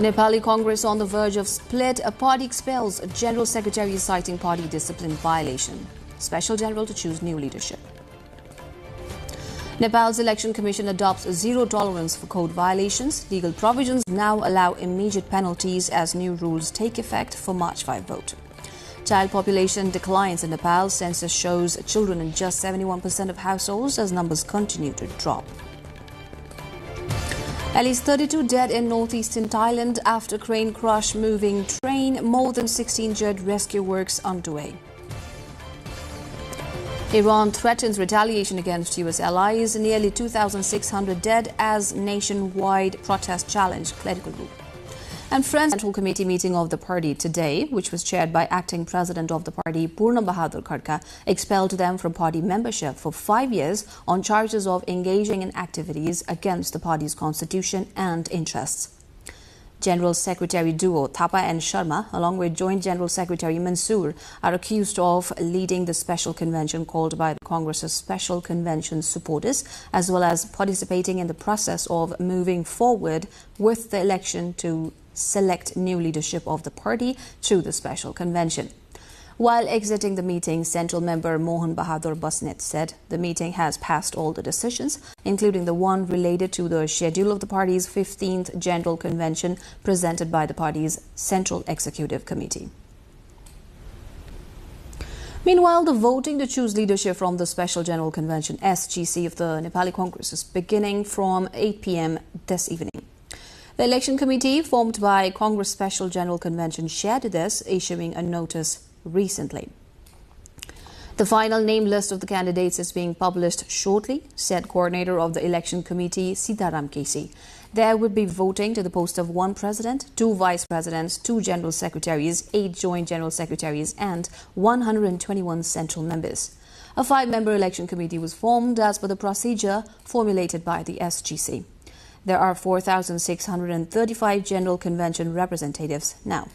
Nepali Congress on the verge of split. A party expels a General Secretary citing party discipline violation. Special General to choose new leadership. Nepal's Election Commission adopts zero tolerance for code violations. Legal provisions now allow immediate penalties as new rules take effect for March 5 vote. Child population declines in Nepal. Census shows children in just 71% of households as numbers continue to drop. At least 32 dead in northeastern Thailand after crane crush moving train. More than 16 injured. Rescue works underway. Iran threatens retaliation against U.S. allies. Nearly 2,600 dead as nationwide protest challenge clerical group. And Friends Central Committee meeting of the party today, which was chaired by acting president of the party, Purna Bahadur Khadka, expelled them from party membership for 5 years on charges of engaging in activities against the party's constitution and interests. General Secretary duo Thapa and Sharma, along with Joint General Secretary Mansoor, are accused of leading the special convention called by the Congress's special convention supporters, as well as participating in the process of moving forward with the election to select new leadership of the party through the special convention. While exiting the meeting, Central Member Mohan Bahadur Basnet said the meeting has passed all the decisions, including the one related to the schedule of the party's 15th General Convention presented by the party's Central Executive Committee. Meanwhile, the voting to choose leadership from the Special General Convention SGC of the Nepali Congress is beginning from 8 p.m. this evening. The election committee formed by Congress Special General Convention shared this, issuing a notice recently. The final name list of the candidates is being published shortly, said coordinator of the election committee Sitaram Kesi. There would be voting to the post of 1 president, 2 vice presidents, 2 general secretaries, 8 joint general secretaries and 121 central members. A 5-member election committee was formed as per the procedure formulated by the SGC. There are 4,635 general convention representatives now.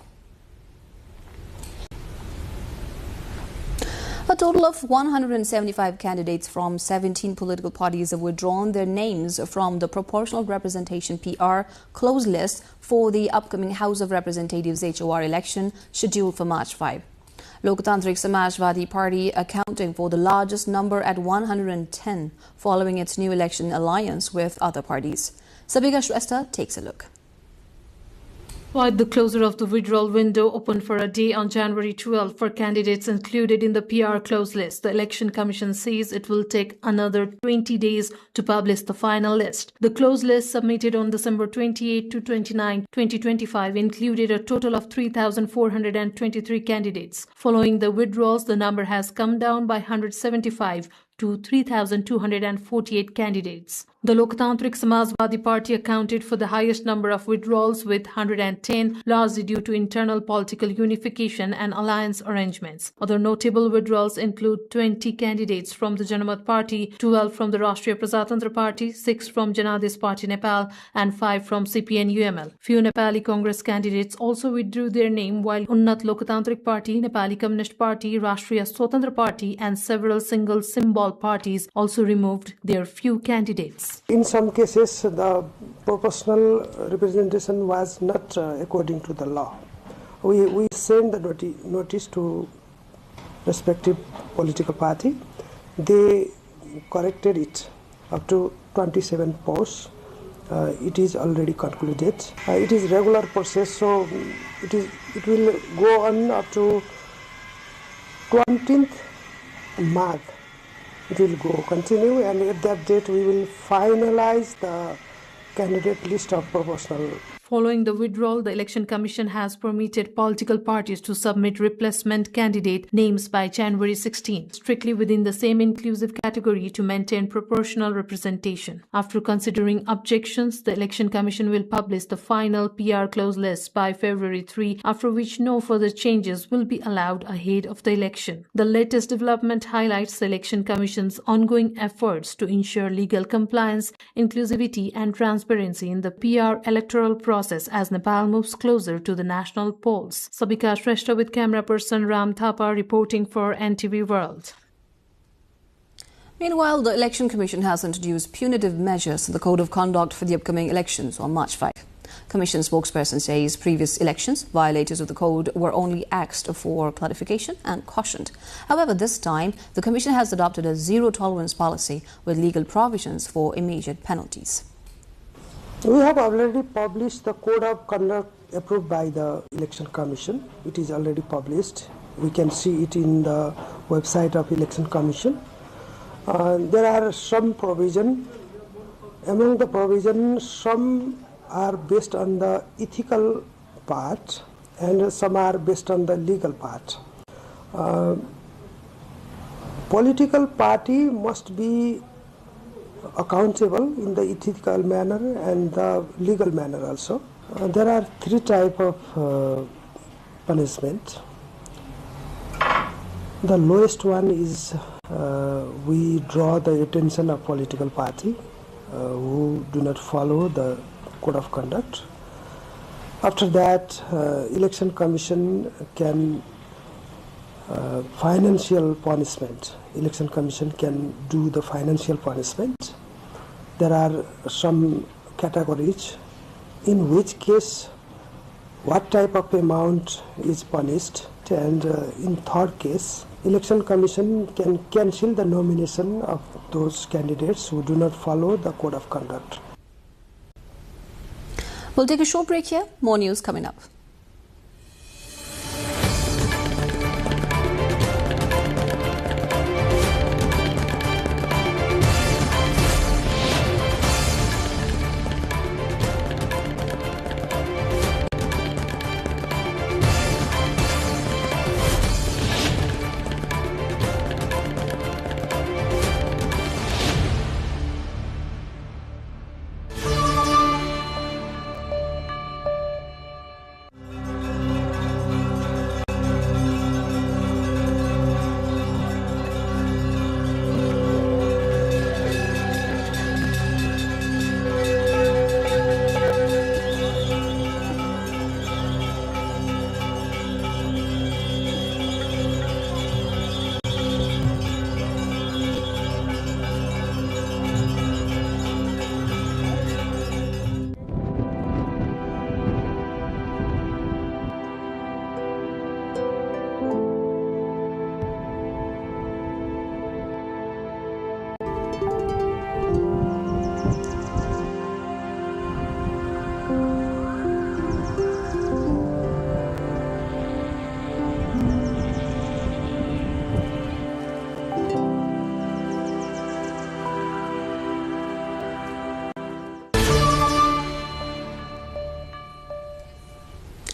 A total of 175 candidates from 17 political parties have withdrawn their names from the Proportional Representation PR closed list for the upcoming House of Representatives HOR election scheduled for March 5. Lokatantrik Samajwadi Party accounting for the largest number at 110 following its new election alliance with other parties. Sabika Shrestha takes a look. While the closure of the withdrawal window opened for a day on January 12 for candidates included in the PR closed list, the Election Commission says it will take another 20 days to publish the final list. The closed list submitted on December 28 to 29, 2025 included a total of 3,423 candidates. Following the withdrawals, the number has come down by 175 to 3,248 candidates. The Lokatantrik Samajwadi Party accounted for the highest number of withdrawals with 110, largely due to internal political unification and alliance arrangements. Other notable withdrawals include 20 candidates from the Janamat Party, 12 from the Rashtriya Prajatantra Party, 6 from Janadis Party Nepal and 5 from CPN-UML. Few Nepali Congress candidates also withdrew their name, while Unnat Lokatantrik Party, Nepali Communist Party, Rashtriya Swatantra Party and several single symbol parties also removed their few candidates. In some cases, the proportional representation was not according to the law. We sent the notice to respective political party. They corrected it up to 27 posts. It is already concluded. It is regular process, so it will go on up to 20th March. It will continue, and at that date we will finalize the candidate list of proportional. Following the withdrawal, the Election Commission has permitted political parties to submit replacement candidate names by January 16, strictly within the same inclusive category to maintain proportional representation. After considering objections, the Election Commission will publish the final PR closed list by February 3, after which no further changes will be allowed ahead of the election. The latest development highlights the Election Commission's ongoing efforts to ensure legal compliance, inclusivity and transparency in the PR electoral process as Nepal moves closer to the national polls. Sabika Shrestha with camera person Ram Thapa reporting for NTV World. Meanwhile, the Election Commission has introduced punitive measures to the Code of Conduct for the upcoming elections on March 5. Commission spokesperson says previous elections, violators of the code were only asked for clarification and cautioned. However, this time, the Commission has adopted a zero-tolerance policy with legal provisions for immediate penalties. We have already published the Code of Conduct approved by the Election Commission. It is already published. We can see it in the website of Election Commission. There are some provision. Among the provisions, some are based on the ethical part and some are based on the legal part. Political party must be accountable in the ethical manner and the legal manner also. There are three types of punishment. The lowest one is we draw the attention of political party who do not follow the code of conduct. After that, Election Commission can financial punishment. Election Commission can do the financial punishment. There are some categories in which case what type of amount is punished, and in third case, Election Commission can cancel the nomination of those candidates who do not follow the code of conduct. We'll take a short break here. More news coming up.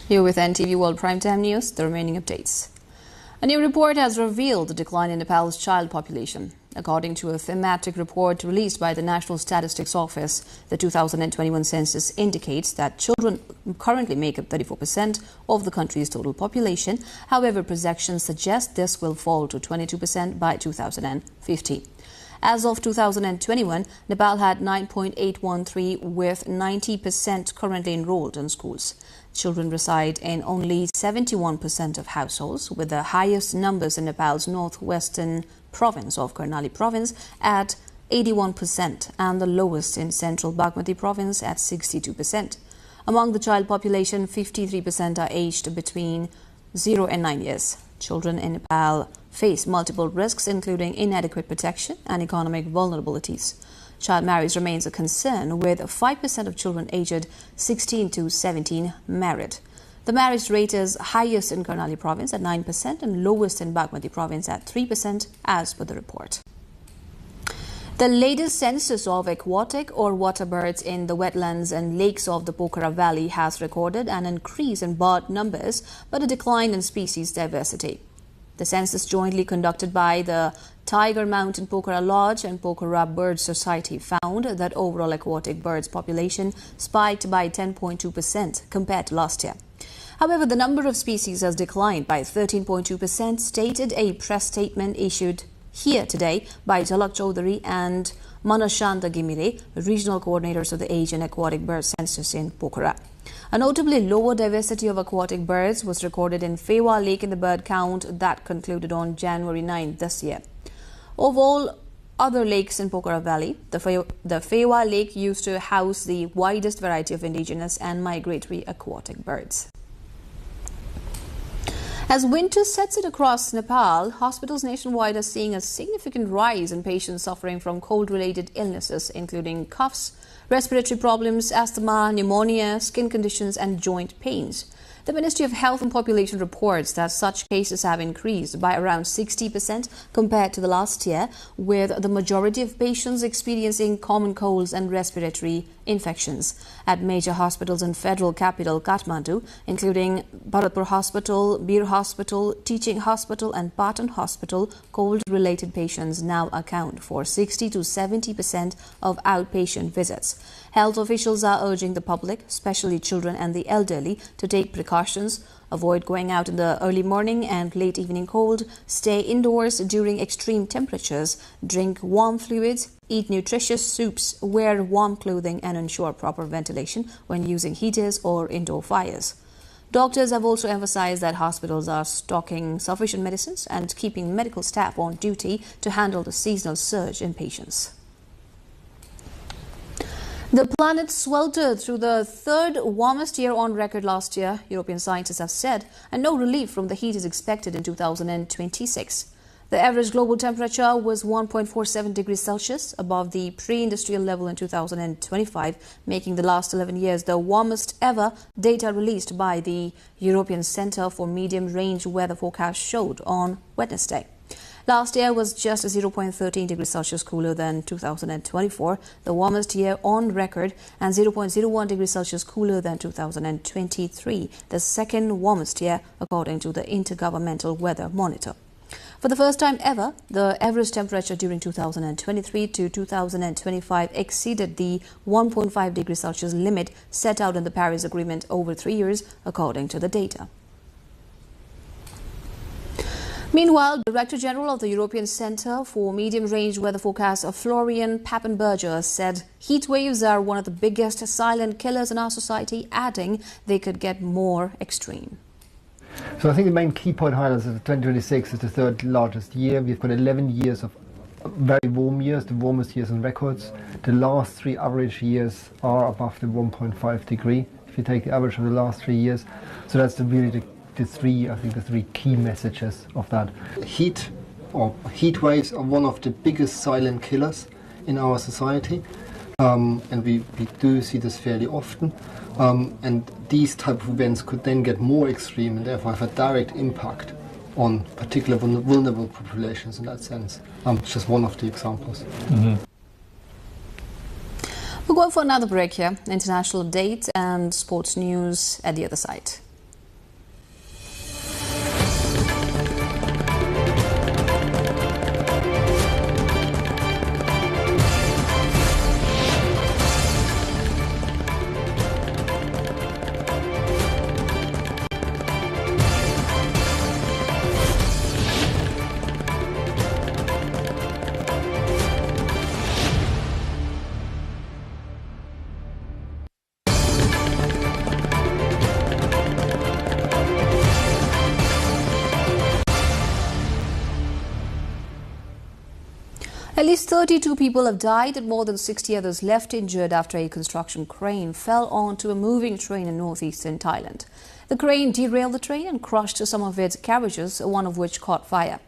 Here with NTV World Primetime News, the remaining updates. A new report has revealed the decline in Nepal's child population. According to a thematic report released by the National Statistics Office, the 2021 census indicates that children currently make up 34% of the country's total population. However, projections suggest this will fall to 22% by 2050. As of 2021, Nepal had 9.813 with 90% currently enrolled in schools. Children reside in only 71% of households, with the highest numbers in Nepal's northwestern province of Karnali province at 81% and the lowest in central Bagmati province at 62%. Among the child population, 53% are aged between 0 and 9 years. Children in Nepal face multiple risks, including inadequate protection and economic vulnerabilities. Child marriage remains a concern, with 5% of children aged 16 to 17 married. The marriage rate is highest in Karnali province at 9% and lowest in Bagmati province at 3%, as per the report. The latest census of aquatic or water birds in the wetlands and lakes of the Pokhara Valley has recorded an increase in bird numbers but a decline in species diversity. The census, jointly conducted by the Tiger Mountain Pokhara Lodge and Pokhara Bird Society, found that overall aquatic birds population spiked by 10.2% compared to last year. However, the number of species has declined by 13.2%, stated a press statement issued here today by Jalak Chaudhary and Manashanta Gimile, regional coordinators of the Asian Aquatic Bird Census in Pokhara. A notably lower diversity of aquatic birds was recorded in Fewa Lake in the bird count that concluded on January 9 this year. Of all other lakes in Pokhara Valley. The Fewa Lake used to house the widest variety of indigenous and migratory aquatic birds. As winter sets in across Nepal, hospitals nationwide are seeing a significant rise in patients suffering from cold-related illnesses, including coughs, respiratory problems, asthma, pneumonia, skin conditions and joint pains. The Ministry of Health and Population reports that such cases have increased by around 60% compared to the last year, with the majority of patients experiencing common colds and respiratory infections. At major hospitals in federal capital Kathmandu, including Bharatpur Hospital, Bir Hospital, Teaching Hospital and Patan Hospital, cold-related patients now account for 60 to 70% of outpatient visits. Health officials are urging the public, especially children and the elderly, to take precautions, avoid going out in the early morning and late evening cold, stay indoors during extreme temperatures, drink warm fluids, eat nutritious soups, wear warm clothing and ensure proper ventilation when using heaters or indoor fires. Doctors have also emphasized that hospitals are stocking sufficient medicines and keeping medical staff on duty to handle the seasonal surge in patients. The planet sweltered through the third warmest year on record last year, European scientists have said, and no relief from the heat is expected in 2026. The average global temperature was 1.47 degrees Celsius above the pre-industrial level in 2025, making the last 11 years the warmest ever. Data released by the European Centre for Medium-Range Weather Forecast showed on Wednesday. Last year was just 0.13 degrees Celsius cooler than 2024, the warmest year on record, and 0.01 degrees Celsius cooler than 2023, the second warmest year according to the Intergovernmental Weather Monitor. For the first time ever, the average temperature during 2023 to 2025 exceeded the 1.5 degrees Celsius limit set out in the Paris Agreement over 3 years, according to the data. Meanwhile, Director General of the European Centre for Medium-Range Weather Forecast, Florian Papenburger, said heat waves are one of the biggest silent killers in our society, adding they could get more extreme. So I think the main key point highlights is that 2026 is the third largest year. We've got 11 years of very warm years, the warmest years on records. The last 3 average years are above the 1.5 degree, if you take the average of the last 3 years. So that's really the three key messages of that. Heat waves are one of the biggest silent killers in our society, and we do see this fairly often. And these type of events could then get more extreme and therefore have a direct impact on particular vulnerable populations in that sense. It's just one of the examples. Mm-hmm. We're going for another break here. International update and sports news at the other side. At least 32 people have died and more than 60 others left injured after a construction crane fell onto a moving train in northeastern Thailand. The crane derailed the train and crushed some of its carriages, one of which caught fire.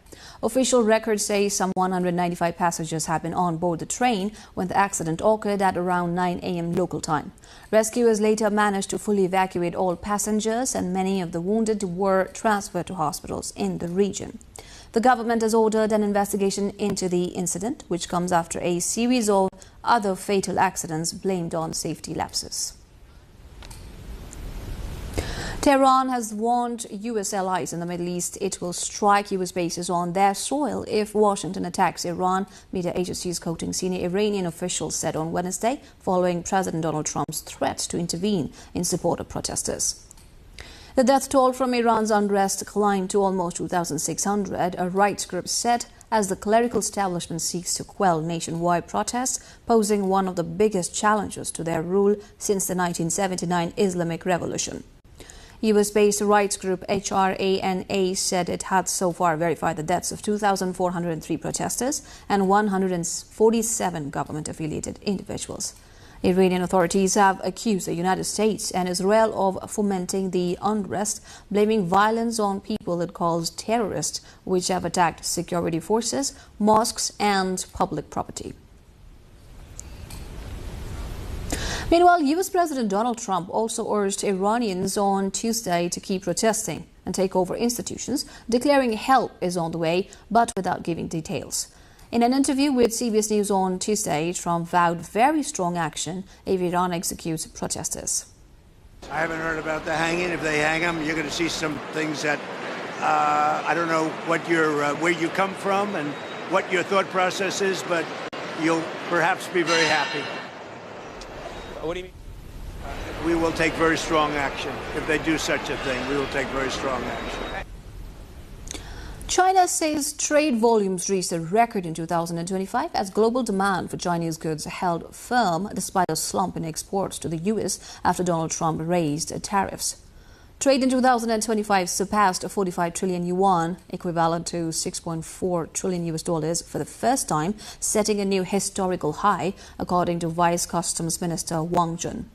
Official records say some 195 passengers had been on board the train when the accident occurred at around 9 a.m. local time. Rescuers later managed to fully evacuate all passengers and many of the wounded were transferred to hospitals in the region. The government has ordered an investigation into the incident, which comes after a series of other fatal accidents blamed on safety lapses. Tehran has warned U.S. allies in the Middle East it will strike U.S. bases on their soil if Washington attacks Iran, media agencies quoting senior Iranian officials said on Wednesday, following President Donald Trump's threat to intervene in support of protesters. The death toll from Iran's unrest climbed to almost 2,600, a rights group said, as the clerical establishment seeks to quell nationwide protests, posing one of the biggest challenges to their rule since the 1979 Islamic Revolution. US-based rights group HRANA said it had so far verified the deaths of 2,403 protesters and 147 government-affiliated individuals. Iranian authorities have accused the United States and Israel of fomenting the unrest, blaming violence on people it calls terrorists, which have attacked security forces, mosques, and public property. Meanwhile, US President Donald Trump also urged Iranians on Tuesday to keep protesting and take over institutions, declaring help is on the way, but without giving details. In an interview with CBS News on Tuesday, Trump vowed very strong action if Iran executes protesters. I haven't heard about the hanging. If they hang them, you're going to see some things that I don't know what where you come from and what your thought process is, but you'll perhaps be very happy. What do you mean? We will take very strong action. If they do such a thing, we will take very strong action. China says trade volumes reached a record in 2025 as global demand for Chinese goods held firm despite a slump in exports to the US after Donald Trump raised tariffs. Trade in 2025 surpassed 45 trillion yuan, equivalent to $6.4 trillion US dollars for the first time, setting a new historical high, according to Vice Customs Minister Wang Jun.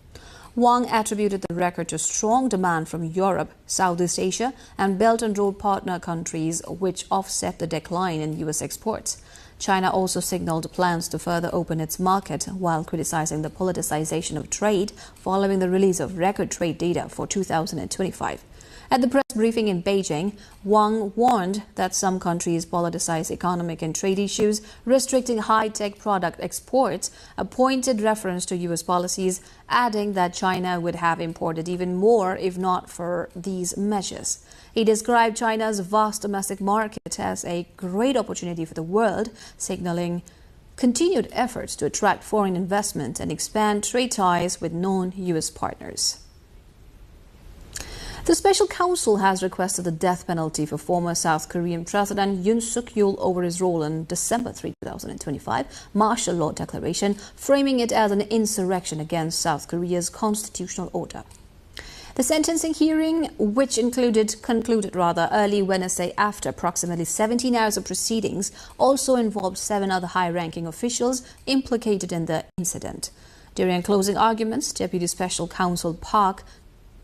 Wang attributed the record to strong demand from Europe, Southeast Asia, and Belt and Road partner countries, which offset the decline in US exports. China also signaled plans to further open its market while criticizing the politicization of trade following the release of record trade data for 2025. At the press briefing in Beijing, Wang warned that some countries politicize economic and trade issues, restricting high-tech product exports, a pointed reference to U.S. policies, adding that China would have imported even more if not for these measures. He described China's vast domestic market as a great opportunity for the world, signaling continued efforts to attract foreign investment and expand trade ties with non-U.S. partners. The Special Counsel has requested the death penalty for former South Korean President Yoon Suk-yeol over his role in December 3, 2025 martial law declaration, framing it as an insurrection against South Korea's constitutional order. The sentencing hearing, which concluded early Wednesday after approximately 17 hours of proceedings, also involved 7 other high-ranking officials implicated in the incident. During closing arguments, Deputy Special Counsel Park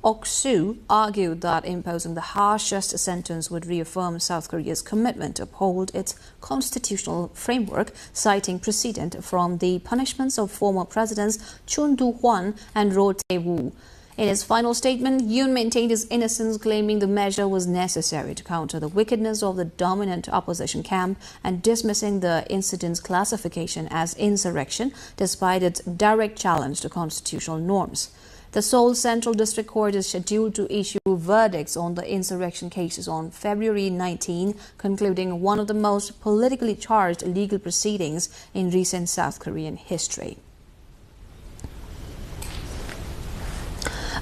Ok-soo argued that imposing the harshest sentence would reaffirm South Korea's commitment to uphold its constitutional framework, citing precedent from the punishments of former presidents Chun Do-hwan and Roh Tae-woo. In his final statement, Yoon maintained his innocence, claiming the measure was necessary to counter the wickedness of the dominant opposition camp and dismissing the incident's classification as insurrection despite its direct challenge to constitutional norms. The Seoul Central District Court is scheduled to issue verdicts on the insurrection cases on February 19, concluding one of the most politically charged legal proceedings in recent South Korean history.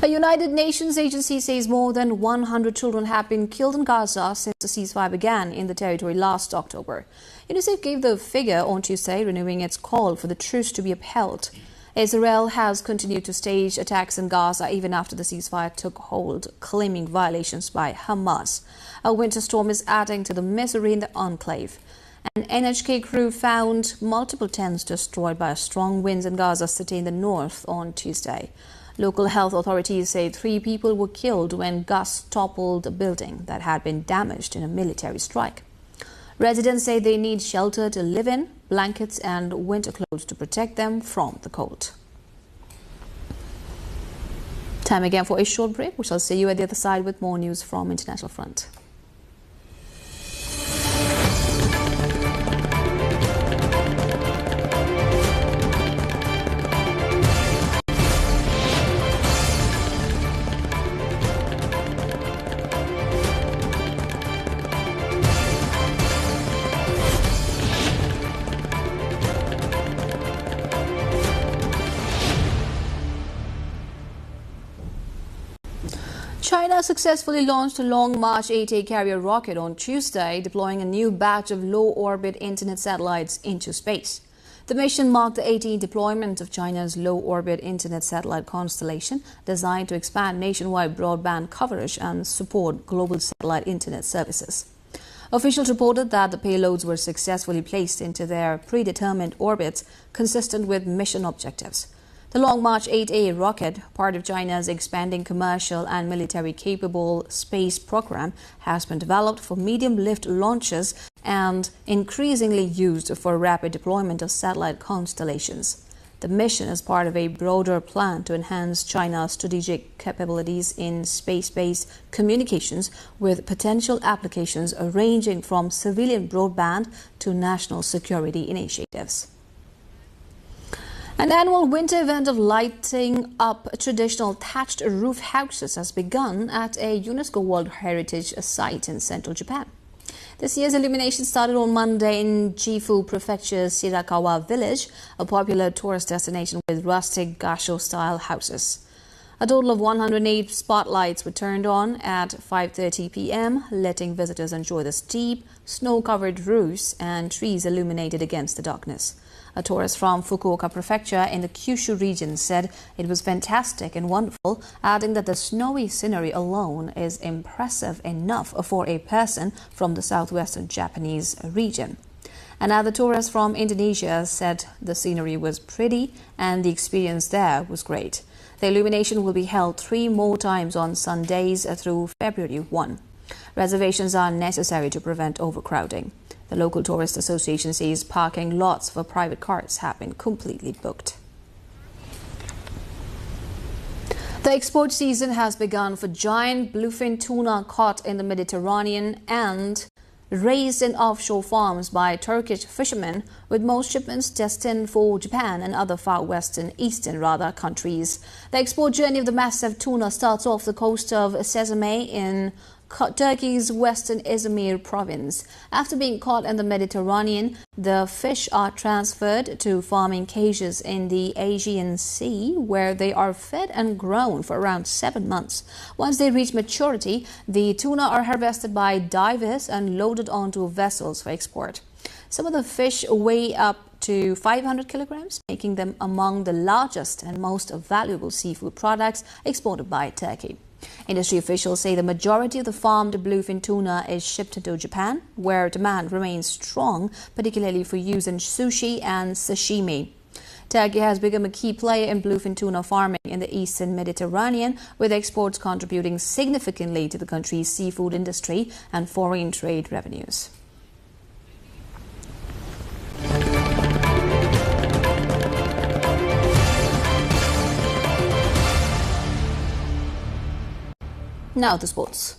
A United Nations agency says more than 100 children have been killed in Gaza since the ceasefire began in the territory last October. UNICEF gave the figure on Tuesday, renewing its call for the truce to be upheld. Israel has continued to stage attacks in Gaza even after the ceasefire took hold, claiming violations by Hamas. A winter storm is adding to the misery in the enclave. An NHK crew found multiple tents destroyed by strong winds in Gaza City in the north on Tuesday. Local health authorities say 3 people were killed when gusts toppled a building that had been damaged in a military strike. Residents say they need shelter to live in, blankets and winter clothes to protect them from the cold. Time again for a short break. We shall see you at the other side with more news from International Front. China successfully launched a Long March 8A carrier rocket on Tuesday, deploying a new batch of low-orbit internet satellites into space. The mission marked the 18th deployment of China's low-orbit internet satellite constellation designed to expand nationwide broadband coverage and support global satellite internet services. Officials reported that the payloads were successfully placed into their predetermined orbits consistent with mission objectives. The Long March 8A rocket, part of China's expanding commercial and military-capable space program, has been developed for medium-lift launches and increasingly used for rapid deployment of satellite constellations. The mission is part of a broader plan to enhance China's strategic capabilities in space-based communications with potential applications ranging from civilian broadband to national security initiatives. An annual winter event of lighting up traditional thatched roof houses has begun at a UNESCO World Heritage Site in central Japan. This year's illumination started on Monday in Gifu Prefecture's Shirakawa village, a popular tourist destination with rustic gasho-style houses. A total of 108 spotlights were turned on at 5:30 p.m., letting visitors enjoy the steep, snow-covered roofs and trees illuminated against the darkness. A tourist from Fukuoka Prefecture in the Kyushu region said it was fantastic and wonderful, adding that the snowy scenery alone is impressive enough for a person from the southwestern Japanese region. Another tourist from Indonesia said the scenery was pretty and the experience there was great. The illumination will be held 3 more times on Sundays through February 1. Reservations are necessary to prevent overcrowding. The local tourist association says parking lots for private cars have been completely booked. The export season has begun for giant bluefin tuna caught in the Mediterranean and raised in offshore farms by Turkish fishermen, with most shipments destined for Japan and other far eastern countries. The export journey of the massive tuna starts off the coast of Sesame in Turkey's western Izmir province. After being caught in the Mediterranean, the fish are transferred to farming cages in the Aegean Sea, where they are fed and grown for around 7 months. Once they reach maturity, the tuna are harvested by divers and loaded onto vessels for export. Some of the fish weigh up to 500 kilograms, making them among the largest and most valuable seafood products exported by Turkey. Industry officials say the majority of the farmed bluefin tuna is shipped to Japan, where demand remains strong, particularly for use in sushi and sashimi. Turkey has become a key player in bluefin tuna farming in the eastern Mediterranean, with exports contributing significantly to the country's seafood industry and foreign trade revenues. Now the sports.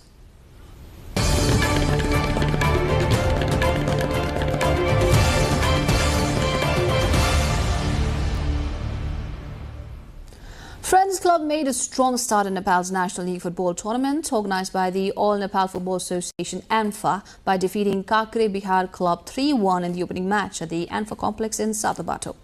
Friends Club made a strong start in Nepal's National League football tournament organised by the All Nepal Football Association ANFA by defeating Kakre Bihar Club 3-1 in the opening match at the ANFA complex in Satabato.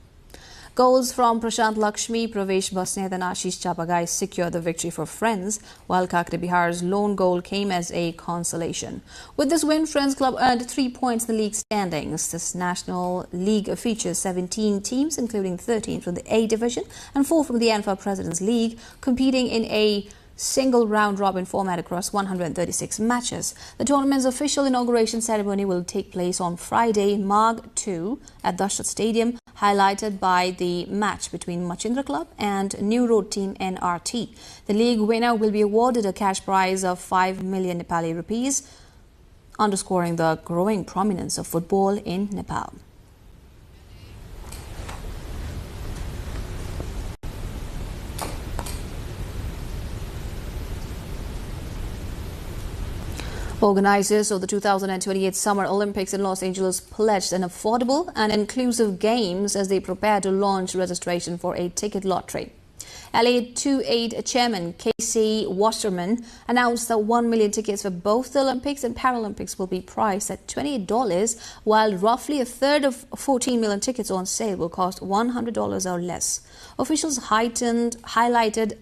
Goals from Prashant Lakshmi, Pravesh Basnet and Ashish Chapagai secured the victory for Friends, while Kakre Bihar's lone goal came as a consolation. With this win, Friends Club earned 3 points in the league standings. This National League features 17 teams, including 13 from the A Division and 4 from the ANFA President's League, competing in a single round-robin format across 136 matches. The tournament's official inauguration ceremony will take place on Friday, March 2, at Dashrath Stadium, highlighted by the match between Machindra Club and New Road team NRT. The league winner will be awarded a cash prize of 5 million Nepali rupees, underscoring the growing prominence of football in Nepal. Organizers of the 2028 Summer Olympics in Los Angeles pledged an affordable and inclusive games as they prepare to launch registration for a ticket lottery. LA28 Chairman Casey Wasserman announced that 1 million tickets for both the Olympics and Paralympics will be priced at $28, while roughly a third of 14 million tickets on sale will cost $100 or less. Officials highlighted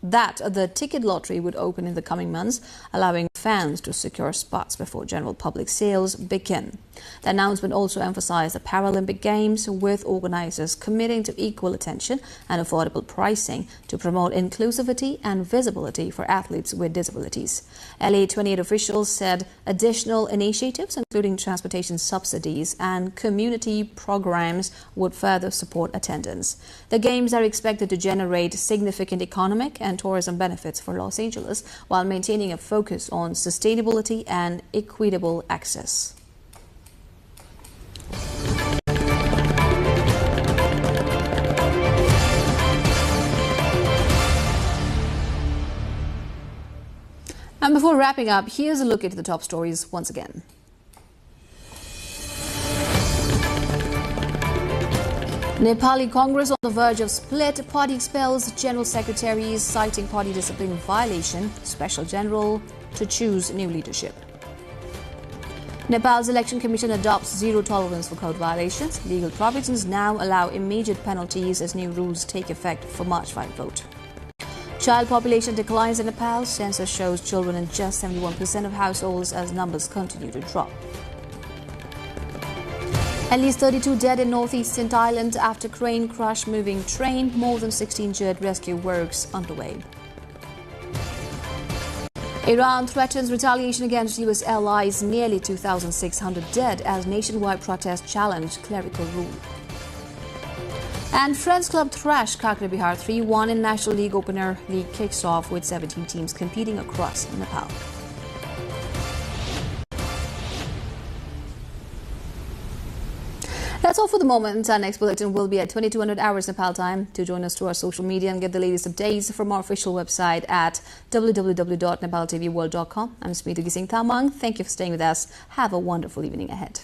that the ticket lottery would open in the coming months, allowing fans to secure spots before general public sales begin. The announcement also emphasized the Paralympic Games, with organizers committing to equal attention and affordable pricing to promote inclusivity and visibility for athletes with disabilities. LA28 officials said additional initiatives, including transportation subsidies and community programs, would further support attendance. The Games are expected to generate significant economic and tourism benefits for Los Angeles while maintaining a focus on sustainability and equitable access. And before wrapping up, here's a look at the top stories once again. Nepali Congress on the verge of split. Party expels General Secretaries, citing party discipline violation. Special General to choose new leadership. Nepal's Election Commission adopts zero tolerance for code violations. Legal provisions now allow immediate penalties as new rules take effect for March 5 vote. Child population declines in Nepal. Census shows children in just 71% of households as numbers continue to drop. At least 32 dead in northeastern Thailand after crane crush moving train. More than 16 injured. Rescue works underway. Iran threatens retaliation against U.S. allies. Nearly 2,600 dead as nationwide protests challenge clerical rule. And Friends Club thrash Kakra Bihar 3-1 in National League opener. League kicks off with 17 teams competing across Nepal. That's all for the moment. Our next bulletin will be at 2200 hours Nepal time. To join us through our social media and get the latest updates from our official website at www.nepaltelevision.com. I'm Smita Gising Thamang. Thank you for staying with us. Have a wonderful evening ahead.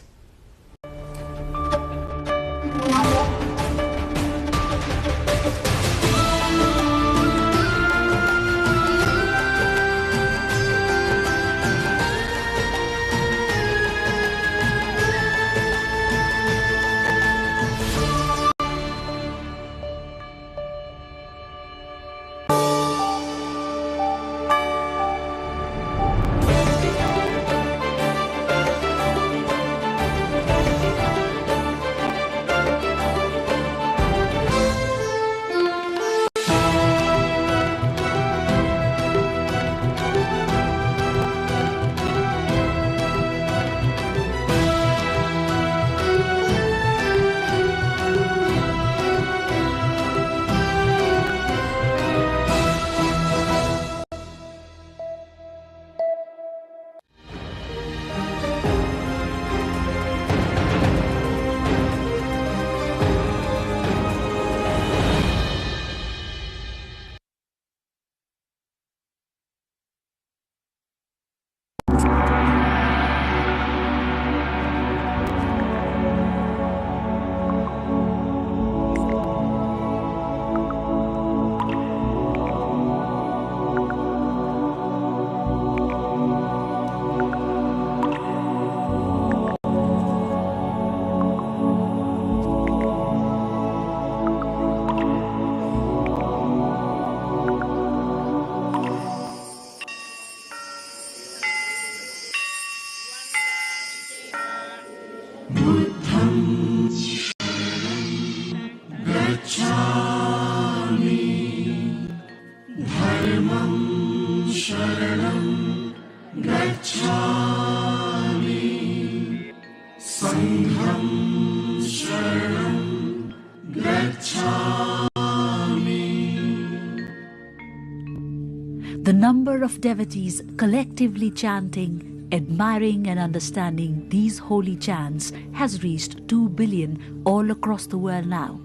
The number of devotees collectively chanting, admiring and understanding these holy chants has reached 2 billion all across the world now.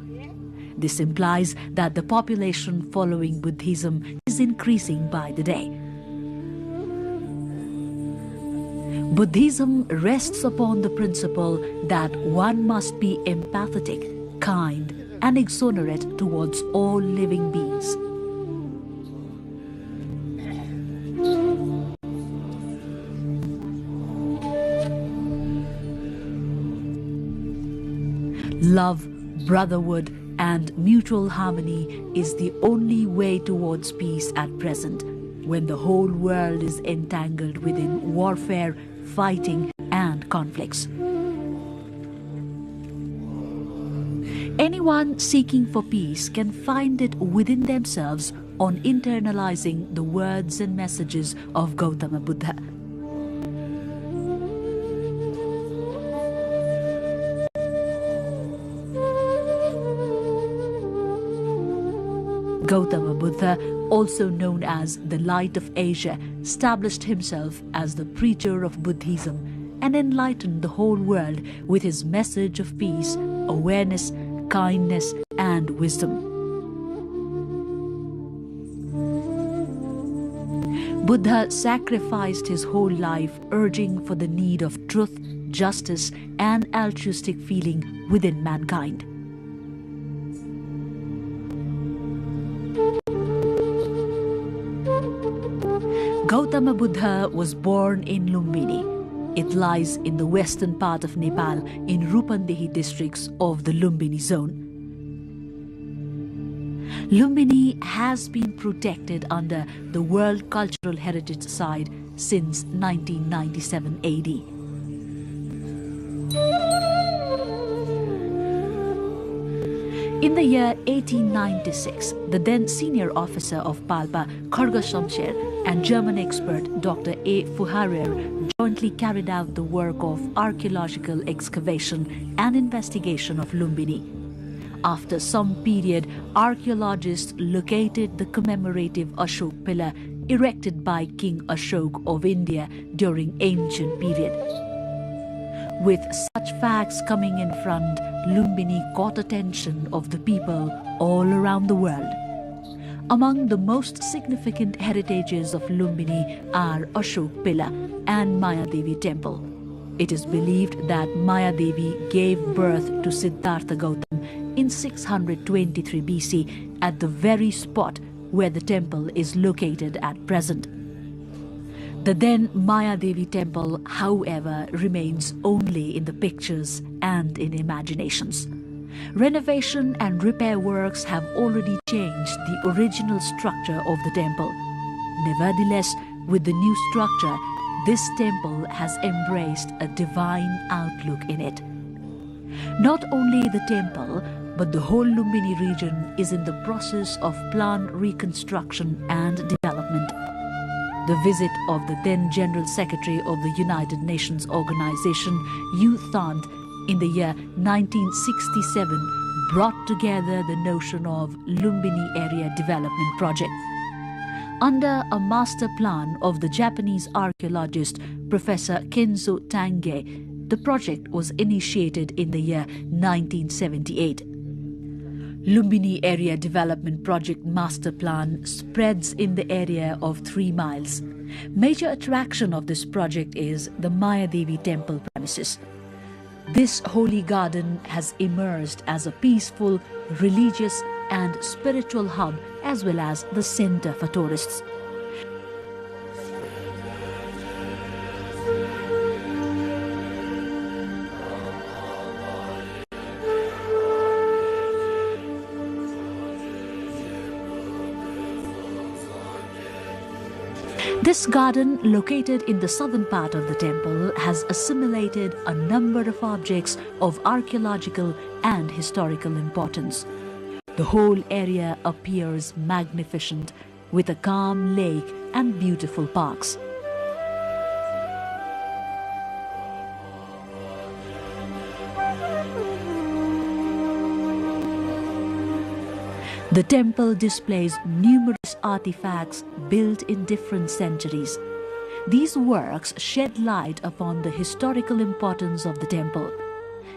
This implies that the population following Buddhism is increasing by the day. Buddhism rests upon the principle that one must be empathetic, kind, and exonerate towards all living beings. Love Brotherhood and mutual harmony is the only way towards peace at present, when the whole world is entangled within warfare, fighting and conflicts. Anyone seeking for peace can find it within themselves on internalizing the words and messages of Gautama Buddha. Gautama Buddha, also known as the Light of Asia, established himself as the preacher of Buddhism and enlightened the whole world with his message of peace, awareness, kindness and wisdom. Buddha sacrificed his whole life urging for the need of truth, justice and altruistic feeling within mankind. Gautama Buddha was born in Lumbini. It lies in the western part of Nepal in Rupandehi districts of the Lumbini zone. Lumbini has been protected under the World Cultural Heritage Site since 1997 AD. In the year 1896, the then senior officer of Palpa, Kharga Shamsher, and German expert Dr. A. Fuharer jointly carried out the work of archaeological excavation and investigation of Lumbini. After some period, archaeologists located the commemorative Ashok pillar erected by King Ashok of India during ancient period. With such facts coming in front, Lumbini caught attention of the people all around the world. Among the most significant heritages of Lumbini are Ashok Pillar and Mayadevi Temple. It is believed that Mayadevi gave birth to Siddhartha Gautam in 623 BC at the very spot where the temple is located at present. The then Mayadevi temple, however, remains only in the pictures and in imaginations. Renovation and repair works have already changed the original structure of the temple. Nevertheless, with the new structure, this temple has embraced a divine outlook in it. Not only the temple, but the whole Lumbini region is in the process of plan reconstruction and development. The visit of the then General Secretary of the United Nations Organization, U Thant, in the year 1967 brought together the notion of Lumbini Area Development Project. Under a master plan of the Japanese archaeologist Professor Kenzo Tange, the project was initiated in the year 1978. Lumbini Area Development Project Master Plan spreads in the area of 3 miles. Major attraction of this project is the Mayadevi temple premises. This holy garden has emerged as a peaceful, religious and spiritual hub as well as the center for tourists. This garden, located in the southern part of the temple, has assimilated a number of objects of archaeological and historical importance. The whole area appears magnificent, with a calm lake and beautiful parks. The temple displays numerous artifacts built in different centuries. These works shed light upon the historical importance of the temple.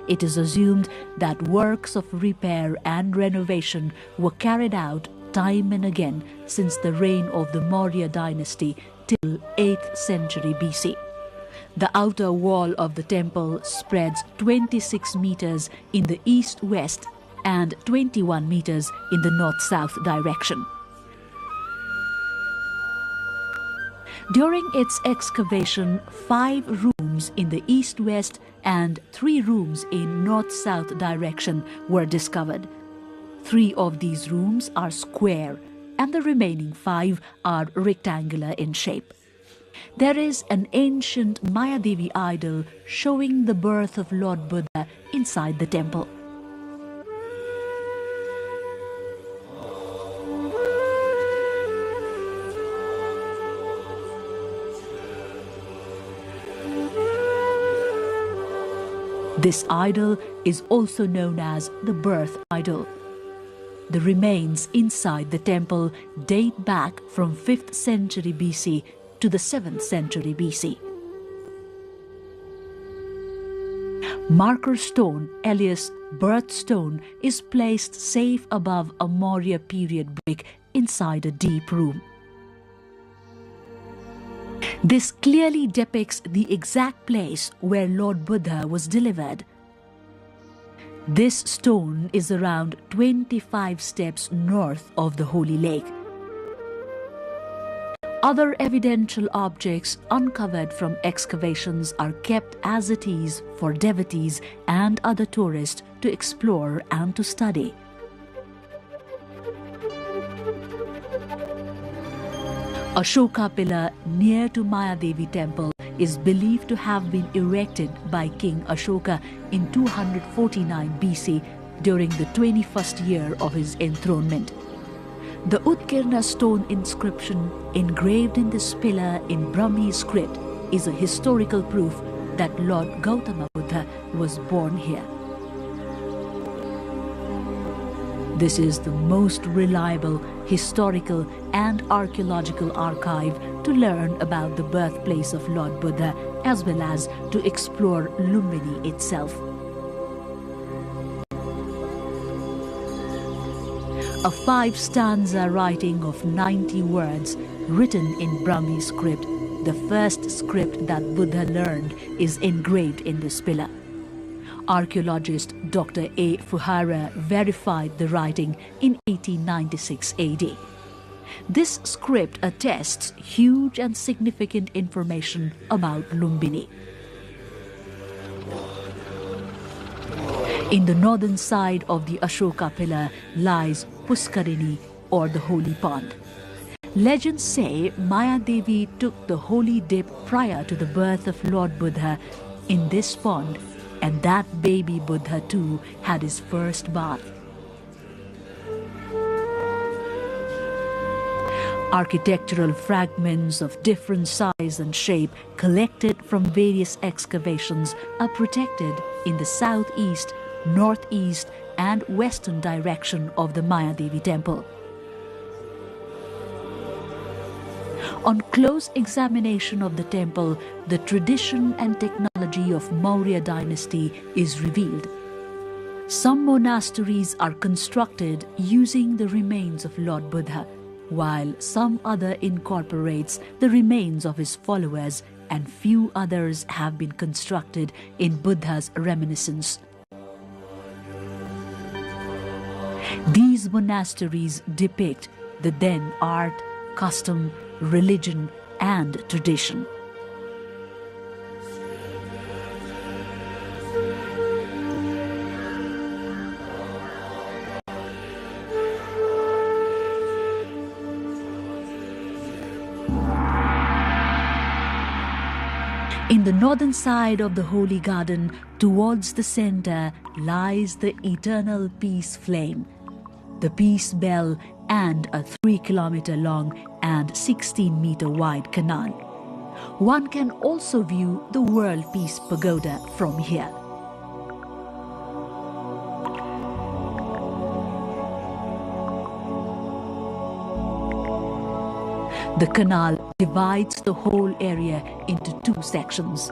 It is assumed that works of repair and renovation were carried out time and again since the reign of the Maurya dynasty till 8th century BC. The outer wall of the temple spreads 26 meters in the east-west and 21 meters in the north-south direction. During its excavation, 5 rooms in the east-west and 3 rooms in north-south direction were discovered. 3 of these rooms are square and the remaining 5 are rectangular in shape. There is an ancient Mayadevi idol showing the birth of Lord Buddha inside the temple. This idol is also known as the birth idol. The remains inside the temple date back from 5th century BC to the 7th century BC. Marker stone, alias birth stone, is placed safe above a Maurya period brick inside a deep room. This clearly depicts the exact place where Lord Buddha was delivered. This stone is around 25 steps north of the Holy Lake. Other evidential objects uncovered from excavations are kept as it is for devotees and other tourists to explore and to study. Ashoka pillar near to Mayadevi temple is believed to have been erected by King Ashoka in 249 BC during the 21st year of his enthronement. The Utkirna stone inscription engraved in this pillar in Brahmi script is a historical proof that Lord Gautama Buddha was born here. This is the most reliable historical and archaeological archive to learn about the birthplace of Lord Buddha as well as to explore Lumbini itself. A 5-stanza writing of 90 words written in Brahmi script, the first script that Buddha learned, is engraved in this pillar. Archaeologist Dr. A. Fuhara verified the writing in 1896 AD. This script attests huge and significant information about Lumbini. In the northern side of the Ashoka pillar lies Puskarini, or the holy pond. Legends say Mayadevi took the holy dip prior to the birth of Lord Buddha in this pond, and that baby Buddha too had his first bath. Architectural fragments of different size and shape collected from various excavations are protected in the southeast, northeast and western direction of the Mayadevi temple. On close examination of the temple, the tradition and technology of Maurya dynasty is revealed. Some monasteries are constructed using the remains of Lord Buddha, while some other incorporates the remains of his followers, and few others have been constructed in Buddha's reminiscence. These monasteries depict the then art, custom, religion and tradition. In the northern side of the holy garden, towards the center, lies the eternal peace flame, the peace bell and a 3-kilometer long and 16-meter wide canal. One can also view the World Peace Pagoda from here. The canal divides the whole area into 2 sections.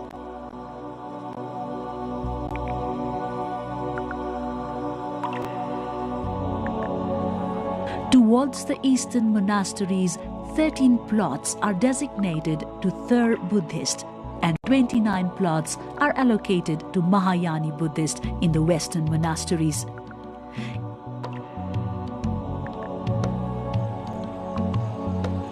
Towards the eastern monasteries, 13 plots are designated to Thar Buddhist and 29 plots are allocated to Mahayani Buddhist in the western monasteries.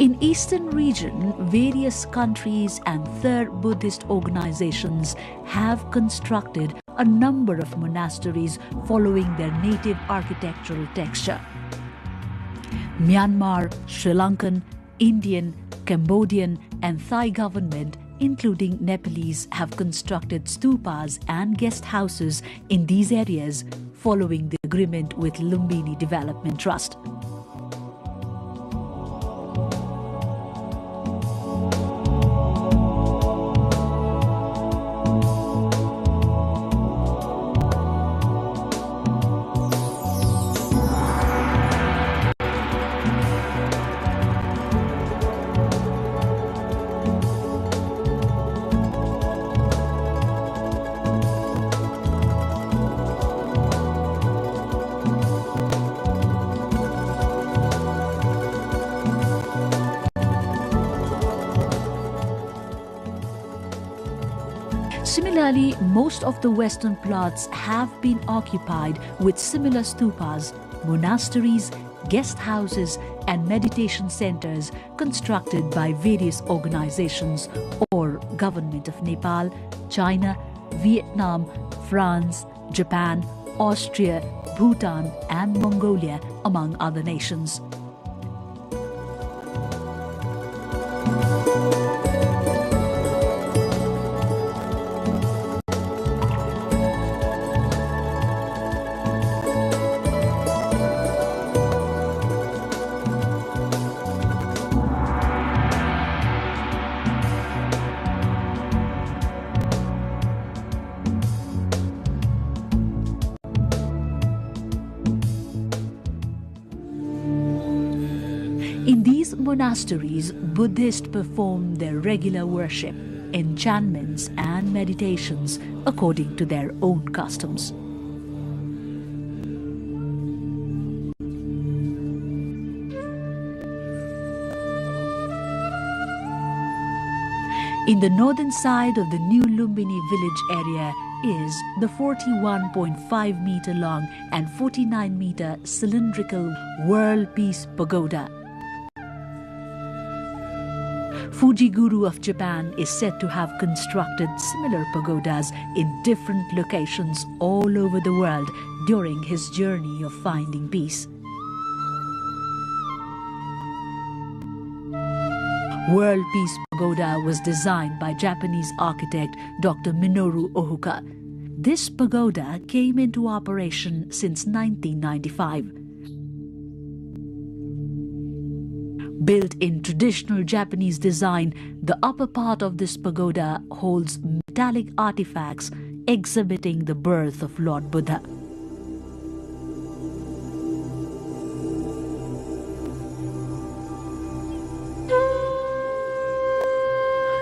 In eastern region, various countries and third Buddhist organizations have constructed a number of monasteries following their native architectural texture. Myanmar, Sri Lankan, Indian, Cambodian and Thai government, including Nepalese, have constructed stupas and guest houses in these areas following the agreement with Lumbini Development Trust. Similarly, most of the western plots have been occupied with similar stupas, monasteries, guest houses and meditation centers constructed by various organizations or Government of Nepal, China, Vietnam, France, Japan, Austria, Bhutan and Mongolia, among other nations. In these monasteries, Buddhists perform their regular worship, enchantments and meditations according to their own customs. In the northern side of the new Lumbini village area is the 41.5 meter long and 49 meter cylindrical World Peace Pagoda. Fujiguru of Japan is said to have constructed similar pagodas in different locations all over the world during his journey of finding peace. World Peace Pagoda was designed by Japanese architect Dr. Minoru Ohuka. This pagoda came into operation since 1995. Built in traditional Japanese design, the upper part of this pagoda holds metallic artifacts exhibiting the birth of Lord Buddha.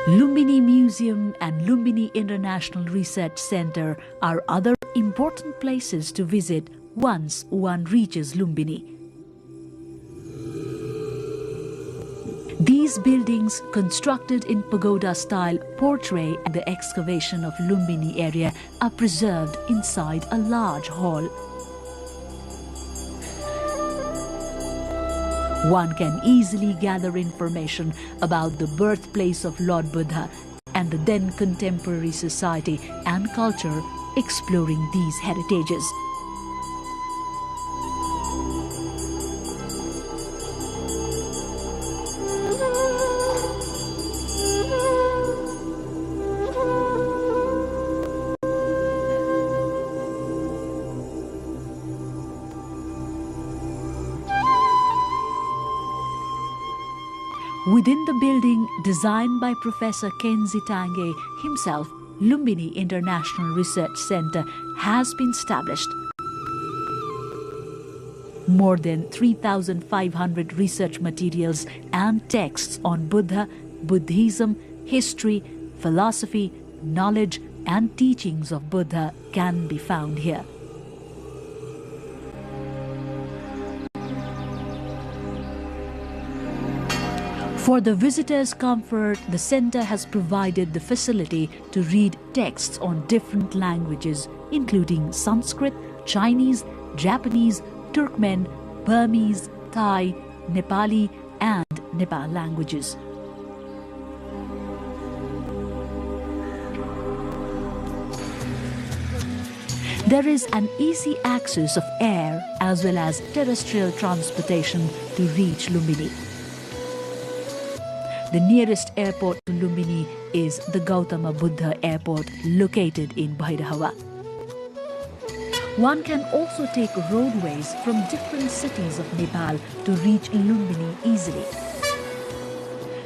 Lumbini Museum and Lumbini International Research Center are other important places to visit once one reaches Lumbini. These buildings, constructed in pagoda style, portray the excavation of Lumbini area are preserved inside a large hall. One can easily gather information about the birthplace of Lord Buddha and the then contemporary society and culture exploring these heritages. Within the building, designed by Professor Kenzi Tange himself, Lumbini International Research Center has been established. More than 3,500 research materials and texts on Buddha, Buddhism, history, philosophy, knowledge and teachings of Buddha can be found here. For the visitors' comfort, the center has provided the facility to read texts on different languages, including Sanskrit, Chinese, Japanese, Turkmen, Burmese, Thai, Nepali, and Nepal languages. There is an easy access of air as well as terrestrial transportation to reach Lumbini. The nearest airport to Lumbini is the Gautama Buddha Airport located in Bhairahawa. One can also take roadways from different cities of Nepal to reach Lumbini easily.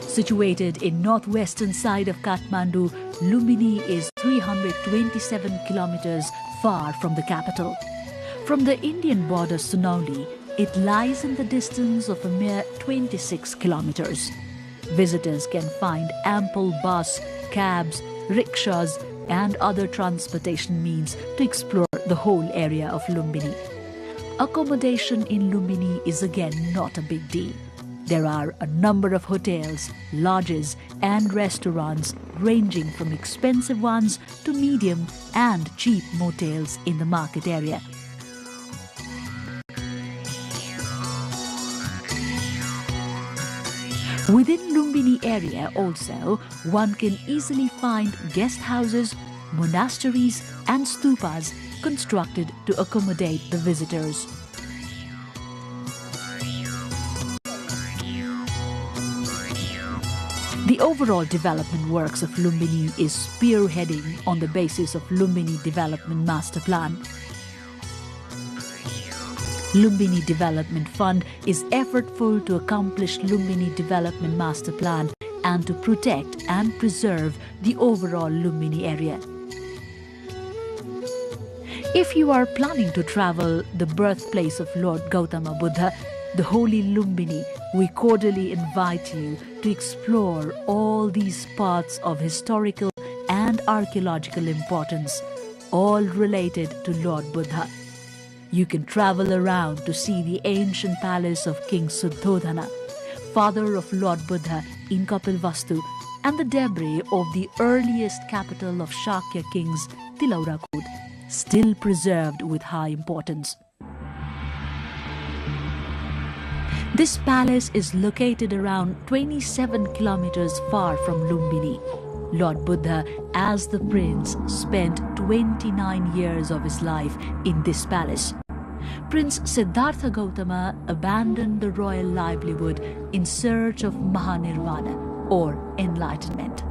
Situated in northwestern side of Kathmandu, Lumbini is 327 kilometers far from the capital. From the Indian border Sunauli, it lies in the distance of a mere 26 kilometers. Visitors can find ample bus, cabs, rickshaws and other transportation means to explore the whole area of Lumbini. Accommodation in Lumbini is again not a big deal. There are a number of hotels, lodges and restaurants ranging from expensive ones to medium and cheap motels in the market area. Within Lumbini area also, one can easily find guest houses, monasteries and stupas constructed to accommodate the visitors. The overall development works of Lumbini is spearheading on the basis of Lumbini Development Master Plan. Lumbini Development Fund is effortful to accomplish Lumbini Development Master Plan and to protect and preserve the overall Lumbini area. If you are planning to travel the birthplace of Lord Gautama Buddha, the holy Lumbini, we cordially invite you to explore all these spots of historical and archaeological importance, all related to Lord Buddha. You can travel around to see the ancient palace of King Suddhodana, father of Lord Buddha in Kapilvastu, and the debris of the earliest capital of Shakya kings, Tilaurakot, still preserved with high importance. This palace is located around 27 kilometers far from Lumbini. Lord Buddha, as the prince, spent 29 years of his life in this palace. Prince Siddhartha Gautama abandoned the royal livelihood in search of Mahanirvana, or enlightenment.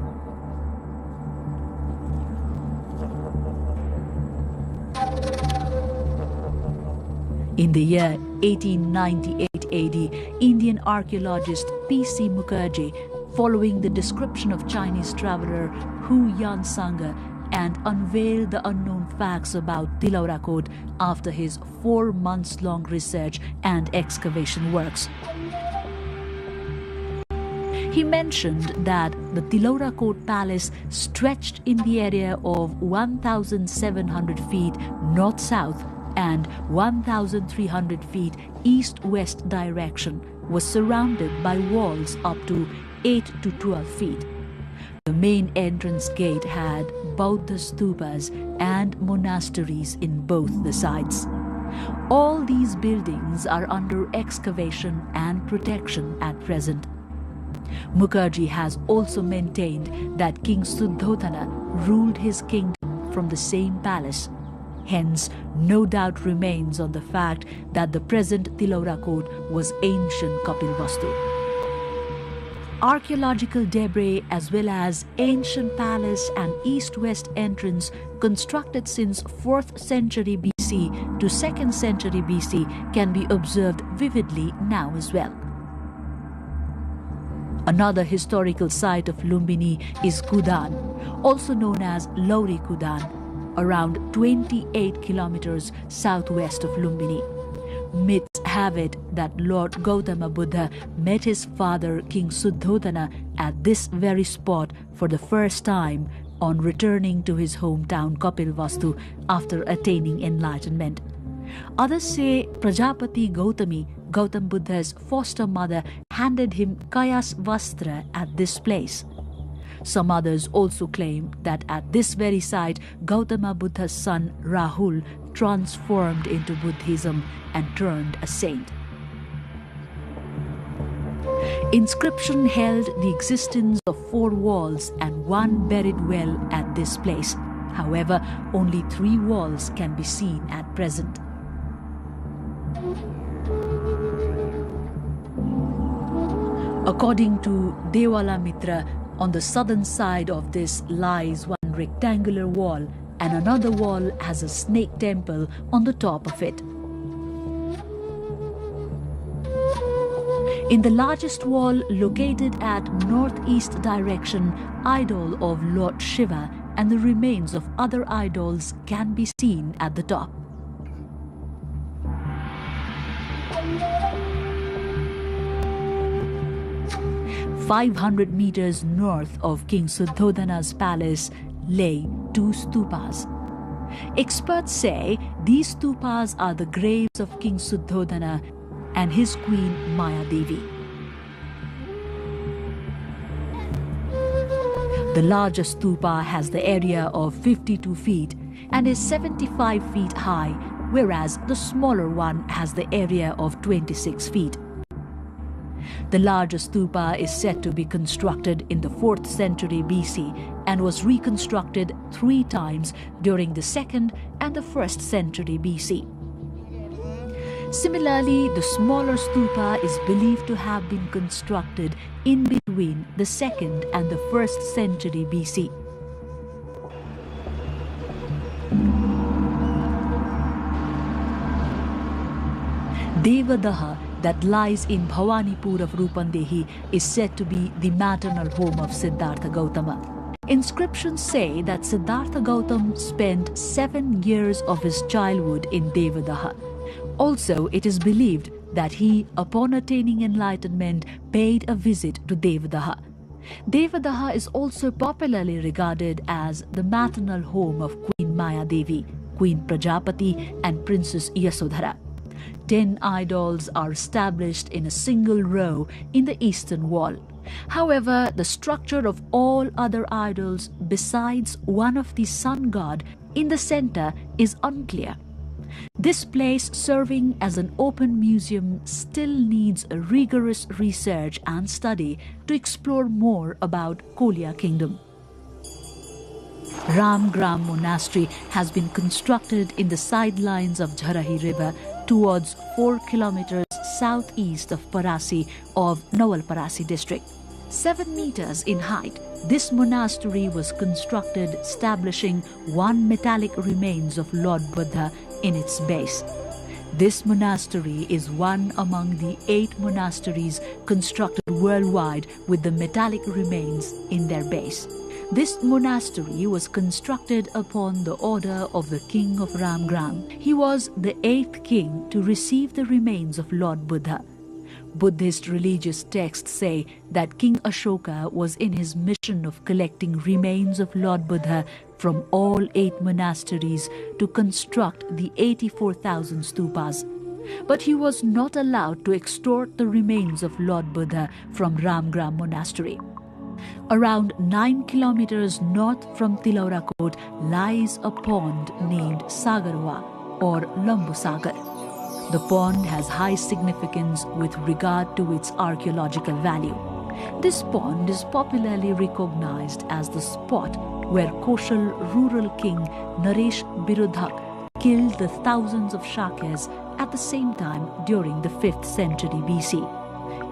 In the year 1898 AD, Indian archaeologist P.C. Mukherjee, following the description of Chinese traveller Hu Yansanga, and unveiled the unknown facts about Tilaurakot after his 4-month-long research and excavation works. He mentioned that the Tilaurakot palace stretched in the area of 1,700 feet north-south and 1,300 feet east-west direction, was surrounded by walls up to 8 to 12 feet. The main entrance gate had Buddha stupas and monasteries in both the sides. All these buildings are under excavation and protection at present. Mukherjee has also maintained that King Suddhodana ruled his kingdom from the same palace. Hence, no doubt remains on the fact that the present Tilaurakot was ancient Kapilvastu. Archaeological debris as well as ancient palace and east-west entrance constructed since 4th century BC to 2nd century BC can be observed vividly now as well. Another historical site of Lumbini is Kudan, also known as Lauri Kudan, around 28 kilometers southwest of Lumbini. Myths have it that Lord Gautama Buddha met his father King Suddhodana at this very spot for the first time on returning to his hometown Kapilvastu after attaining enlightenment. Others say Prajapati Gautami, Gautam Buddha's foster mother, handed him Kayas Vastra at this place. Some others also claim that at this very site, Gautama Buddha's son Rahul transformed into Buddhism and turned a saint. Inscription held the existence of 4 walls and 1 buried well at this place. However, only 3 walls can be seen at present. According to Dewala Mitra, on the southern side of this lies one rectangular wall, and another wall has a snake temple on the top of it. In the largest wall, located at northeast direction, idol of Lord Shiva and the remains of other idols can be seen at the top. "500 meters north of King Suddhodana's palace lay 2 stupas. Experts say these stupas are the graves of King Suddhodana and his queen Maya Devi. The largest stupa has the area of 52 feet and is 75 feet high, whereas the smaller one has the area of 26 feet. The largest stupa is said to be constructed in the 4th century BC and was reconstructed 3 times during the 2nd and the 1st century BC. Similarly, the smaller stupa is believed to have been constructed in between the 2nd and the 1st century BC. Devadaha, that lies in Bhawanipur of Rupandehi, is said to be the maternal home of Siddhartha Gautama. Inscriptions say that Siddhartha Gautama spent 7 years of his childhood in Devadaha. Also, it is believed that he, upon attaining enlightenment, paid a visit to Devadaha. Devadaha is also popularly regarded as the maternal home of Queen Maya Devi, Queen Prajapati and Princess Yasodhara. 10 idols are established in a single row in the eastern wall. However, the structure of all other idols besides one of the sun god in the center is unclear. This place, serving as an open museum, still needs a rigorous research and study to explore more about Kolya Kingdom. Ramgram Monastery has been constructed in the sidelines of Jharahi River towards 4 kilometers southeast of Parasi of Nawalparasi district. 7 meters in height, this monastery was constructed, establishing 1 metallic remains of Lord Buddha in its base. This monastery is one among the 8 monasteries constructed worldwide with the metallic remains in their base. This monastery was constructed upon the order of the king of Ramgram. He was the 8th king to receive the remains of Lord Buddha. Buddhist religious texts say that King Ashoka was in his mission of collecting remains of Lord Buddha from all 8 monasteries to construct the 84,000 stupas. But he was not allowed to extort the remains of Lord Buddha from Ramgram Monastery. Around 9 kilometers north from Tilaurakot lies a pond named Sagarwa or Lambu Sagar. The pond has high significance with regard to its archaeological value. This pond is popularly recognized as the spot where Koshal rural king Naresh Birudhak killed the thousands of Shakyas at the same time during the 5th century BC.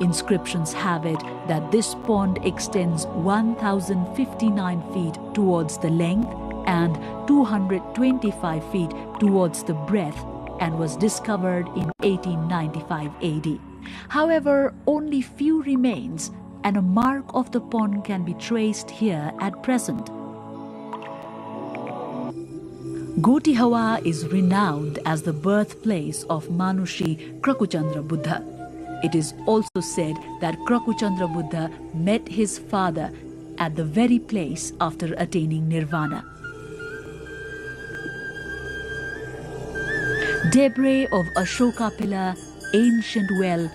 Inscriptions have it that this pond extends 1,059 feet towards the length and 225 feet towards the breadth and was discovered in 1895 AD. However, only few remains and a mark of the pond can be traced here at present. Gotihawa is renowned as the birthplace of Manushi Krakuchandra Buddha. It is also said that Krakuchandra Buddha met his father at the very place after attaining nirvana. Debris of Ashoka pillar, ancient well,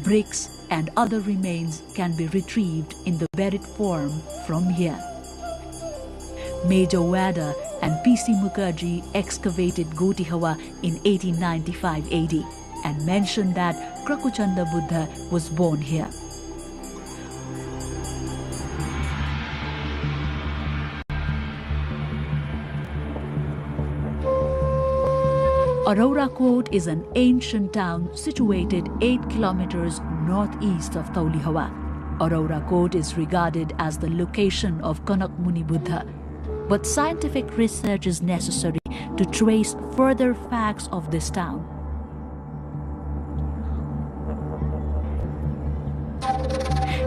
bricks and other remains can be retrieved in the buried form from here. Major Wada and P.C. Mukherjee excavated Gotihawa in 1895 AD and mentioned that Krakuchanda Buddha was born here. Aurora Court is an ancient town situated 8 kilometers northeast of Taulihawa. Aurora Court is regarded as the location of Kanak Muni Buddha, but scientific research is necessary to trace further facts of this town.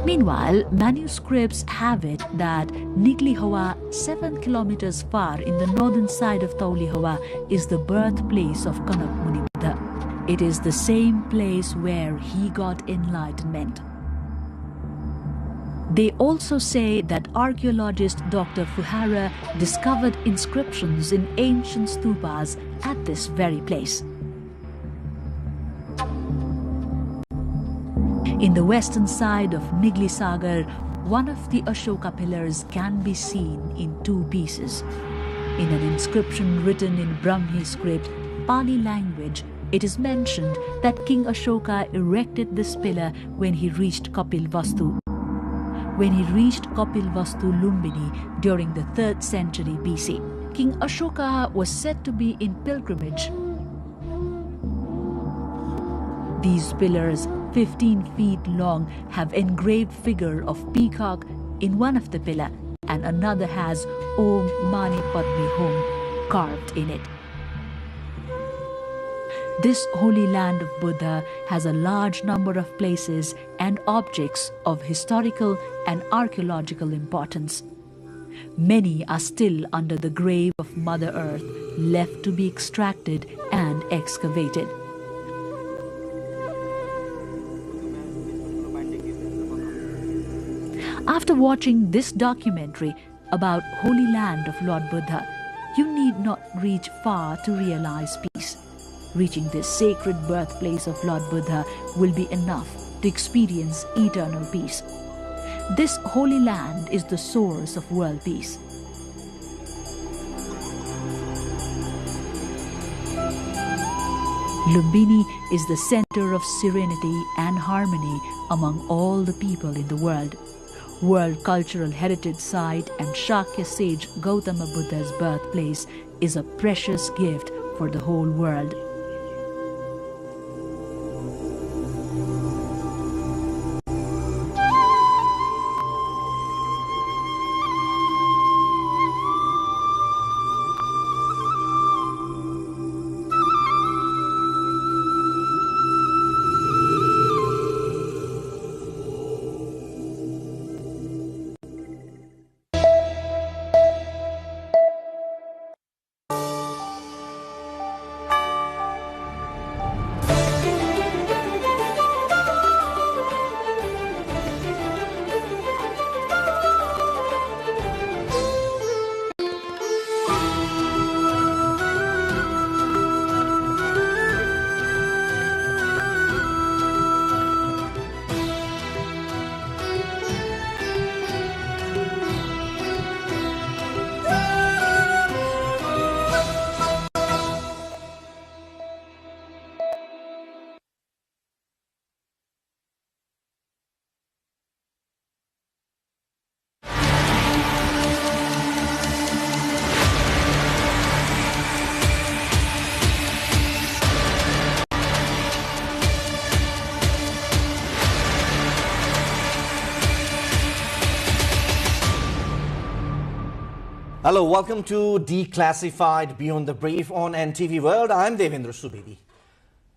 Meanwhile, manuscripts have it that Niglihawa, 7 kilometers far in the northern side of Taulihawa, is the birthplace of Kanak Muni Buddha. It is the same place where he got enlightenment. They also say that archaeologist Dr. Fuhara discovered inscriptions in ancient stupas at this very place. In the western side of Nigli Sagar, one of the Ashoka pillars can be seen in 2 pieces. In an inscription written in Brahmi script, Pali language, it is mentioned that King Ashoka erected this pillar when he reached Kapil Vastu. When he reached Kapil Vastu Lumbini during the 3rd century BC. King Ashoka was said to be in pilgrimage. These pillars, 15 feet long, have engraved figure of peacock in one of the pillar, and another has Om Mani Padme Hum carved in it. This holy land of Buddha has a large number of places and objects of historical and archaeological importance. Many are still under the grave of Mother Earth, left to be extracted and excavated. After watching this documentary about Holy Land of Lord Buddha, you need not reach far to realize peace. Reaching this sacred birthplace of Lord Buddha will be enough to experience eternal peace. This holy land is the source of world peace. Lumbini is the center of serenity and harmony among all the people in the world. World Cultural Heritage Site and Shakya sage Gautama Buddha's birthplace is a precious gift for the whole world. Hello, welcome to Declassified Beyond the Brief on NTV World. I'm Devendra Subedi.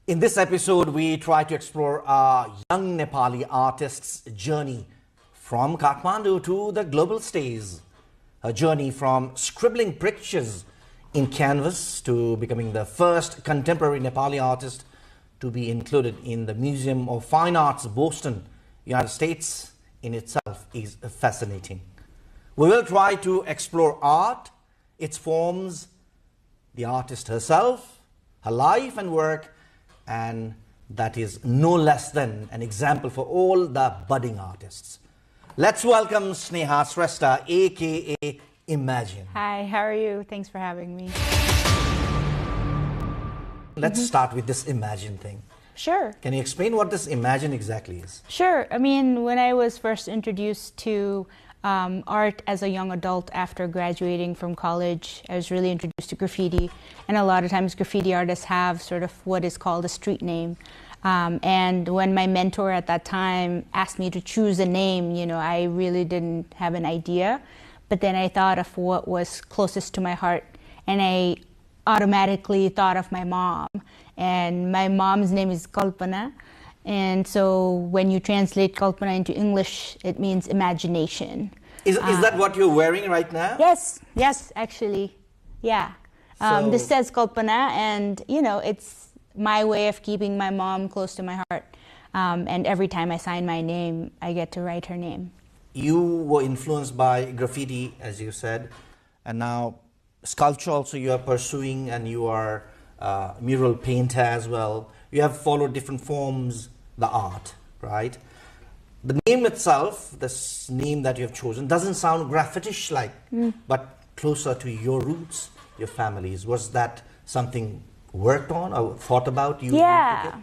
In this episode, we try to explore a young Nepali artist's journey from Kathmandu to the global stage. A journey from scribbling pictures in canvas to becoming the first contemporary Nepali artist to be included in the Museum of Fine Arts, Boston, United States, in itself is fascinating. We will try to explore art, its forms, the artist herself, her life and work, and that is no less than an example for all the budding artists. Let's welcome Sneha Shrestha, aka Imagine. Hi, how are you? Thanks for having me. Let's start with this Imagine thing. Sure. Can you explain what this Imagine exactly is? Sure. I mean, when I was first introduced to art as a young adult after graduating from college. I was really introduced to graffiti, and a lot of times graffiti artists have sort of what is called a street name. And when my mentor at that time asked me to choose a name, I really didn't have an idea. But then I thought of what was closest to my heart, and I automatically thought of my mom. And my mom's name is Kalpana. And so when you translate Kalpana into English, it means imagination. Is that what you're wearing right now? Yes, actually. Yeah. This says Kalpana, and, it's my way of keeping my mom close to my heart. And every time I sign my name, I get to write her name. You were influenced by graffiti, as you said, and now sculpture also you are pursuing, and you are mural painter as well. You have followed different forms, the art, right? The name itself, this name that you have chosen, doesn't sound graffiti-like, but closer to your roots, your families. Was that something worked on or thought about? Yeah,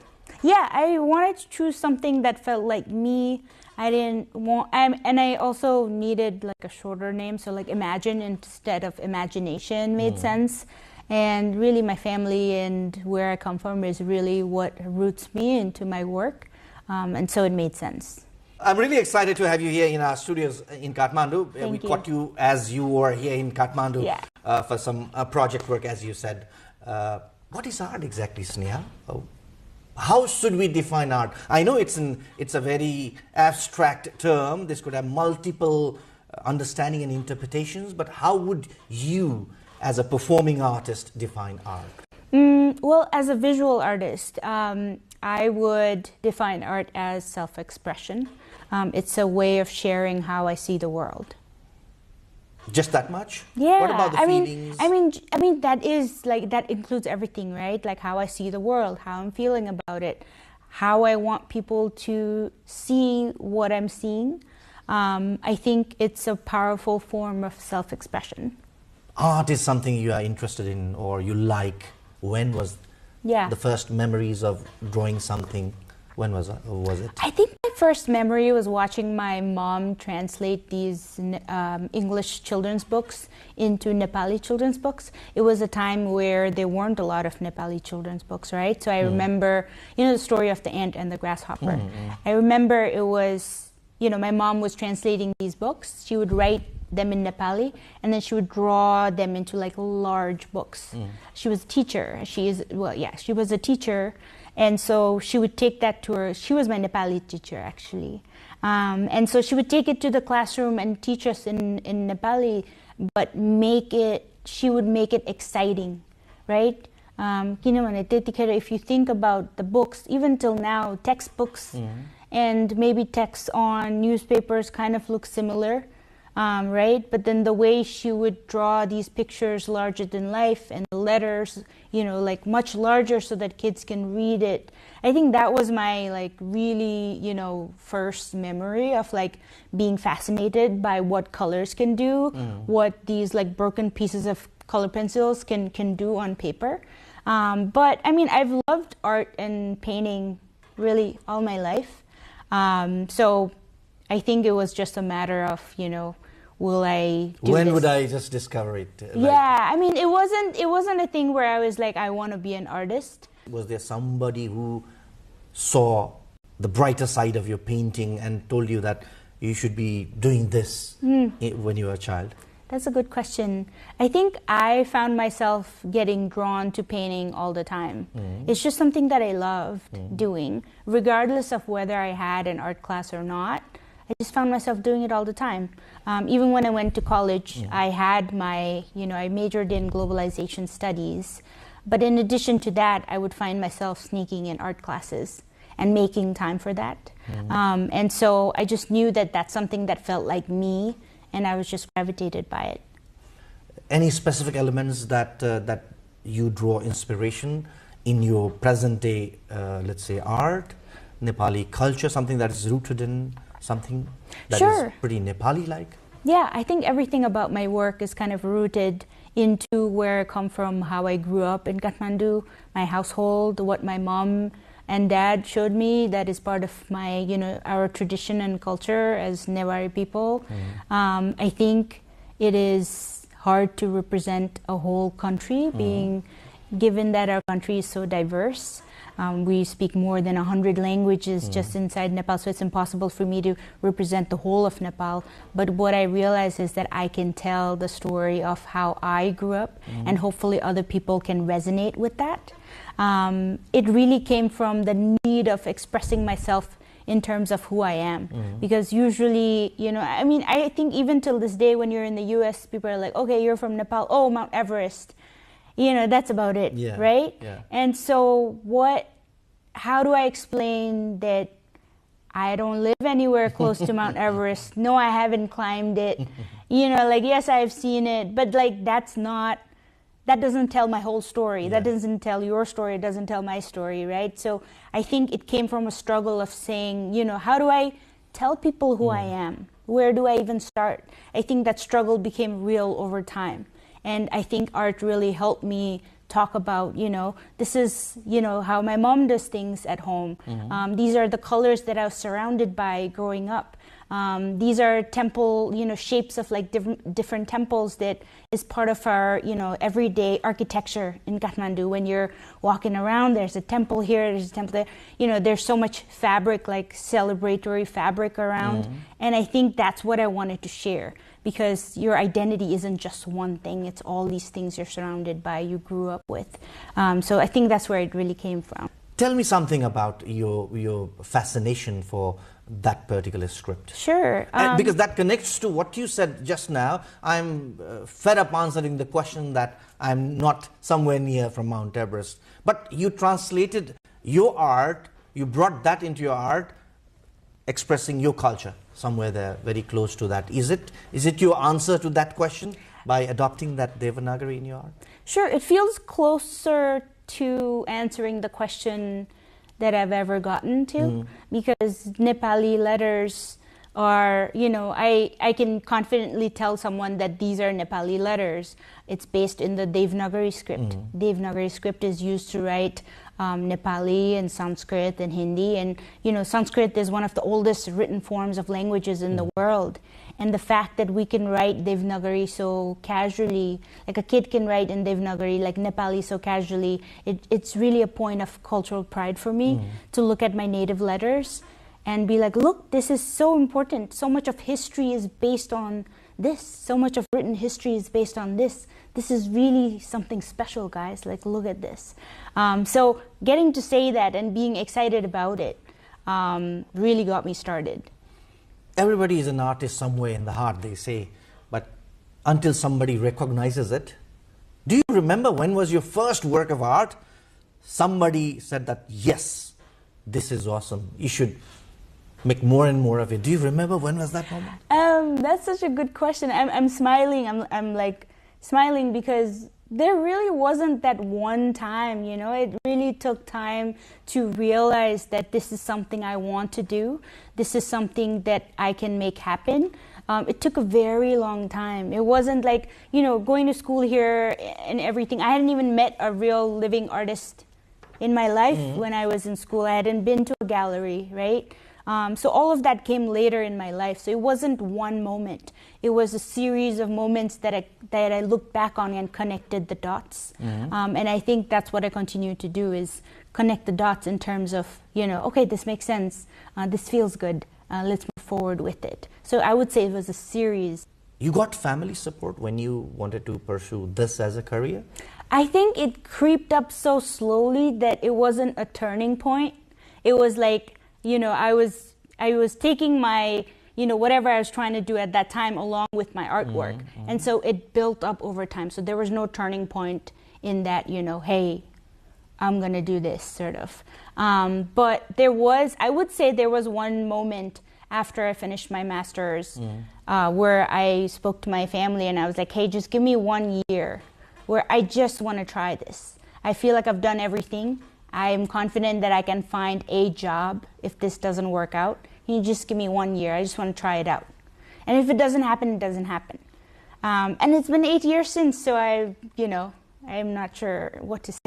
I wanted to choose something that felt like me. I didn't want, and I also needed like a shorter name, so like Imagine instead of Imagination made sense. And really my family and where I come from is really what roots me into my work, and so it made sense. I'm really excited to have you here in our studios in Kathmandu. We caught you as you were here in Kathmandu for some project work, as you said. What is art exactly, Sneha? How should we define art? I know it's a very abstract term. This could have multiple understanding and interpretations, but how would you, as a performing artist, define art? Well, as a visual artist, I would define art as self-expression. It's a way of sharing how I see the world. Just that much? Yeah. What about the feelings? I mean that includes everything, right? Like how I see the world, how I'm feeling about it, how I want people to see what I'm seeing. I think it's a powerful form of self-expression. Art is something you are interested in or you like. When was the first memories of drawing something? When was it? I think my first memory was watching my mom translate these English children's books into Nepali children's books. It was a time where there weren't a lot of Nepali children's books, right? So I remember, the story of the ant and the grasshopper. I remember it was, my mom was translating these books. She would write them in Nepali, and then she would draw them into like large books. She was a teacher. She was a teacher. And so she would take that to her. She was my Nepali teacher, actually. And so she would take it to the classroom and teach us in Nepali, but she would make it exciting, right? If you think about the books, even till now, textbooks and maybe texts on newspapers kind of look similar. Right? But then the way she would draw these pictures larger than life and the letters, like much larger so that kids can read it. I think that was my like really, first memory of like being fascinated by what colors can do, what these like broken pieces of color pencils can do on paper. But I mean, I've loved art and painting really all my life. So I think it was just a matter of, will I do When this? would I just discover it? Yeah, I mean, it wasn't a thing where I was like, I want to be an artist. Was there somebody who saw the brighter side of your painting and told you that you should be doing this when you were a child? That's a good question. I think I found myself getting drawn to painting all the time. It's just something that I loved doing, regardless of whether I had an art class or not. I just found myself doing it all the time. Even when I went to college, I had I majored in globalization studies. But in addition to that, I would find myself sneaking in art classes and making time for that. And so I just knew that that's something that felt like me, and I was just gravitated by it. Any specific elements that you draw inspiration in your present day, let's say, art, Nepali culture, something that is rooted in something that is pretty Nepali-like? Yeah, I think everything about my work is kind of rooted into where I come from, how I grew up in Kathmandu, my household, what my mom And Dad showed me that is part of my, our tradition and culture as Newari people. I think it is hard to represent a whole country, being given that our country is so diverse. We speak more than 100 languages just inside Nepal, so it's impossible for me to represent the whole of Nepal. But what I realize is that I can tell the story of how I grew up, and hopefully other people can resonate with that. It really came from the need of expressing myself in terms of who I am. Because usually, I think even till this day when you're in the US, people are like, okay, you're from Nepal, oh, Mount Everest. That's about it, right? Yeah. And so how do I explain that I don't live anywhere close to Mount Everest? No, I haven't climbed it. Yes, I've seen it, but that doesn't tell my whole story. Yeah. That doesn't tell your story. It doesn't tell my story, right? So I think it came from a struggle of saying, how do I tell people who I am? Where do I even start? I think that struggle became real over time. And I think art really helped me talk about, this is, how my mom does things at home. These are the colors that I was surrounded by growing up. These are temple, shapes of like different temples that is part of our, everyday architecture in Kathmandu. When you're walking around, there's a temple here, there's a temple there. There's so much fabric, like celebratory fabric around. And I think that's what I wanted to share. Because your identity isn't just one thing, it's all these things you're surrounded by, you grew up with. So I think that's where it really came from. Tell me something about your fascination for that particular script. Sure. Because that connects to what you said just now. I'm fed up answering the question that I'm not somewhere near from Mount Everest. But you translated your art, you brought that into your art, expressing your culture somewhere there, very close to that. Is it your answer to that question by adopting that Devanagari in your art? Sure, it feels closer to answering the question that I've ever gotten to, because Nepali letters are, I can confidently tell someone that these are Nepali letters. It's based in the Devanagari script. Devanagari script is used to write Nepali and Sanskrit and Hindi, and Sanskrit is one of the oldest written forms of languages in the world. And the fact that we can write Devanagari so casually, like a kid can write in Devanagari, like Nepali so casually, it's really a point of cultural pride for me to look at my native letters and be like, look, this is so important. So much of history is based on this. So much of written history is based on this. This is really something special, guys. Like, look at this. So getting to say that and being excited about it really got me started. Everybody is an artist somewhere in the heart, they say, but until somebody recognizes it. Do you remember when was your first work of art? Somebody said that, yes, this is awesome. You should make more and more of it. Do you remember when was that moment? That's such a good question. I'm smiling. I'm like smiling because there really wasn't that one time, it really took time to realize that this is something I want to do. This is something that I can make happen. It took a very long time. It wasn't like, going to school here and everything. I hadn't even met a real living artist in my life when I was in school. I hadn't been to a gallery, right? So all of that came later in my life. So it wasn't one moment. It was a series of moments that I looked back on and connected the dots. And I think that's what I continue to do, is connect the dots in terms of, okay, this makes sense. This feels good. Let's move forward with it. So I would say it was a series. You got family support when you wanted to pursue this as a career? I think it creeped up so slowly that it wasn't a turning point. It was like, I was taking my, whatever I was trying to do at that time along with my artwork. And so it built up over time. So there was no turning point in that, hey, I'm going to do this sort of. But I would say there was one moment after I finished my master's where I spoke to my family and I was like, hey, just give me 1 year where I just want to try this. I feel like I've done everything. I'm confident that I can find a job if this doesn't work out. You just give me 1 year. I just want to try it out. And if it doesn't happen, it doesn't happen. And it's been 8 years since, so I'm not sure what to say.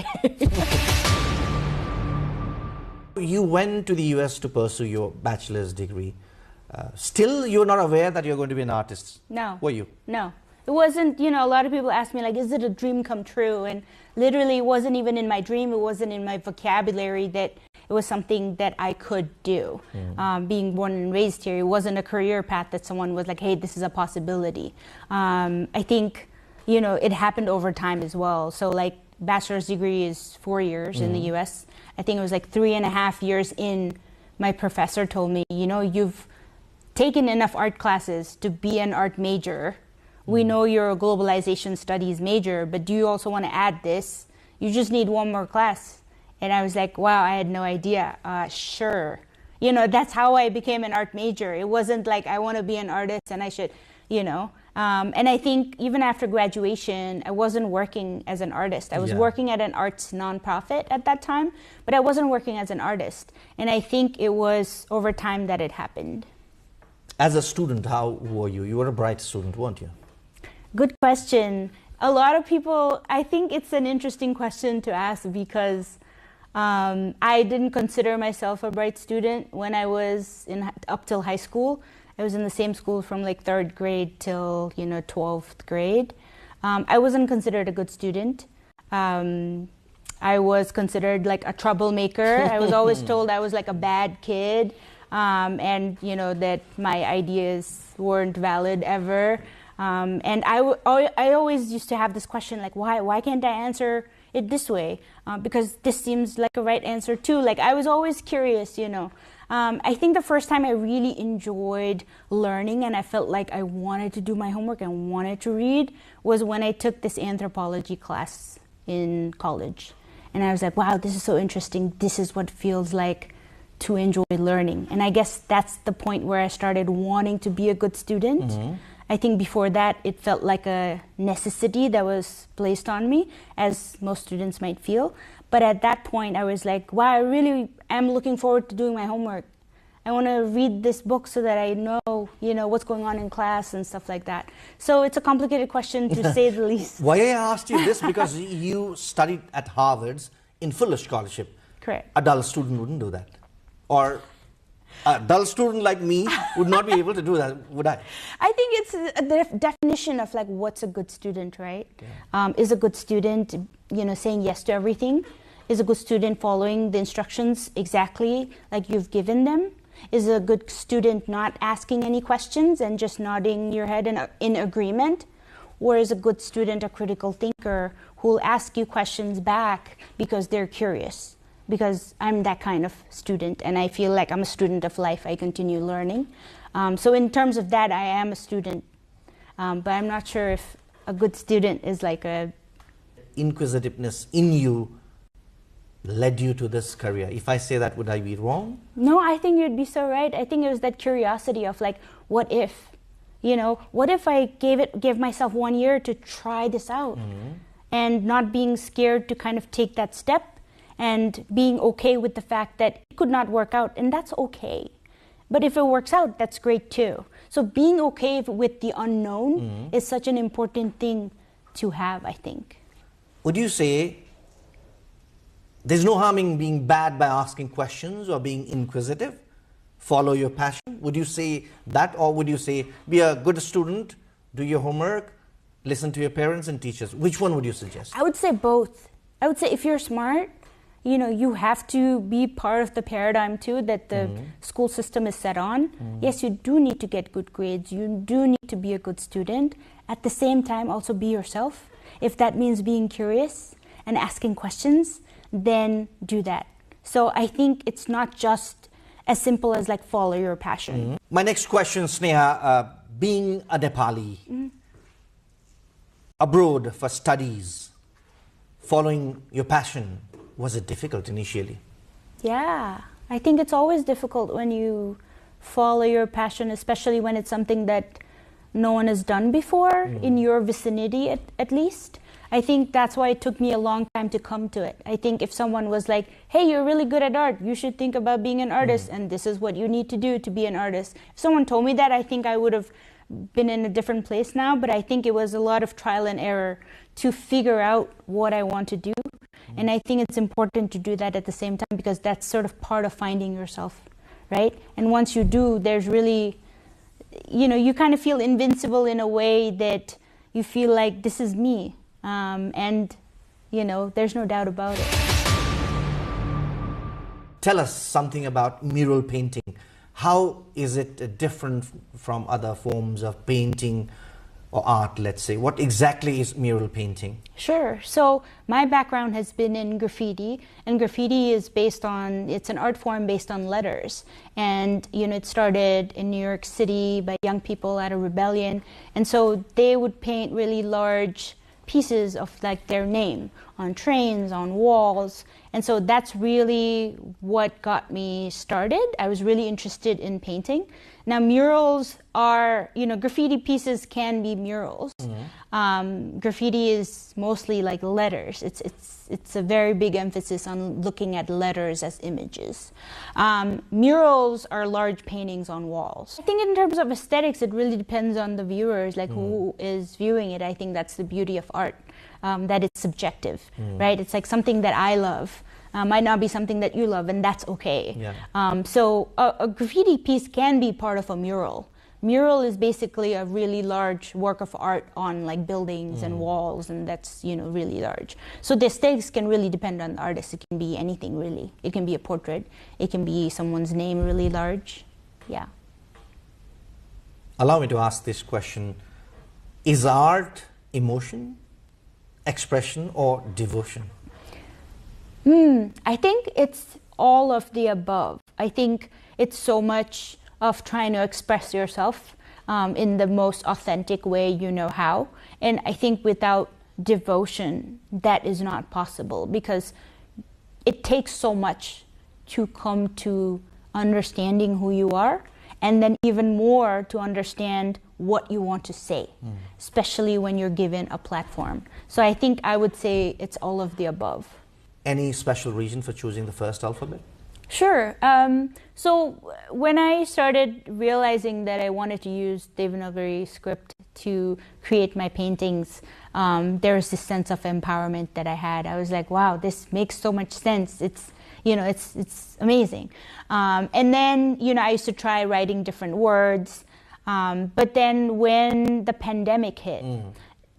You went to the US to pursue your bachelor's degree. Still, you're not aware that you're going to be an artist? No. Were you? No. It wasn't, you know, a lot of people ask me, like, is it a dream come true? And literally, it wasn't even in my dream. It wasn't in my vocabulary that it was something that I could do. Being born and raised here, it wasn't a career path that someone was like, hey, this is a possibility. I think, you know, it happened over time as well. So, like, bachelor's degree is 4 years in the US. I think it was like 3.5 years in, my professor told me, you know, you've taken enough art classes to be an art major. We know you're a globalization studies major, but do you also want to add this? You just need one more class. And I was like, wow, I had no idea. Sure. You know, that's how I became an art major. It wasn't like I want to be an artist and I should, you know. And I think even after graduation, I wasn't working as an artist. I was working at an arts nonprofit at that time, but I wasn't working as an artist. And I think it was over time that it happened. As a student, how were you? You were a bright student, weren't you? Good question. A lot of people, I think it's an interesting question to ask because I didn't consider myself a bright student when I was up till high school. I was in the same school from like 3rd grade till, you know, 12th grade. I wasn't considered a good student. I was considered like a troublemaker. I was always told I was like a bad kid, and, you know, that my ideas weren't valid ever. And I always used to have this question, like, why can't I answer it this way? Because this seems like a right answer too. Like, I was always curious, you know. I think the first time I really enjoyed learning and I felt like I wanted to do my homework and wanted to read was when I took this anthropology class in college. And I was like, wow, this is so interesting. This is what it feels like to enjoy learning. And I guess that's the point where I started wanting to be a good student. I think before that, it felt like a necessity that was placed on me, as most students might feel. But at that point, I was like, wow, I really am looking forward to doing my homework. I want to read this book so that I know, you know, what's going on in class and stuff like that. So it's a complicated question, to say the least. Why I asked you this, because you studied at Harvard's in full scholarship. Correct. A dull student wouldn't do that. Or a dull student like me would not be able to do that, would I? I think it's the definition of like what's a good student, right? Is a good student, you know, saying yes to everything? Is a good student following the instructions exactly like you've given them? Is a good student not asking any questions and just nodding your head in agreement? Or is a good student a critical thinker who will ask you questions back because they're curious? Because I'm that kind of student, and I feel like I'm a student of life. I continue learning. So in terms of that, I am a student. But I'm not sure if a good student is like a... Inquisitiveness in you led you to this career. If I say that, would I be wrong? No, I think you'd be so right. I think it was that curiosity of like, what if? You know, what if I gave myself 1 year to try this out? And not being scared to kind of take that step, and being okay with the fact that it could not work out, and that's okay. But if it works out, that's great too. So being okay with the unknown is such an important thing to have, I think. Would you say there's no harm in being bad by asking questions or being inquisitive? Follow your passion? Would you say that, or would you say be a good student, do your homework, listen to your parents and teachers? Which one would you suggest? I would say both. I would say if you're smart, you know, you have to be part of the paradigm too that the school system is set on. Yes, you do need to get good grades. You do need to be a good student. At the same time, also be yourself. If that means being curious and asking questions, then do that. So I think it's not just as simple as like follow your passion. My next question, Sneha, being a Nepali, abroad for studies, following your passion, was it difficult initially? Yeah, I think it's always difficult when you follow your passion, especially when it's something that no one has done before, in your vicinity at least. I think that's why it took me a long time to come to it. I think if someone was like, hey, you're really good at art, you should think about being an artist, and this is what you need to do to be an artist. If someone told me that, I think I would have been in a different place now, but I think it was a lot of trial and error to figure out what I want to do. And I think it's important to do that at the same time, because that's sort of part of finding yourself, right? And once you do, there's really, you kind of feel invincible in a way that you feel like this is me. And there's no doubt about it. Tell us something about mural painting. How is it different from other forms of painting or art, let's say? What exactly is mural painting? Sure. So my background has been in graffiti, and graffiti is it's an art form based on letters. And, it started in New York City by young people at a rebellion. And so they would paint really large pieces of like their name on trains, on walls. And so that's really what got me started. I was really interested in painting. Now murals are, graffiti pieces can be murals. Graffiti is mostly like letters. It's a very big emphasis on looking at letters as images. Murals are large paintings on walls. I think in terms of aesthetics, it really depends on the viewers, like who is viewing it. I think that's the beauty of art, that it's subjective, right? It's like something that I love might not be something that you love, and that's okay. Yeah. So a graffiti piece can be part of a mural. Mural is basically a really large work of art on like buildings and walls, and that's really large. So the aesthetics can really depend on the artist. It can be anything really. It can be a portrait. It can be someone's name really large. Yeah. Allow me to ask this question. Is art emotion, expression, or devotion? I think it's all of the above. I think it's so much of trying to express yourself in the most authentic way you know how. And I think without devotion, that is not possible, because it takes so much to come to understanding who you are, and then even more to understand what you want to say, especially when you're given a platform. So I think I would say it's all of the above. Any special reason for choosing the first alphabet? Sure. So when I started realizing that I wanted to use Devanagari script to create my paintings, there was this sense of empowerment that I had. I was like, wow, this makes so much sense. It's amazing. And then, I used to try writing different words. But then when the pandemic hit,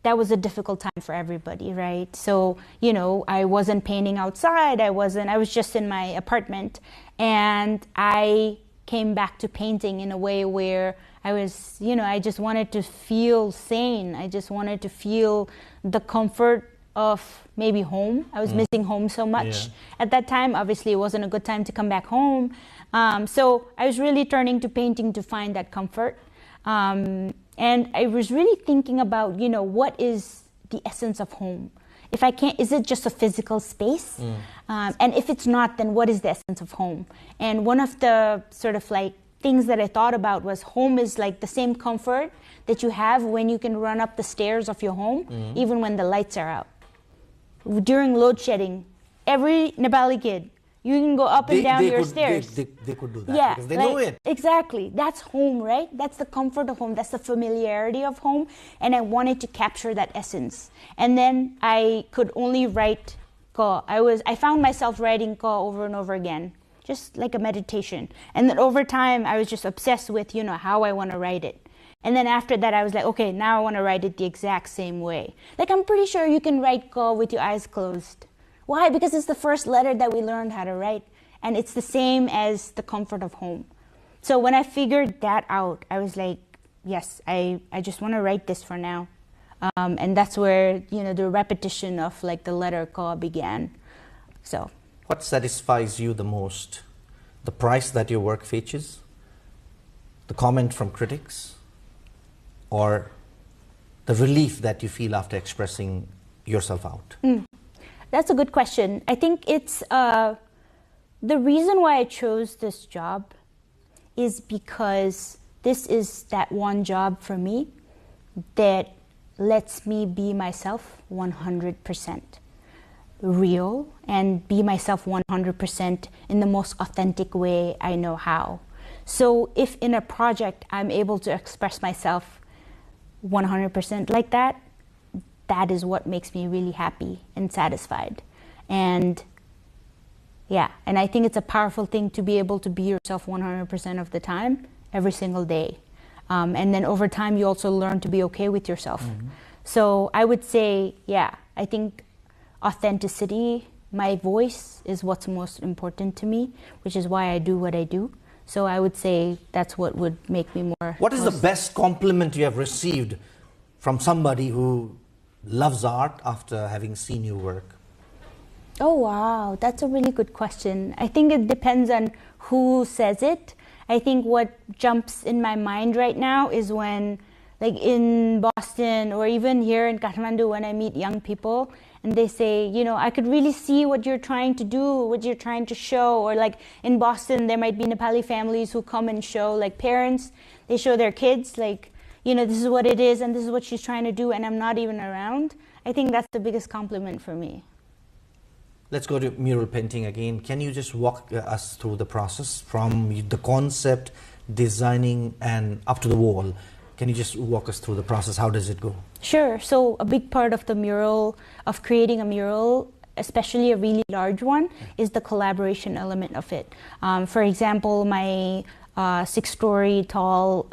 that was a difficult time for everybody, right? So, I wasn't painting outside. I was just in my apartment, and I came back to painting in a way where I was, I just wanted to feel sane. I just wanted to feel the comfort of maybe home. I was missing home so much at that time. Obviously, it wasn't a good time to come back home. So I was really turning to painting to find that comfort. And I was really thinking about, what is the essence of home? If I can't, is it just a physical space? And if it's not, then what is the essence of home? And one of the sort of like things that I thought about was home is like the same comfort that you have when you can run up the stairs of your home, even when the lights are out. During load shedding, every Nepali kid, you can go up and down your stairs. They could do that because they know it. Exactly. That's home, right? That's the comfort of home. That's the familiarity of home. And I wanted to capture that essence. And then I could only write ka. I found myself writing ka over and over again, just like a meditation. And then over time, I was just obsessed with, how I want to write it. And then after that, I was like, okay, now I want to write it the exact same way. Like, I'm pretty sure you can write ka with your eyes closed. Why? Because it's the first letter that we learned how to write. And it's the same as the comfort of home. So when I figured that out, I was like, yes, I just want to write this for now. And that's where, the repetition of like the letter ka began. So. What satisfies you the most? The price that your work fetches? The comment from critics? Or the relief that you feel after expressing yourself out? That's a good question. I think it's the reason why I chose this job is because this is that one job for me that lets me be myself 100% real and be myself 100% in the most authentic way I know how. So if in a project I'm able to express myself 100% like that, that is what makes me really happy and satisfied. And yeah, and I think it's a powerful thing to be able to be yourself 100% of the time, every single day. And then over time, you also learn to be okay with yourself. So I would say, yeah, I think authenticity, my voice is what's most important to me, which is why I do what I do. So I would say that's what would make me more... What is the best compliment you have received from somebody who loves art after having seen your work? Oh, wow. That's a really good question. I think it depends on who says it. I think what jumps in my mind right now is when, like in Boston or even here in Kathmandu, when I meet young people and they say, you know, I could really see what you're trying to do, what you're trying to show. Or like in Boston, there might be Nepali families who come and show, like parents, they show their kids, like, you know, this is what it is and this is what she's trying to do and I'm not even around. I think that's the biggest compliment for me. Let's go to mural painting again. Can you just walk us through the process from the concept, designing, and up to the wall? Can you just walk us through the process? How does it go? Sure. So a big part of the mural, of creating a mural, especially a really large one, is the collaboration element of it. For example, my 6-story tall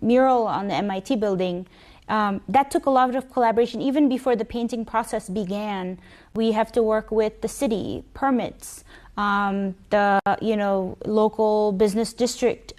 mural on the MIT building, that took a lot of collaboration. Even before the painting process began, we have to work with the city, permits, the local business district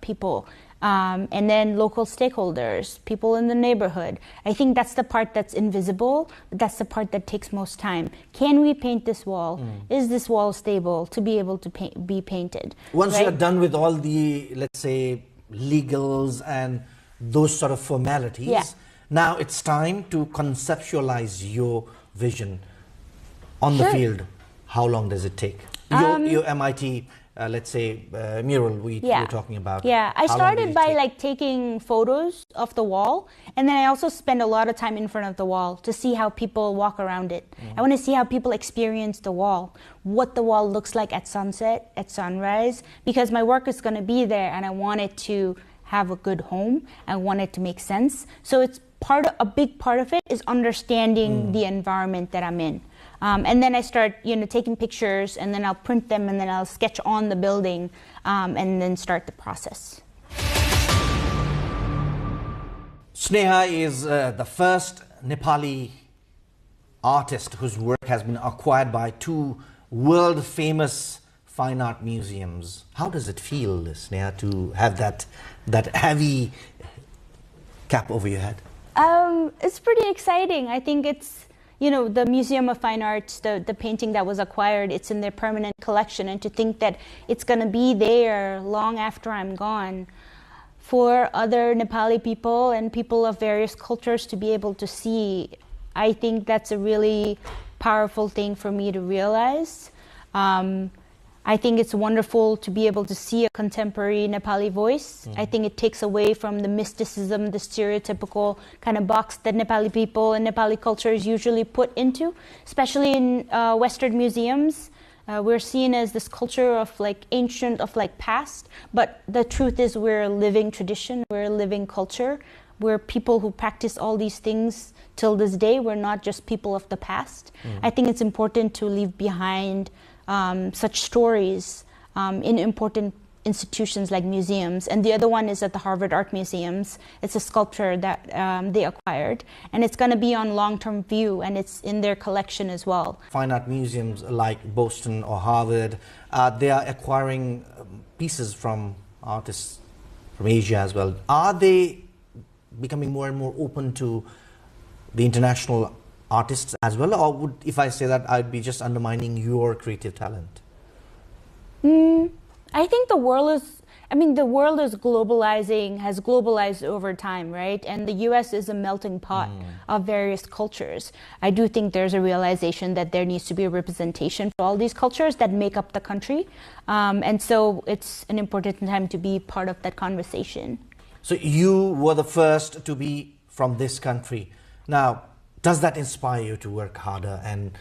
people, and then local stakeholders, people in the neighborhood. I think that's the part that's invisible, but that's the part that takes most time. Can we paint this wall? Is this wall stable to be able to be painted? Once you're done with all the, let's say, legals and those sort of formalities, now it's time to conceptualize your vision on the field. How long does it take? Your MIT, let's say, mural we're talking about. Yeah, I started by like taking photos of the wall, and then I also spend a lot of time in front of the wall to see how people walk around it. I want to see how people experience the wall, what the wall looks like at sunset, at sunrise, because my work is going to be there and I want it to have a good home. I want it to make sense. So it's a big part of it is understanding the environment that I'm in. And then I start, taking pictures, and then I'll print them, and then I'll sketch on the building, and then start the process. Sneha is the first Nepali artist whose work has been acquired by 2 world-famous fine art museums. How does it feel, Sneha, to have that heavy cap over your head? It's pretty exciting. I think it's, the Museum of Fine Arts, the painting that was acquired, it's in their permanent collection, and to think that it's going to be there long after I'm gone for other Nepali people and people of various cultures to be able to see, I think that's a really powerful thing for me to realize. I think it's wonderful to be able to see a contemporary Nepali voice. I think it takes away from the mysticism, the stereotypical kind of box that Nepali people and Nepali culture is usually put into, especially in Western museums. We're seen as this culture of like ancient, of like past, but the truth is we're a living tradition, we're a living culture. We're people who practice all these things till this day. We're not just people of the past. I think it's important to leave behind such stories in important institutions like museums. And the other one is at the Harvard Art Museums. It's a sculpture that they acquired, and it's going to be on long-term view, and it's in their collection as well. Fine art museums like Boston or Harvard, they are acquiring pieces from artists from Asia as well. Are they becoming more and more open to the international artists as well, or if I say that, I'd be just undermining your creative talent? I think the world is globalizing, has globalized over time, right? And the US is a melting pot of various cultures. I do think there's a realization that there needs to be a representation for all these cultures that make up the country. And so it's an important time to be part of that conversation. So you were the first to be from this country. Now, does that inspire you to work harder and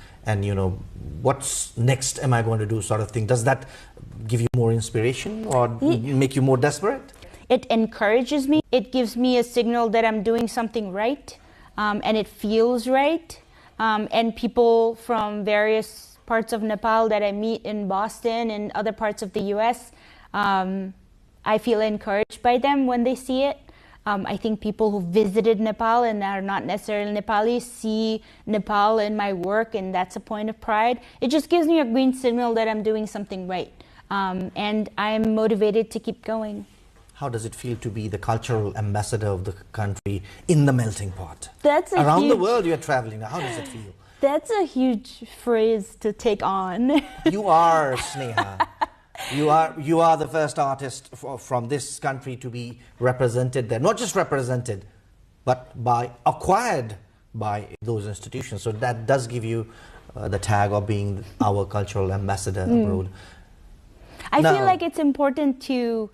what's next am I going to do sort of thing? Does that give you more inspiration or make you more desperate? It encourages me. It gives me a signal that I'm doing something right, and it feels right. and people from various parts of Nepal that I meet in Boston and other parts of the US, I feel encouraged by them when they see it. I think people who visited Nepal and are not necessarily Nepali see Nepal in my work, and that's a point of pride. It just gives me a green signal that I'm doing something right, and I'm motivated to keep going. How does it feel to be the cultural ambassador of the country in the melting pot? Around the world you're traveling now. How does it feel? That's a huge phrase to take on. You are, Sneha. You are the first artist from this country to be represented there. Not just represented, but acquired by those institutions. So that does give you the tag of being our cultural ambassador abroad. I feel like it's important to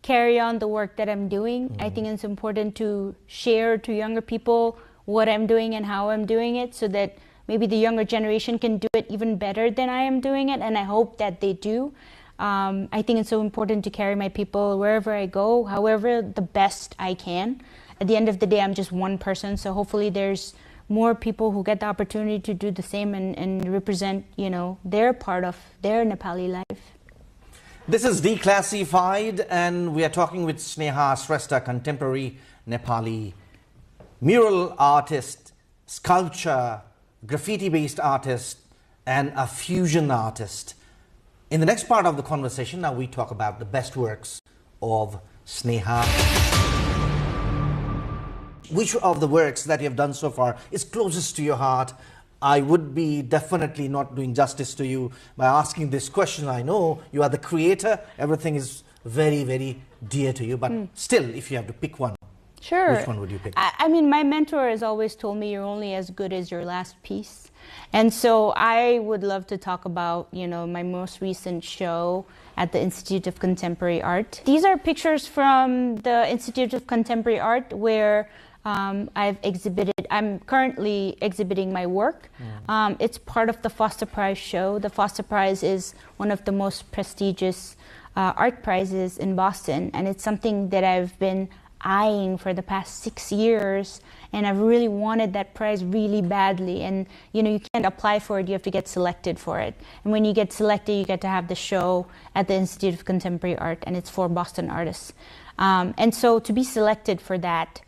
carry on the work that I'm doing. I think it's important to share to younger people what I'm doing and how I'm doing it, so that maybe the younger generation can do it even better than I am doing it, and I hope that they do. I think it's so important to carry my people wherever I go, however the best I can. At the end of the day, I'm just one person, so hopefully there's more people who get the opportunity to do the same and represent, their part of their Nepali life. This is Declassified, and we are talking with Sneha Shrestha, contemporary Nepali mural artist, sculpture, graffiti-based artist, and a fusion artist. In the next part of the conversation, now we talk about the best works of Sneha. Which of the works that you have done so far is closest to your heart? I would be definitely not doing justice to you by asking this question. I know you are the creator. Everything is very, very dear to you. But still, if you have to pick one, sure. Which one would you pick? I mean, my mentor has always told me you're only as good as your last piece. And so I would love to talk about, my most recent show at the Institute of Contemporary Art. These are pictures from the Institute of Contemporary Art where I'm currently exhibiting my work. It's part of the Foster Prize show. The Foster Prize is one of the most prestigious art prizes in Boston, and it's something that I've been eyeing for the past 6 years, and I've really wanted that prize really badly. And you can't apply for it, you have to get selected for it. And when you get selected, you get to have the show at the Institute of Contemporary Art, and it's for Boston artists. And so to be selected for that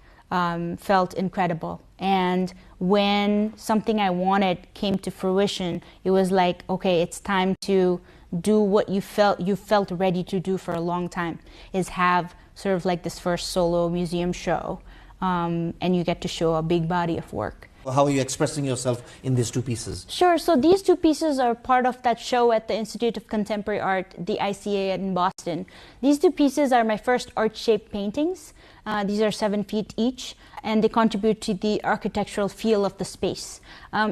felt incredible. And when something I wanted came to fruition, it was like, okay, it's time to do what you felt ready to do for a long time, is have sort of like this first solo museum show, and you get to show a big body of work. How are you expressing yourself in these two pieces? Sure, so these two pieces are part of that show at the Institute of Contemporary Art, the ICA in Boston. These two pieces are my first art-shaped paintings. These are 7 feet each, and they contribute to the architectural feel of the space.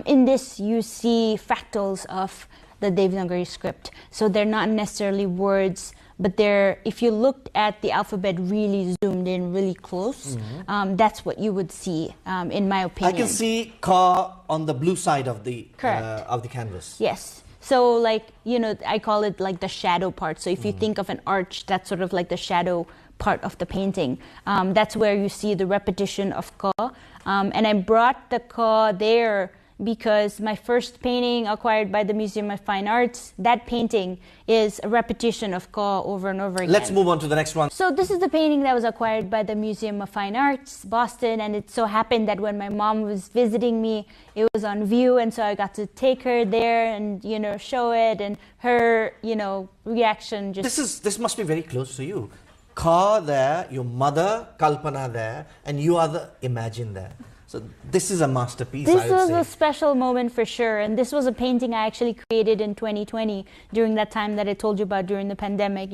In this, you see fractals of the Devanagari script. So they're not necessarily words, but if you looked at the alphabet really zoomed in really close, that's what you would see, in my opinion. I can see Ka on the blue side of the canvas. Yes. So I call it like the shadow part. So if you think of an arch, that's sort of like the shadow part of the painting. That's where you see the repetition of Ka. And I brought the Ka there because my first painting acquired by the Museum of Fine Arts, that painting is a repetition of Ka over and over again. Let's move on to the next one. So this is the painting that was acquired by the Museum of Fine Arts, Boston, and it so happened that when my mom was visiting me, it was on view, and so I got to take her there and, show it, and her, reaction just... This must be very close to you. Ka there, your mother, Kalpana there, and you are the Imagine there. So this is a masterpiece, I would say. This was a special moment for sure, and this was a painting I actually created in 2020 during that time that I told you about during the pandemic,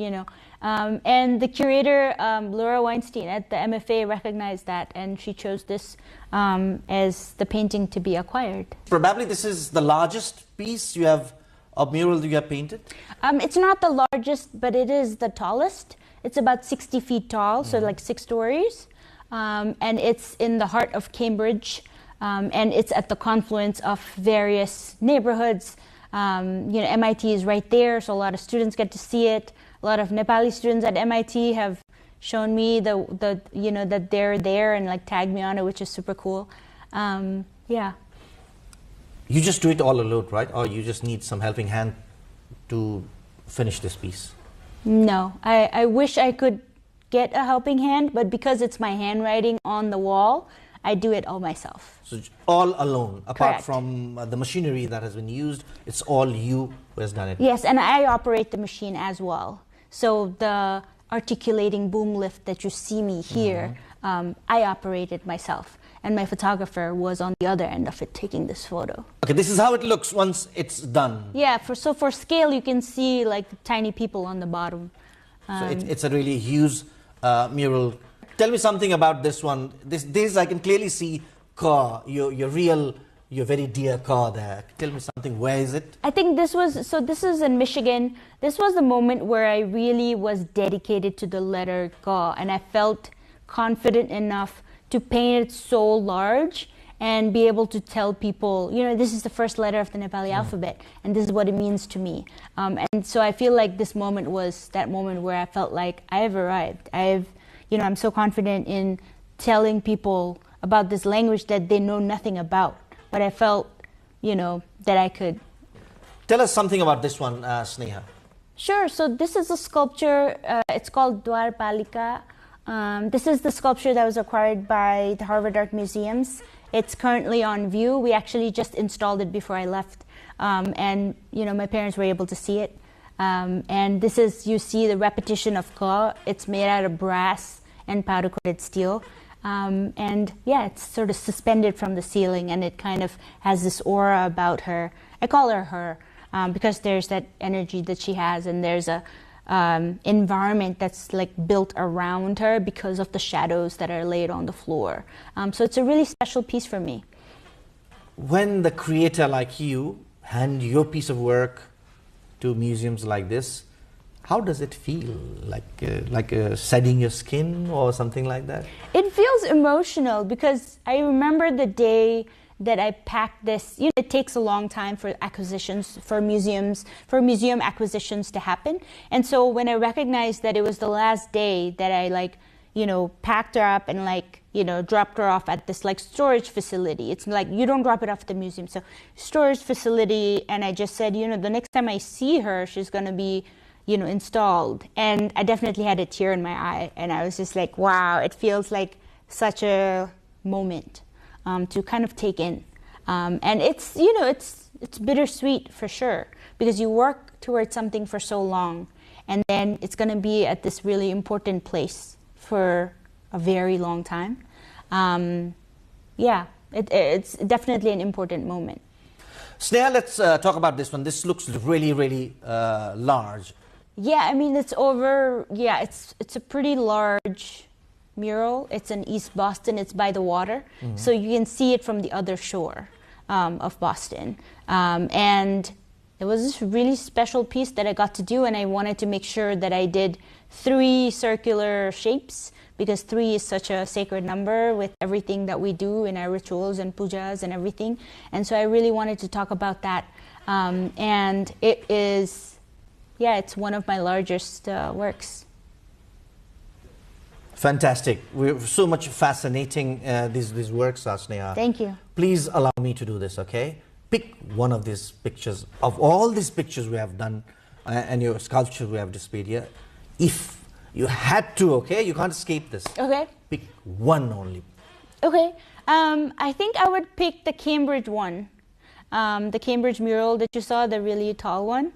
And the curator, Laura Weinstein at the MFA, recognized that, and she chose this as the painting to be acquired. Probably this is the largest piece of mural you have painted? It's not the largest, but it is the tallest. It's about 60 feet tall, so like 6 stories. And it's in the heart of Cambridge, and it's at the confluence of various neighborhoods. MIT is right there, so a lot of students get to see it. A lot of Nepali students at MIT have shown me that they're there and tagged me on it, which is super cool. Yeah. You just do it all alone, right? Or you just need some helping hand to finish this piece? No, I wish I could get a helping hand, but because it's my handwriting on the wall, I do it all myself. So all alone, apart Correct. from the machinery that has been used, it's all you who has done it? Yes, and I operate the machine as well. So the articulating boom lift that you see me here, I operate it myself. And my photographer was on the other end of it taking this photo. Okay, this is how it looks once it's done. Yeah, so for scale, you can see like the tiny people on the bottom. So it's a really huge mural. Tell me something about this one. This I can clearly see car, your very dear car there. Tell me something. Where is it? I think this is in Michigan. This was the moment where I really was dedicated to the letter Ga, and I felt confident enough to paint it so large and be able to tell people, you know, this is the first letter of the Nepali alphabet, and this is what it means to me. And so I feel like this moment was that moment where I felt like I have arrived. I'm so confident in telling people about this language that they know nothing about. But I felt, that I could. Tell us something about this one, Sneha. Sure. So this is a sculpture. It's called Dwar Palika. This is the sculpture that was acquired by the Harvard Art Museums. It's currently on view. We actually just installed it before I left. And my parents were able to see it. And this is, you see the repetition of Ka. It's made out of brass and powder-coated steel. It's sort of suspended from the ceiling, and it kind of has this aura about her. I call her because there's that energy that she has, and there's a environment that's like built around her because of the shadows that are laid on the floor. So it's a really special piece for me. When the creator like you hand your piece of work to museums like this, how does it feel? Like shedding your skin or something like that? It feels emotional because I remember the day that I packed this. It takes a long time for acquisitions, for museum acquisitions to happen. And so when I recognized that it was the last day that I packed her up and dropped her off at this storage facility. It's like, you don't drop it off at the museum. So storage facility, and I just said, the next time I see her, she's going to be installed. And I definitely had a tear in my eye, and I was just like, wow, it feels like such a moment to kind of take in. And it's bittersweet for sure, because you work towards something for so long, and then it's going to be at this really important place for a very long time. It's definitely an important moment. Sneha, let's talk about this one. This looks really, really large. Yeah, I mean, it's a pretty large mural. It's in East Boston. It's by the water. Mm-hmm. So you can see it from the other shore of Boston. And it was this really special piece that I got to do, and I wanted to make sure that I did 3 circular shapes, because 3 is such a sacred number with everything that we do in our rituals and pujas and everything. And so I really wanted to talk about that. And it is... it's one of my largest works. Fantastic. We're so much fascinating these works, Sneha. Thank you. Please allow me to do this, okay? Pick one of these pictures. Of all these pictures we have done and your sculptures we have displayed here, if you had to, okay? You can't escape this. Okay. Pick one only. Okay. I think I would pick the Cambridge one. The Cambridge mural that you saw, the really tall one,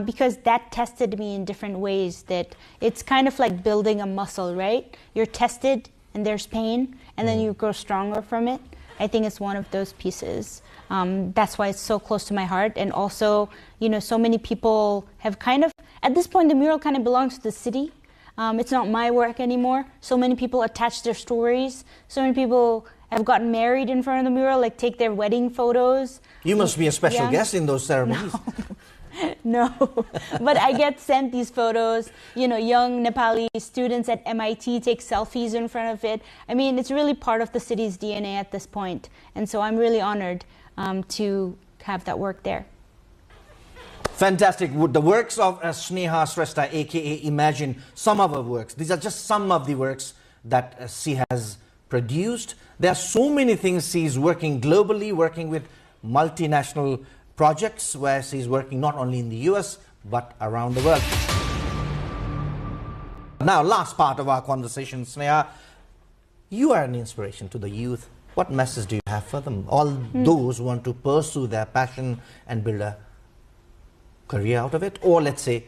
because that tested me in different ways. That it's kind of like building a muscle, right? You're tested and there's pain, and then you grow stronger from it. I think it's one of those pieces. That's why it's so close to my heart. And also, so many people have kind of, at this point, the mural kind of belongs to the city. It's not my work anymore. So many people attach their stories. So many people have gotten married in front of the mural, take their wedding photos. You must be a special guest in those ceremonies. No, but I get sent these photos. Young Nepali students at MIT take selfies in front of it. I mean, it's really part of the city's DNA at this point. And so I'm really honored to have that work there. Fantastic. The works of Sneha Shrestha, aka Imagine, some of her works. These are just some of the works that she has produced. There are so many things she's working globally, working with multinational projects where she's working not only in the US but around the world. Now, last part of our conversation, Sneha, you are an inspiration to the youth. What message do you have for them? All those who want to pursue their passion and build a career out of it, or let's say,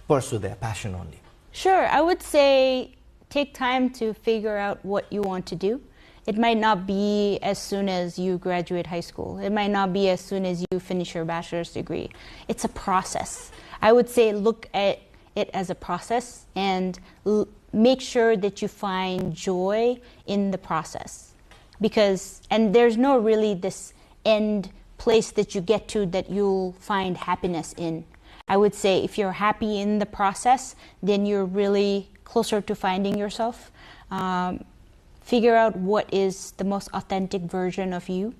pursue their passion only. Sure, I would say take time to figure out what you want to do. It might not be as soon as you graduate high school. It might not be as soon as you finish your bachelor's degree. It's a process. I would say look at it as a process and make sure that you find joy in the process. And there's no really this end place that you get to that you'll find happiness in. I would say if you're happy in the process, then you're really closer to finding yourself. Figure out what is the most authentic version of you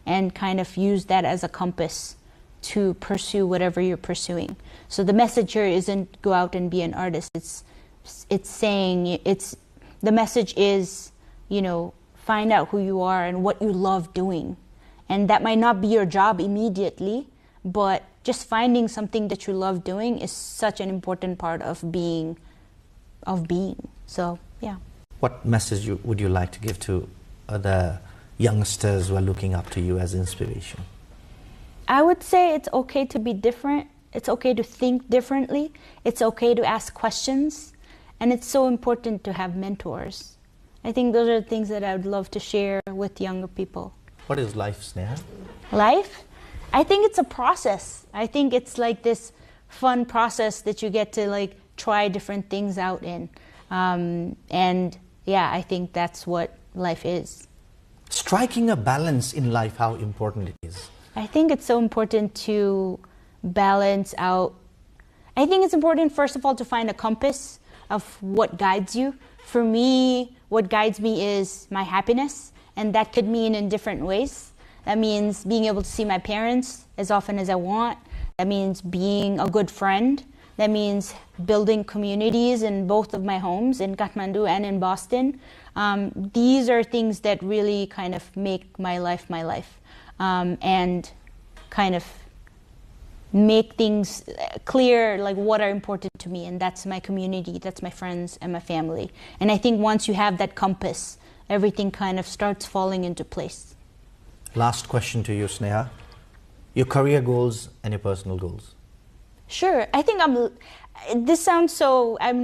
and kind of use that as a compass to pursue whatever you're pursuing. So the message here isn't go out and be an artist. The message is, find out who you are and what you love doing. And that might not be your job immediately, but just finding something that you love doing is such an important part of being. So, yeah. What message would you like to give to the youngsters who are looking up to you as inspiration? I would say it's okay to be different. It's okay to think differently. It's okay to ask questions. And it's so important to have mentors. I think those are the things that I would love to share with younger people. What is life, Sneha? Life? I think it's a process. I think it's like this fun process that you get to try different things out in. And yeah, I think that's what life is. Striking a balance in life, how important it is. I think it's so important to balance out. I think it's important, first of all, to find a compass of what guides you. For me, what guides me is my happiness, and that could mean in different ways. That means being able to see my parents as often as I want. That means being a good friend. That means building communities in both of my homes, in Kathmandu and in Boston. These are things that really kind of make my life, and kind of make things clear, like what are important to me, and that's my community, that's my friends and my family. And I think once you have that compass, everything kind of starts falling into place. Last question to you, Sneha. Your career goals and your personal goals. Sure. I think I'm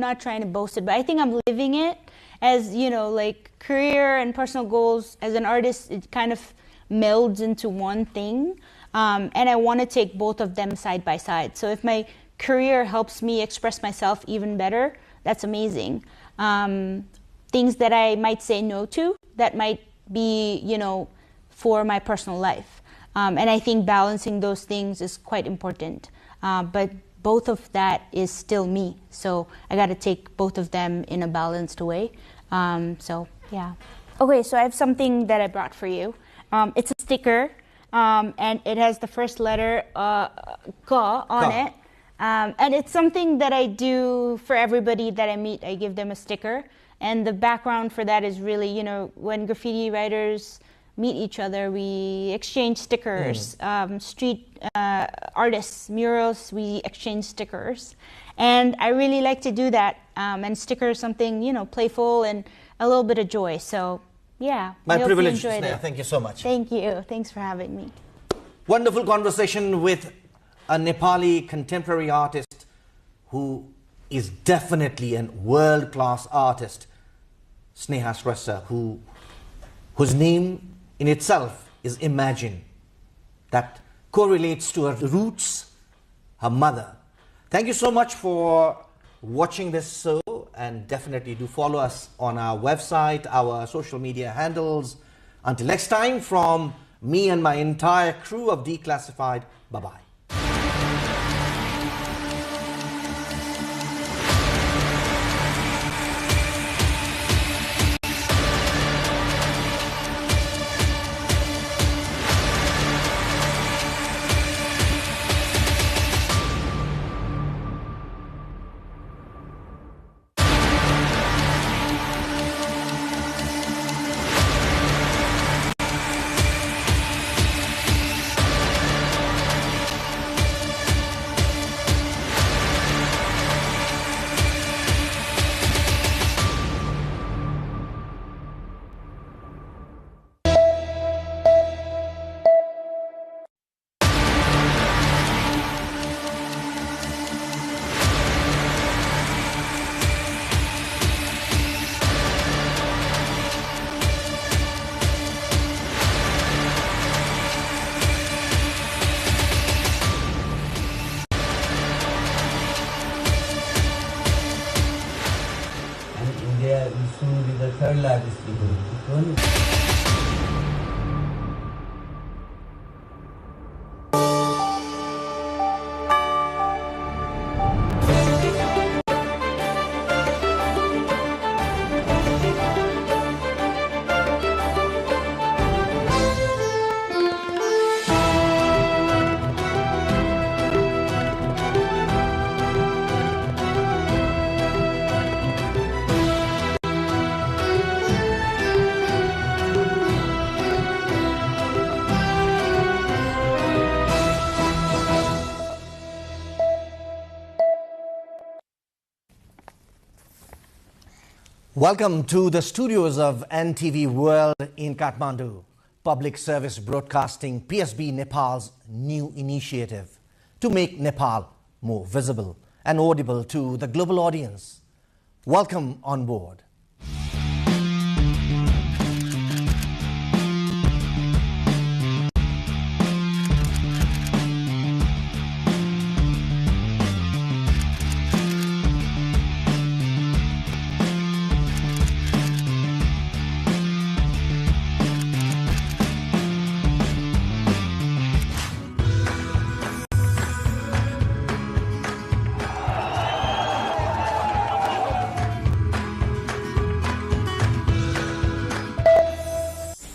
not trying to boast it, but I think I'm living it as, career and personal goals. As an artist, it kind of melds into one thing. And I want to take both of them side by side. So if my career helps me express myself even better, that's amazing. Things that I might say no to, that might be, for my personal life. And I think balancing those things is quite important. But both of that is still me. So I got to take both of them in a balanced way. So, yeah. Okay, so I have something that I brought for you. It's a sticker. And it has the first letter Ka on it. And it's something that I do for everybody that I meet. I give them a sticker. And the background for that is really, when graffiti writers meet each other, we exchange stickers. Street artists, murals, we exchange stickers. And I really like to do that. And sticker something, playful and a little bit of joy. So, yeah. My privilege, Sneha. Thank you so much. Thank you. Thanks for having me. Wonderful conversation with a Nepali contemporary artist who is definitely a world-class artist, Sneha Shrestha, whose name in itself is Imagine, that correlates to her roots, her mother. Thank you so much for watching this show, and definitely do follow us on our website, our social media handles. Until next time, from me and my entire crew of Declassified, bye-bye. soon be the third largest economy. Welcome to the studios of NTV World in Kathmandu. Public Service Broadcasting PSB Nepal's new initiative to make Nepal more visible and audible to the global audience. Welcome on board.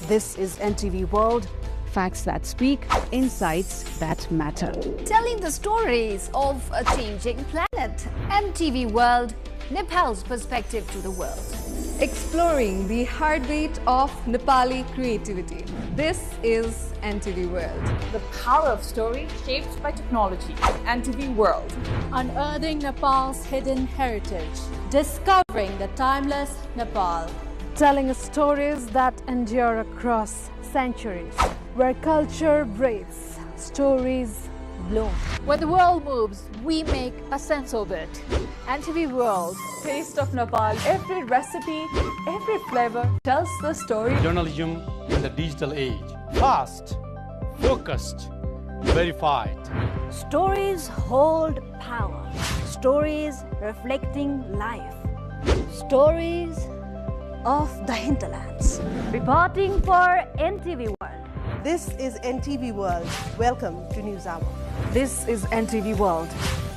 This is NTV World, facts that speak, insights that matter. Telling the stories of a changing planet. NTV World, Nepal's perspective to the world. Exploring the heartbeat of Nepali creativity. This is NTV World. The power of story shaped by technology. NTV World. Unearthing Nepal's hidden heritage. Discovering the timeless Nepal. Telling stories that endure across centuries. Where culture breathes, stories bloom. Where the world moves, we make a sense of it. NTV World. Taste of Nepal. Every recipe, every flavor tells the story. Journalism in the digital age. Fast, focused, verified. Stories hold power. Stories reflecting life. Stories of the hinterlands. Reporting for NTV World. This is NTV World. Welcome to News Hour. This is NTV World.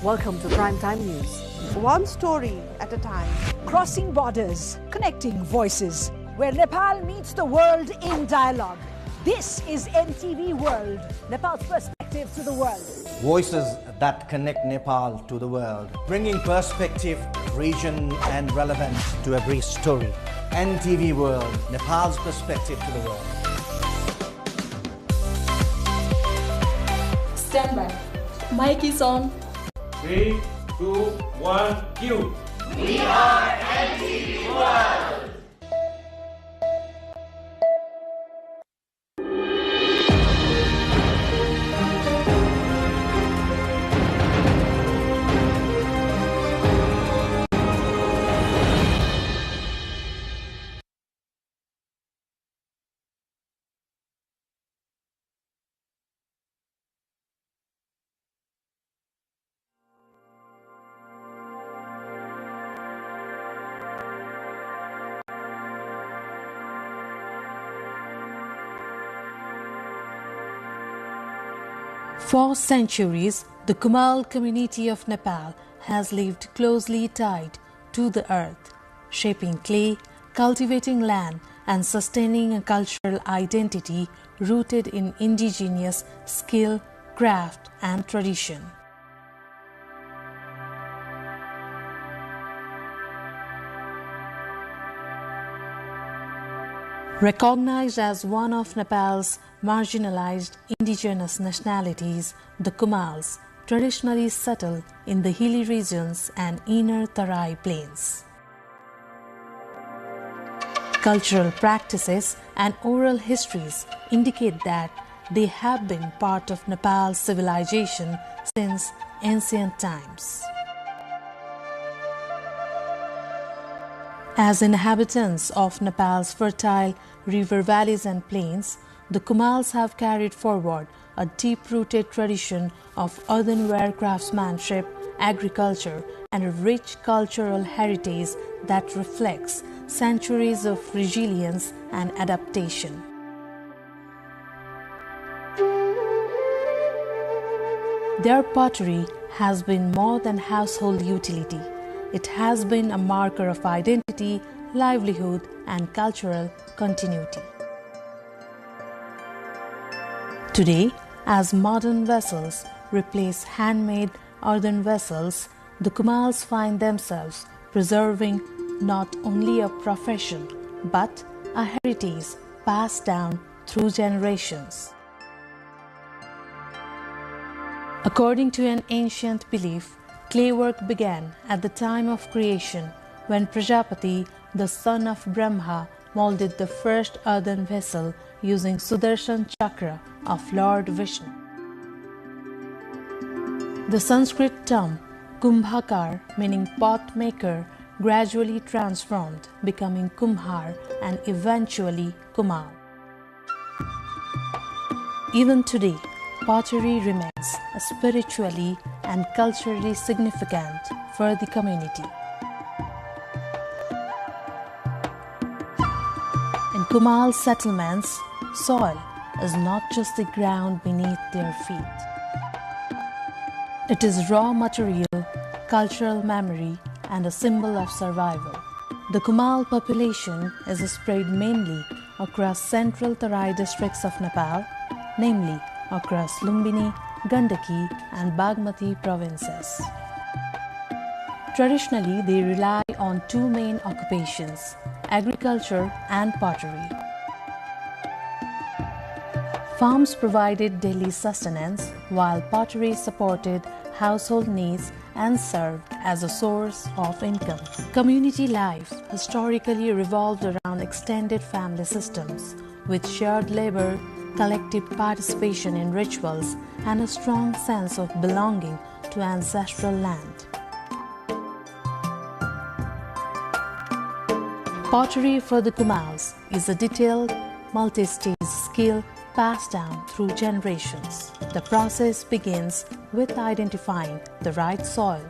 Welcome to Primetime News. One story at a time. Crossing borders, connecting voices, where Nepal meets the world in dialogue. This is NTV World, Nepal's perspective to the world. Voices that connect Nepal to the world, bringing perspective, region and relevance to every story. NTV World, Nepal's perspective to the world. Stand by. Mic is on. 3, 2, 1, cue. We are NTV World. For centuries, the Kumail community of Nepal has lived closely tied to the earth, shaping clay, cultivating land, and sustaining a cultural identity rooted in indigenous skill, craft, and tradition. Recognized as one of Nepal's marginalized indigenous nationalities, the Kumails traditionally settle in the hilly regions and inner Tarai plains. Cultural practices and oral histories indicate that they have been part of Nepal's civilization since ancient times. As inhabitants of Nepal's fertile river valleys and plains, the Kumails have carried forward a deep-rooted tradition of earthenware craftsmanship, agriculture, and a rich cultural heritage that reflects centuries of resilience and adaptation. Their pottery has been more than household utility. It has been a marker of identity, livelihood, and cultural continuity. Today, as modern vessels replace handmade earthen vessels, the Kumals find themselves preserving not only a profession but a heritage passed down through generations. According to an ancient belief, clay work began at the time of creation when Prajapati, the son of Brahma, molded the first earthen vessel using Sudarshan Chakra of Lord Vishnu. The Sanskrit term Kumbhakar, meaning pot maker, gradually transformed, becoming Kumhar and eventually Kumal. Even today, pottery remains spiritually and culturally significant for the community. In Kumal settlements, soil is not just the ground beneath their feet. It is raw material, cultural memory, and a symbol of survival. The Kumal population is spread mainly across central Tarai districts of Nepal, namely across Lumbini, Gandaki, and Bagmati provinces. Traditionally, they rely on two main occupations, agriculture and pottery. Farms provided daily sustenance, while pottery supported household needs and served as a source of income. Community life historically revolved around extended family systems, with shared labor, collective participation in rituals, and a strong sense of belonging to ancestral land. Pottery for the Kumals is a detailed, multi-stage skill passed down through generations. The process begins with identifying the right soil.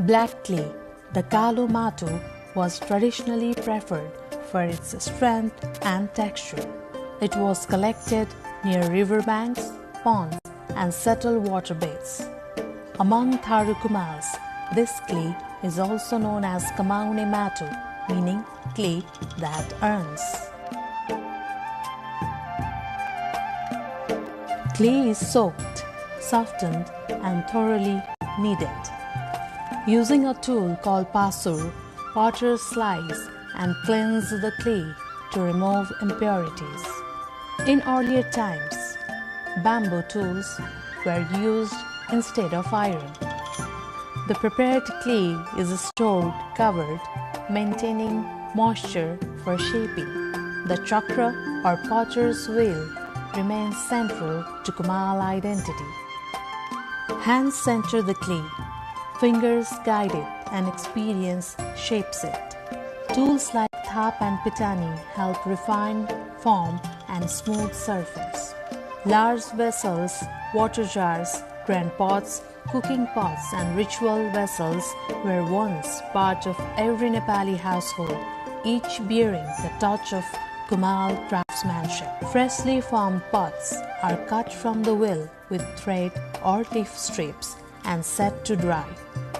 Black clay, the Kalo Matu, was traditionally preferred for its strength and texture. It was collected near riverbanks, ponds, and settled waterbeds. Among Tharu Kumals, this clay is also known as Kamaune Matu, meaning clay that earns. Clay is soaked, softened, and thoroughly kneaded. Using a tool called pasur, potters slice and cleanse the clay to remove impurities. In earlier times, bamboo tools were used instead of iron. The prepared clay is stored covered, maintaining moisture for shaping. The chakra or potter's wheel remains central to Kumal identity. Hands center the clay, fingers guide it, and experience shapes it. Tools like thap and pitani help refine form and smooth surface. Large vessels, water jars, grand pots, cooking pots, and ritual vessels were once part of every Nepali household, each bearing the touch of Kumal craftsmanship. Freshly formed pots are cut from the wheel with thread or leaf strips and set to dry,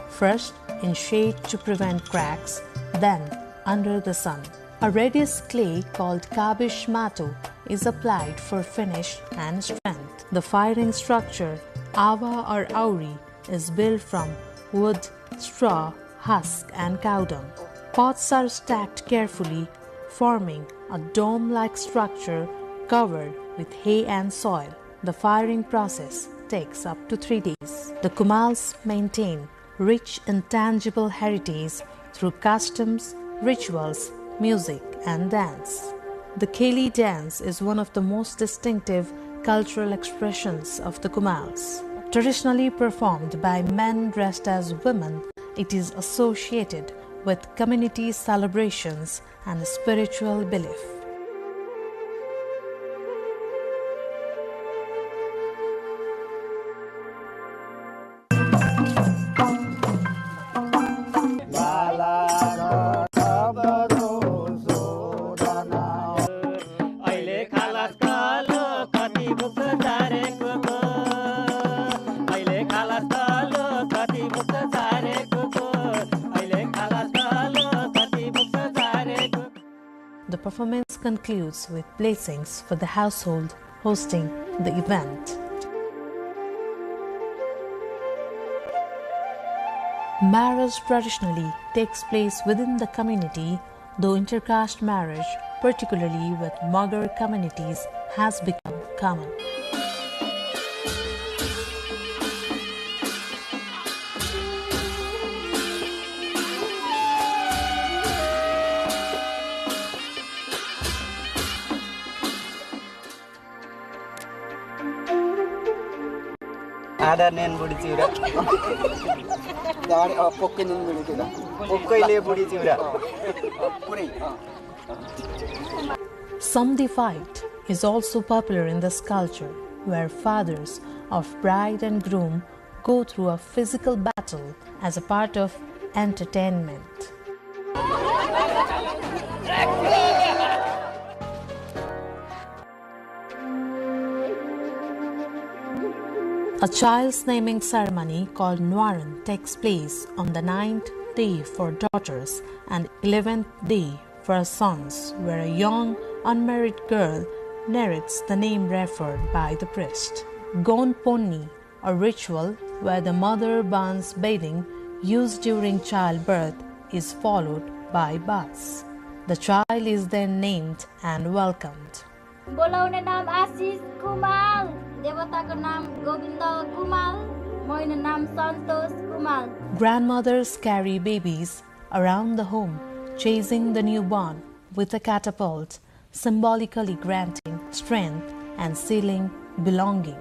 first in shade to prevent cracks, then under the sun. A reddish clay called Kabish Matu is applied for finish and strength. The firing structure, Ava or Auri, is built from wood, straw, husk, and cow dung. Pots are stacked carefully, forming a dome-like structure covered with hay and soil. The firing process takes up to 3 days. The Kumals maintain rich intangible heritage through customs, rituals, music, and dance. The Keli dance is one of the most distinctive cultural expressions of the Kumals. Traditionally performed by men dressed as women, it is associated with community celebrations and spiritual belief. the performance concludes with blessings for the household hosting the event. Marriage traditionally takes place within the community, though intercaste marriage, particularly with Magar communities, has become common. Ada nen budi ciura. Dari pokoknya nen budi ciura. Pokoknya budi ciura. Samdi fight is also popular in this culture, where fathers of bride and groom go through a physical battle as a part of entertainment. A child's naming ceremony called Nwaran takes place on the 9th day for daughters and 11th day for sons, where a young unmarried girl narrates the name referred by the priest. Gon Ponni, a ritual where the mother burns bedding used during childbirth, is followed by baths. The child is then named and welcomed. बोलाउने नाम आशिष कुमार, देवताको नाम गोविन्द कुमार, मेरो नाम Santosh Kumar. Grandmothers carry babies around the home, chasing the newborn with a catapult, symbolically granting strength and sealing belonging.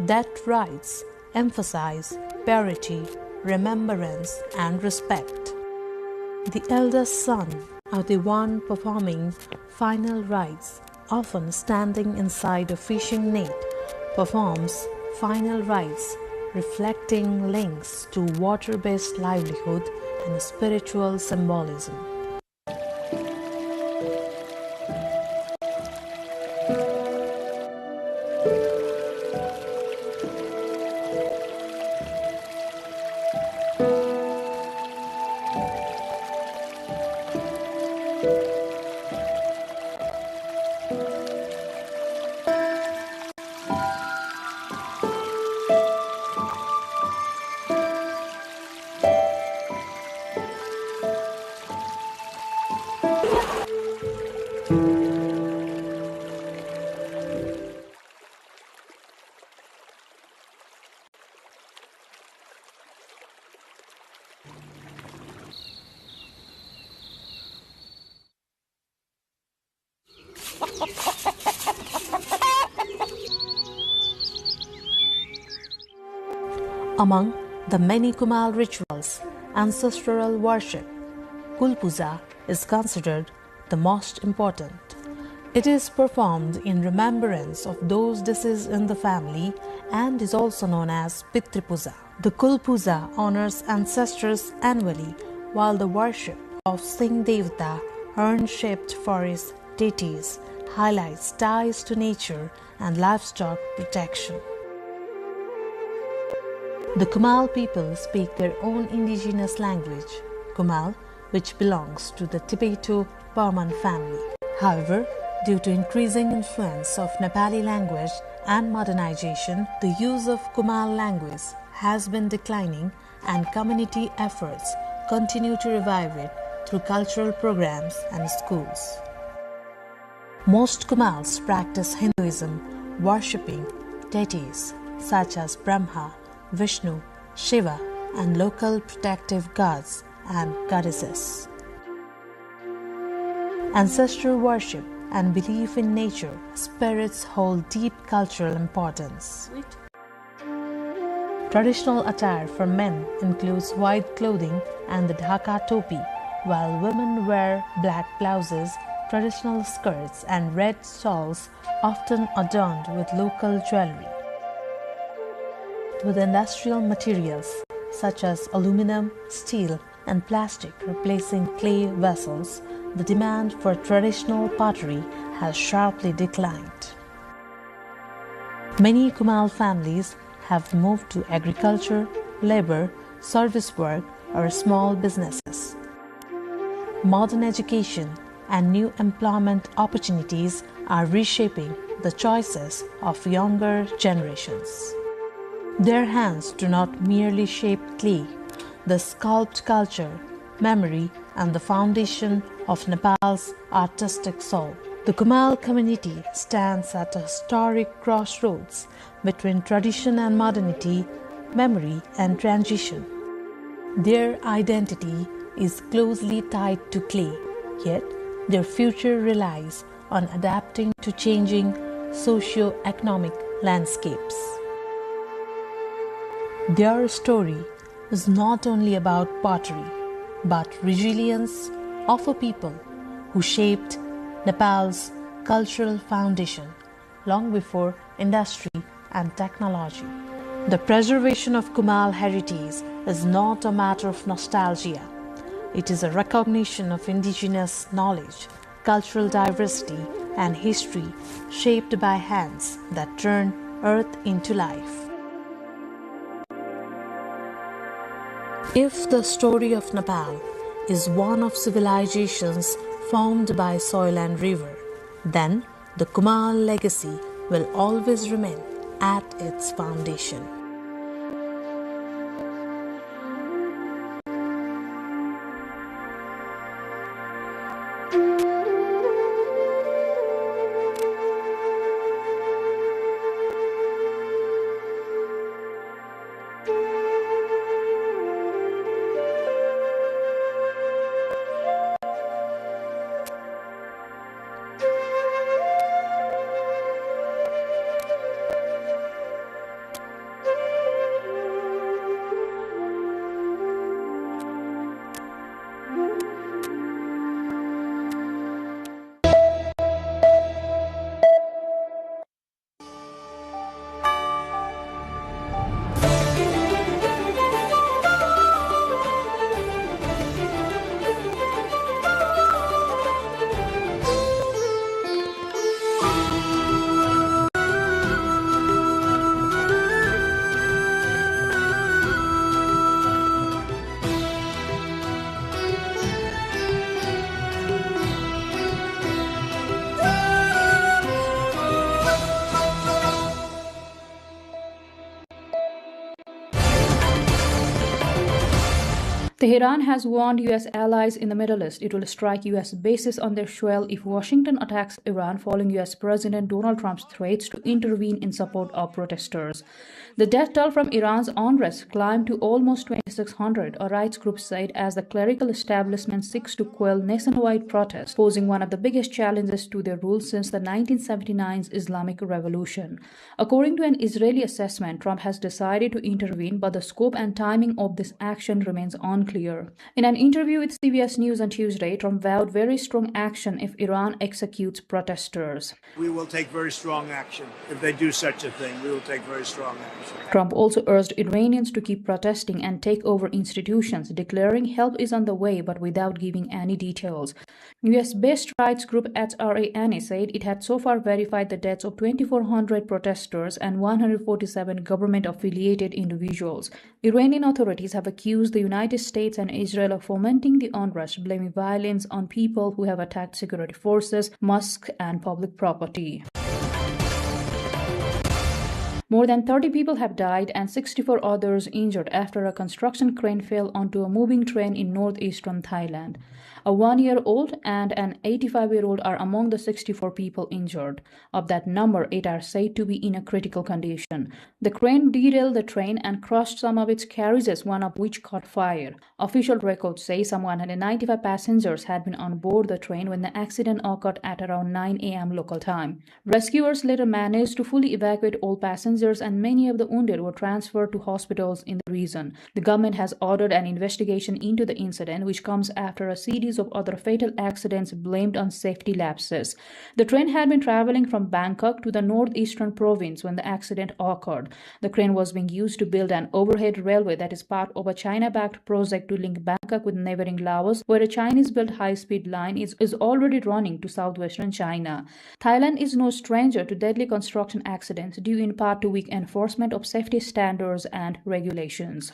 Death rites emphasize purity, remembrance, and respect. The eldest son, or the one performing final rites, often standing inside a fishing net, performs final rites reflecting links to water-based livelihood and spiritual symbolism. Among the many Kumal rituals, ancestral worship, Kul Puja is considered the most important. It is performed in remembrance of those deceased in the family and is also known as Pitri Puja. The Kul Puja honors ancestors annually, while the worship of Singh Devta, urn-shaped forest deities, highlights ties to nature and livestock protection. The Kumal people speak their own indigenous language, Kumal, which belongs to the Tibeto-Burman family. However, due to increasing influence of Nepali language and modernization, the use of Kumal language has been declining, and community efforts continue to revive it through cultural programs and schools. Most Kumals practice Hinduism, worshipping deities such as Brahma, Vishnu, Shiva, and local protective gods and goddesses. Ancestral worship and belief in nature spirits hold deep cultural importance. Traditional attire for men includes white clothing and the dhaka topi, while women wear black blouses, traditional skirts, and red shawls, often adorned with local jewelry. With industrial materials such as aluminum, steel, and plastic replacing clay vessels, the demand for traditional pottery has sharply declined. Many Kumal families have moved to agriculture, labor, service work, or small businesses. Modern education and new employment opportunities are reshaping the choices of younger generations. Their hands do not merely shape clay, they sculpt culture, memory, and the foundation of Nepal's artistic soul. The Kumail community stands at a historic crossroads between tradition and modernity, memory and transition. Their identity is closely tied to clay, yet their future relies on adapting to changing socio-economic landscapes. Their story is not only about pottery, but resilience of a people who shaped Nepal's cultural foundation long before industry and technology. The preservation of Kumail heritage is not a matter of nostalgia. It is a recognition of indigenous knowledge, cultural diversity, and history shaped by hands that turn earth into life. If the story of Nepal is one of civilizations formed by soil and river, then the Kumail legacy will always remain at its foundation. Tehran has warned U.S. allies in the Middle East it will strike U.S. bases on their soil if Washington attacks Iran following U.S. President Donald Trump's threats to intervene in support of protesters. The death toll from Iran's unrest climbed to almost 2,600, a rights group said, as the clerical establishment seeks to quell nationwide protests, posing one of the biggest challenges to their rule since the 1979 Islamic Revolution. According to an Israeli assessment, Trump has decided to intervene, but the scope and timing of this action remains unclear. In an interview with CBS News on Tuesday, Trump vowed very strong action if Iran executes protesters. We will take very strong action. If they do such a thing, we will take very strong action. Trump also urged Iranians to keep protesting and take over institutions, declaring help is on the way but without giving any details. US-based rights group HRANE said it had so far verified the deaths of 2,400 protesters and 147 government-affiliated individuals. Iranian authorities have accused the United States and Israel of fomenting the unrest, blaming violence on people who have attacked security forces, mosques, and public property. More than 30 people have died and 64 others injured after a construction crane fell onto a moving train in northeastern Thailand. A 1-year-old and an 85-year-old are among the 64 people injured. Of that number, 8 are said to be in a critical condition. The crane derailed the train and crushed some of its carriages, one of which caught fire. Official records say some 195 passengers had been on board the train when the accident occurred at around 9 a.m. local time. Rescuers later managed to fully evacuate all passengers, and many of the wounded were transferred to hospitals in the region. The government has ordered an investigation into the incident, which comes after a series of other fatal accidents blamed on safety lapses. The train had been traveling from Bangkok to the northeastern province when the accident occurred. The crane was being used to build an overhead railway that is part of a China-backed project to link Bangkok with neighboring Laos, where a Chinese-built high-speed line is already running to southwestern China. Thailand is no stranger to deadly construction accidents due in part to weak enforcement of safety standards and regulations.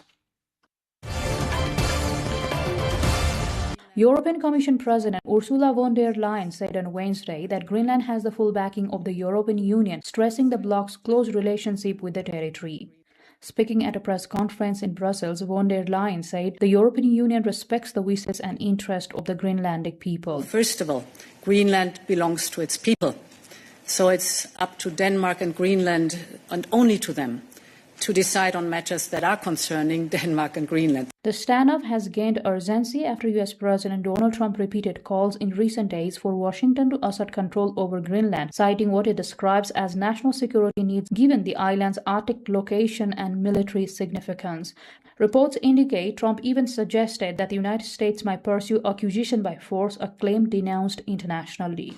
European Commission President Ursula von der Leyen said on Wednesday that Greenland has the full backing of the European Union, stressing the bloc's close relationship with the territory. Speaking at a press conference in Brussels, von der Leyen said the European Union respects the wishes and interests of the Greenlandic people. First of all, Greenland belongs to its people. So it's up to Denmark and Greenland, and only to them, to decide on matters that are concerning Denmark and Greenland. The standoff has gained urgency after US President Donald Trump repeated calls in recent days for Washington to assert control over Greenland, citing what it describes as national security needs given the island's Arctic location and military significance. Reports indicate Trump even suggested that the United States might pursue acquisition by force, a claim denounced internationally.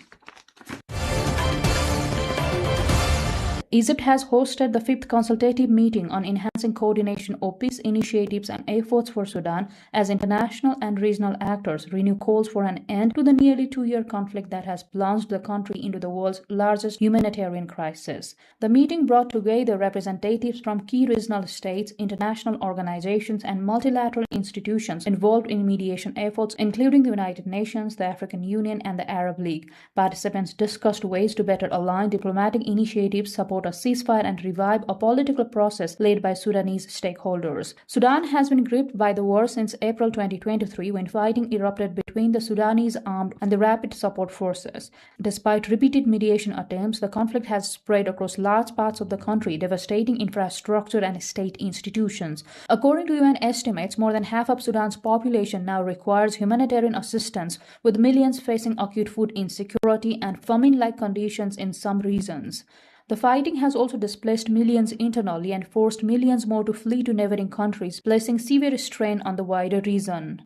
Egypt has hosted the 5th consultative meeting on enhancing coordination of peace initiatives and efforts for Sudan as international and regional actors renew calls for an end to the nearly 2-year conflict that has plunged the country into the world's largest humanitarian crisis. The meeting brought together representatives from key regional states, international organizations, and multilateral institutions involved in mediation efforts, including the United Nations, the African Union, and the Arab League. Participants discussed ways to better align diplomatic initiatives, support a ceasefire, and revive a political process led by Sudanese stakeholders. Sudan has been gripped by the war since April 2023, when fighting erupted between the Sudanese armed and the Rapid Support Forces. Despite repeated mediation attempts, the conflict has spread across large parts of the country, devastating infrastructure and state institutions. According to UN estimates, more than half of Sudan's population now requires humanitarian assistance, with millions facing acute food insecurity and famine-like conditions in some regions. The fighting has also displaced millions internally and forced millions more to flee to neighboring countries, placing severe strain on the wider region.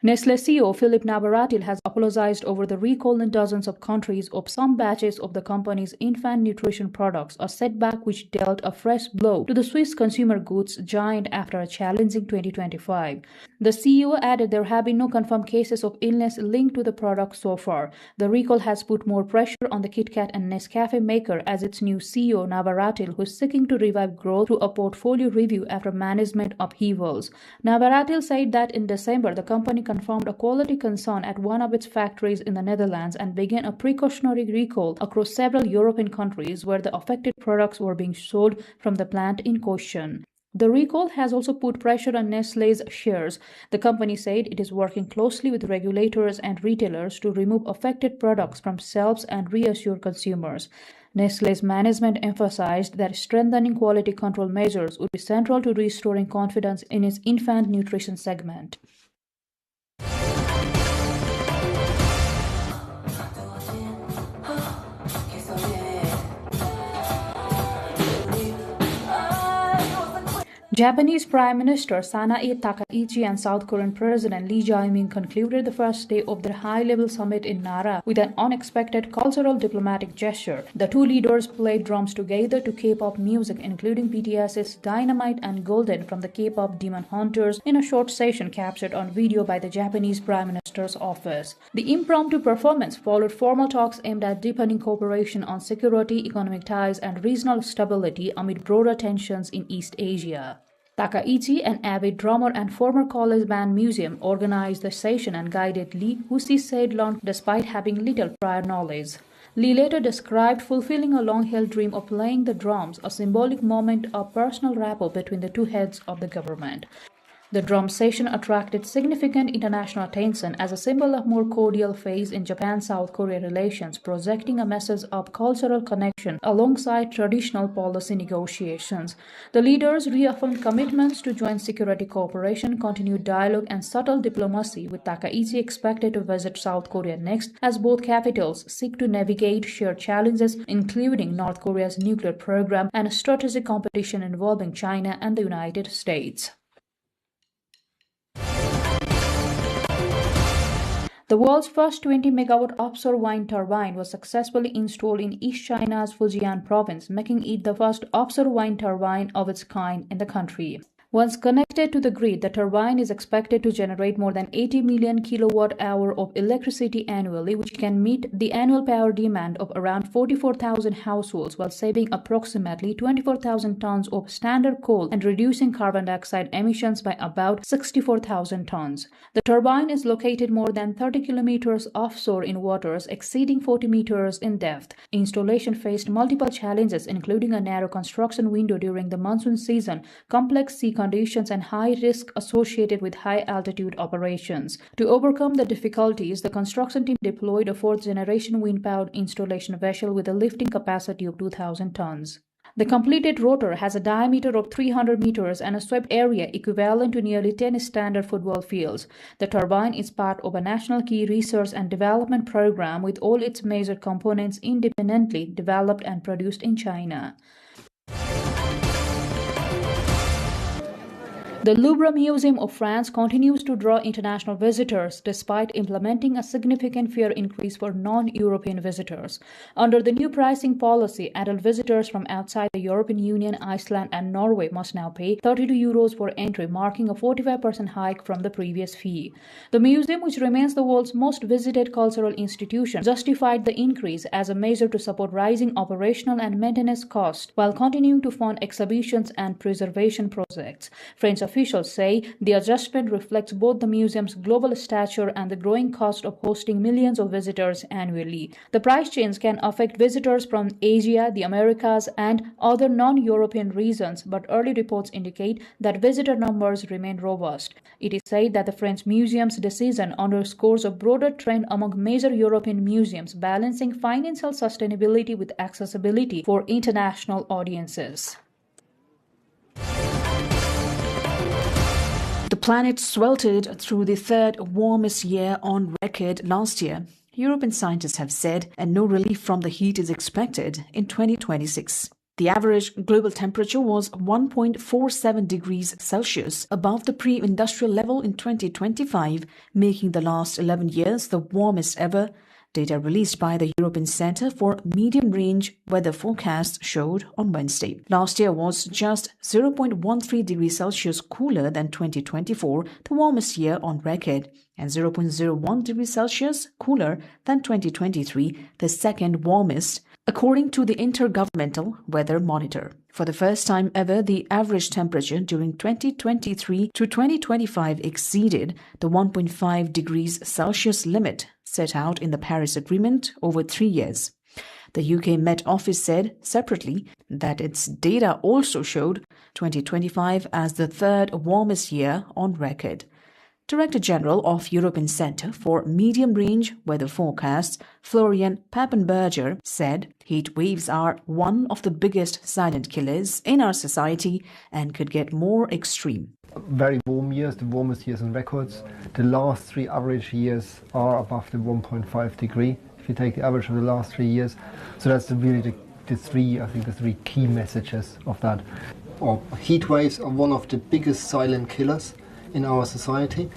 Nestle CEO Philipp Navaratil has apologized over the recall in dozens of countries of some batches of the company's infant nutrition products, a setback which dealt a fresh blow to the Swiss consumer goods giant after a challenging 2025. The CEO added there have been no confirmed cases of illness linked to the product so far. The recall has put more pressure on the KitKat and Nescafe maker as its new CEO Navaratil, who is seeking to revive growth through a portfolio review after management upheavals. Navaratil said that in December, the company confirmed a quality concern at one of its factories in the Netherlands and began a precautionary recall across several European countries where the affected products were being sold from the plant in question. The recall has also put pressure on Nestlé's shares. The company said it is working closely with regulators and retailers to remove affected products from shelves and reassure consumers. Nestlé's management emphasized that strengthening quality control measures would be central to restoring confidence in its infant nutrition segment. Japanese Prime Minister Sanae Takaichi and South Korean President Lee Jae-myung concluded the first day of their high-level summit in Nara with an unexpected cultural diplomatic gesture. The two leaders played drums together to K-pop music, including BTS's Dynamite and Golden from the K-pop Demon Hunters, in a short session captured on video by the Japanese Prime Minister's office. The impromptu performance followed formal talks aimed at deepening cooperation on security, economic ties, and regional stability amid broader tensions in East Asia. Takaichi, an avid drummer and former college band musician, organized the session and guided Lee, who she said learned despite having little prior knowledge. Lee later described fulfilling a long-held dream of playing the drums, a symbolic moment of personal rapport between the two heads of the government. The drum session attracted significant international attention as a symbol of more cordial phase in Japan-South Korea relations, projecting a message of cultural connection alongside traditional policy negotiations. The leaders reaffirmed commitments to joint security cooperation, continued dialogue, and subtle diplomacy, with Takaichi expected to visit South Korea next as both capitals seek to navigate shared challenges, including North Korea's nuclear program and strategic competition involving China and the United States. The world's first 20-megawatt offshore wind turbine was successfully installed in East China's Fujian province, making it the first offshore wind turbine of its kind in the country. Once connected to the grid, the turbine is expected to generate more than 80 million kilowatt-hour of electricity annually, which can meet the annual power demand of around 44,000 households while saving approximately 24,000 tons of standard coal and reducing carbon dioxide emissions by about 64,000 tons. The turbine is located more than 30 kilometers offshore in waters exceeding 40 meters in depth. Installation faced multiple challenges, including a narrow construction window during the monsoon season, complex sea conditions, and high risk associated with high-altitude operations. To overcome the difficulties, the construction team deployed a fourth-generation wind-powered installation vessel with a lifting capacity of 2,000 tons. The completed rotor has a diameter of 300 meters and a swept area equivalent to nearly 10 standard football fields. The turbine is part of a national key research and development program with all its major components independently developed and produced in China. The Louvre Museum of France continues to draw international visitors despite implementing a significant fare increase for non-European visitors. Under the new pricing policy, adult visitors from outside the European Union, Iceland and Norway must now pay €32 for entry, marking a 45% hike from the previous fee. The museum, which remains the world's most visited cultural institution, justified the increase as a measure to support rising operational and maintenance costs while continuing to fund exhibitions and preservation projects. French officials say the adjustment reflects both the museum's global stature and the growing cost of hosting millions of visitors annually. The price change can affect visitors from Asia, the Americas, and other non-European regions, but early reports indicate that visitor numbers remain robust. It is said that the French museum's decision underscores a broader trend among major European museums, balancing financial sustainability with accessibility for international audiences. The planet sweltered through the third warmest year on record last year, European scientists have said, and no relief from the heat is expected in 2026. The average global temperature was 1.47 degrees Celsius above the pre-industrial level in 2025, making the last 11 years the warmest ever. Data released by the European Centre for Medium-Range Weather Forecasts showed on Wednesday. Last year was just 0.13 degrees Celsius cooler than 2024, the warmest year on record, and 0.01 degrees Celsius cooler than 2023, the second warmest, according to the Intergovernmental Weather Monitor. For the first time ever, the average temperature during 2023 to 2025 exceeded the 1.5 degrees Celsius limit set out in the Paris Agreement over 3 years. The UK Met Office said separately that its data also showed 2025 as the third warmest year on record. Director General of European Centre for Medium-Range Weather Forecasts, Florian Papenberger, said heat waves are one of the biggest silent killers in our society and could get more extreme. Very warm years, the warmest years on records. The last 3 average years are above the 1.5 degree, if you take the average of the last 3 years. So that's really the three key messages of that. Heat waves are one of the biggest silent killers in our society,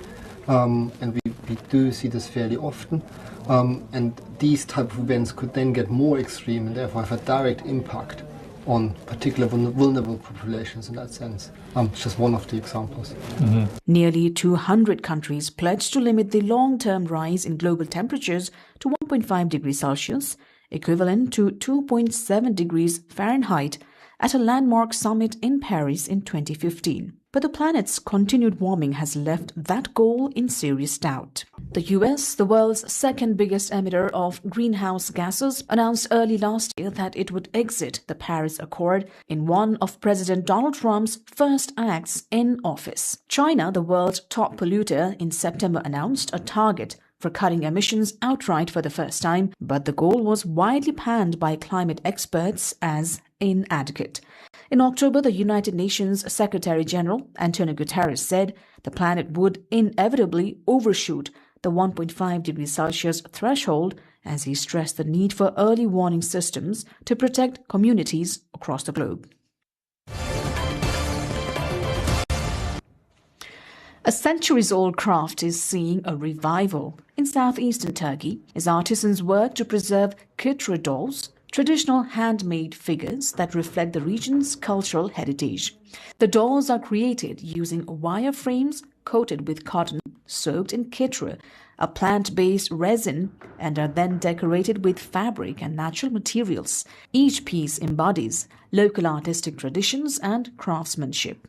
and we do see this fairly often, and these type of events could then get more extreme and therefore have a direct impact on particular vulnerable populations in that sense. Just one of the examples. Nearly 200 countries pledged to limit the long-term rise in global temperatures to 1.5 degrees Celsius, equivalent to 2.7 degrees Fahrenheit, at a landmark summit in Paris in 2015. But the planet's continued warming has left that goal in serious doubt. The US, the world's second biggest emitter of greenhouse gases, announced early last year that it would exit the Paris Accord in one of President Donald Trump's first acts in office. China, the world's top polluter, in September announced a target for cutting emissions outright for the first time, but the goal was widely panned by climate experts as inadequate. In October, the United Nations Secretary-General, Antonio Guterres, said the planet would inevitably overshoot the 1.5 degrees Celsius threshold as he stressed the need for early warning systems to protect communities across the globe. A centuries-old craft is seeing a revival in southeastern Turkey as artisans work to preserve Kitra dolls, traditional handmade figures that reflect the region's cultural heritage. The dolls are created using wire frames coated with cotton, soaked in kitra, a plant-based resin, and are then decorated with fabric and natural materials. Each piece embodies local artistic traditions and craftsmanship.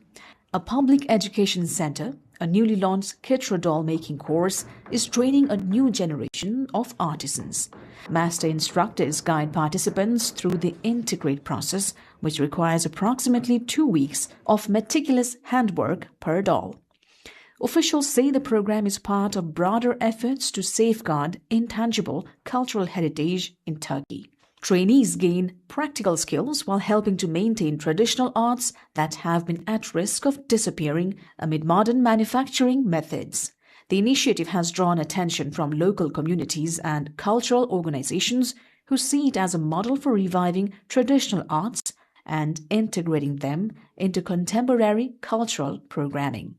A public education center, a newly launched kitra doll making course, is training a new generation of artisans. Master instructors guide participants through the integrate process, which requires approximately 2 weeks of meticulous handwork per doll. Officials say the program is part of broader efforts to safeguard intangible cultural heritage in Turkey. Trainees gain practical skills while helping to maintain traditional arts that have been at risk of disappearing amid modern manufacturing methods. The initiative has drawn attention from local communities and cultural organizations who see it as a model for reviving traditional arts and integrating them into contemporary cultural programming.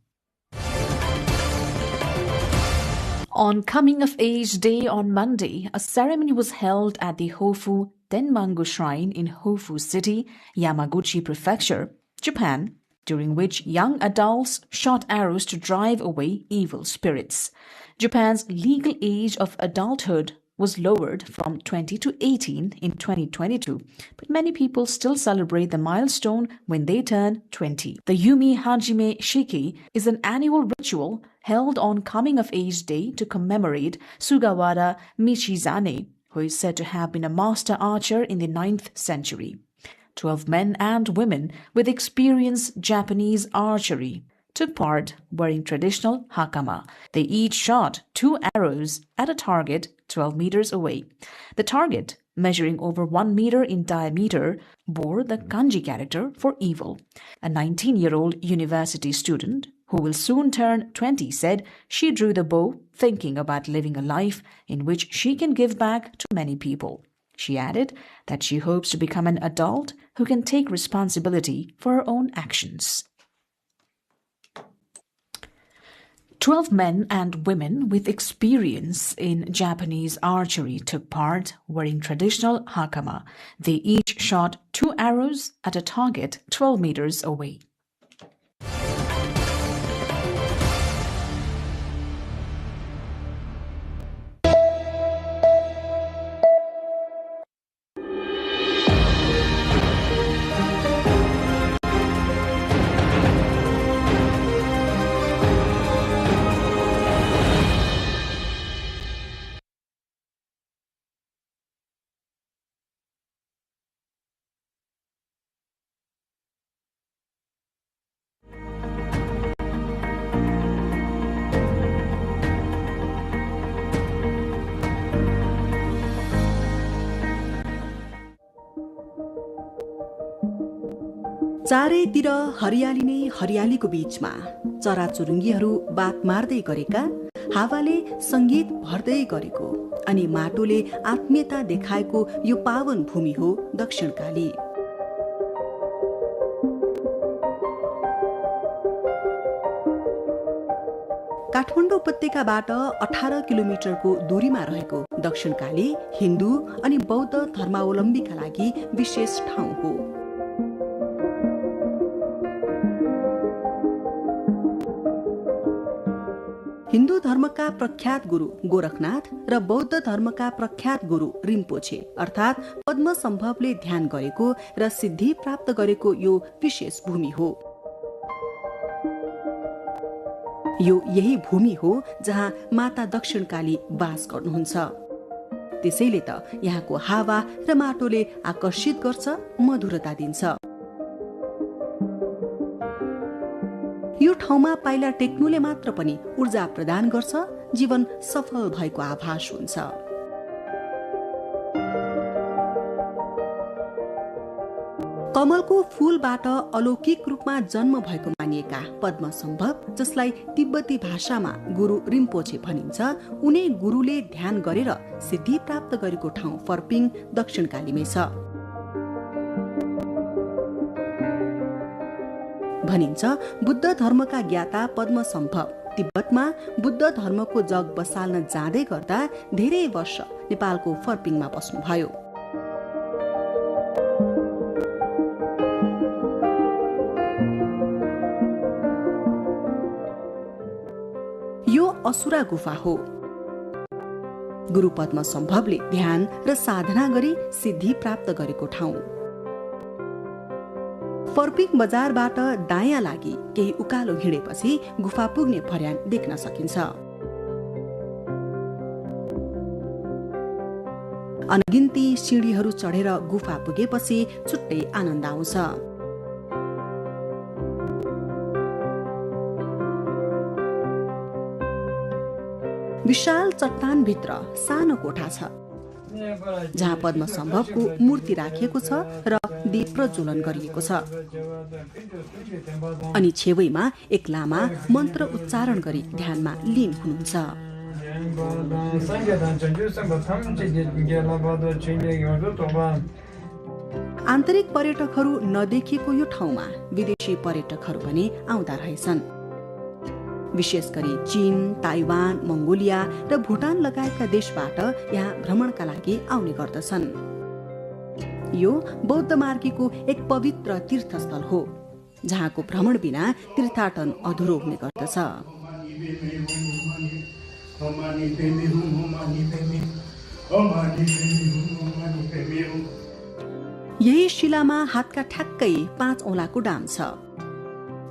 On Coming of Age Day on Monday, a ceremony was held at the Hofu Tenmangu Shrine in Hofu City, Yamaguchi Prefecture, Japan, during which young adults shot arrows to drive away evil spirits. Japan's legal age of adulthood was lowered from 20 to 18 in 2022, but many people still celebrate the milestone when they turn 20. The Yumi Hajime Shiki is an annual ritual held on Coming of Age Day to commemorate Sugawara Michizane, who is said to have been a master archer in the 9th century. 12 men and women with experienced Japanese archery took part wearing traditional hakama. They each shot 2 arrows at a target 12 meters away. The target, measuring over 1 meter in diameter, bore the kanji character for evil. A 19-year-old university student who will soon turn 20 said she drew the bow thinking about living a life in which she can give back to many people. She added that she hopes to become an adult who can take responsibility for her own actions. 12 men and women with experience in Japanese archery took part wearing traditional hakama. They each shot 2 arrows at a target 12 meters away. चारैतिर हरियाली नै हरियालीको बीचमा चराचुरुङ्गीहरू बात मार्दै गरेका, हावाले संगीत भर्दै गरेको अनि माटोले आत्मीयता देखाएको यो पावन भूमि हो दक्षिणकाली। काठमाडौँ उपत्यकाबाट 18 किलोमिटरको दूरीमा रहेको दक्षिणकाली हिन्दू अनि बौद्ध धर्मावलम्बीका लागि विशेष ठाउँ हो। हिन्दू धर्मका प्रख्यात गुरु गोरखनाथ र बौद्ध धर्मका प्रख्यात गुरु रिम्पोछे अर्थात पद्म सम्भवले ध्यान गरेको र सिद्धि प्राप्त गरेको यो विशेष भूमि हो। यो यही भूमि हो जहाँ माता दक्षिणकाली वास गर्नुहुन्छ। त्यसैले त यहाँको हावा र माटोले आकर्षित गर्छ, मधुरता दिन्छ। यो ठाउँमा पाइला टेक्नुले मात्र पनि ऊर्जा प्रदान गर्छ, जीवन सफल भएको आभास हुन्छ। कमलको फूलबाट अलौकिक रूपमा जन्म भएको मानिएका पद्म सम्भव, जसलाई तिब्बती भाषामा गुरु रिम्पोछे भनिन्छ, उनी गुरुले ध्यान गरेर सिद्धि प्राप्त गरेको ठाउँ फर्पिङ दक्षिणकालीमै छ। भनिन्छ बुद्ध धर्मका ज्ञाता पद्म सम्भव तिब्बतमा बुद्ध धर्मको जग बसाल्न जाँदै गर्दा धेरै वर्ष नेपालको फर्पिङमा बस्नुभयो। असुरा गुफा हो। गुरु पद्म सम्भवले ध्यान र साधना गरी सिद्धि प्राप्त गरेको ठाउँ। फर्पिङ बजारबाट दायाँ लागि केही उकालो हिँडेपछि गुफा पुग्ने फर्यान देख्न सकिन्छ। अनगिन्ती सिँढीहरू चढेर गुफा पुगेपछि छुट्टै आनन्द आउँछ। विशाल चट्टानभित्र सानो कोठा छ जहाँ पद्म सम्भवको मूर्ति राखिएको छ र दीप प्रज्वलन गरिएको छ। अनि छेउमा एक लामा मन्त्र उच्चारण गरी ध्यानमा लीन हुनुहुन्छ। आन्तरिक पर्यटकहरू नदेखिएको यो ठाउँमा विदेशी पर्यटकहरू पनि आउँदा रहेछन्। विशेष गरी चीन, ताइवान, मंगोलिया र भुटान लगायतका देशबाट यहाँ भ्रमणका लागि आउने गर्दछन्। यो बौद्ध मार्गीको एक पवित्र तीर्थस्थल हो जहाँको भ्रमण बिना तीर्थाटन अधुरो हुने गर्दछ। यही शिलामा हातका ठ्याक्कै 5 औंलाको डाम छ।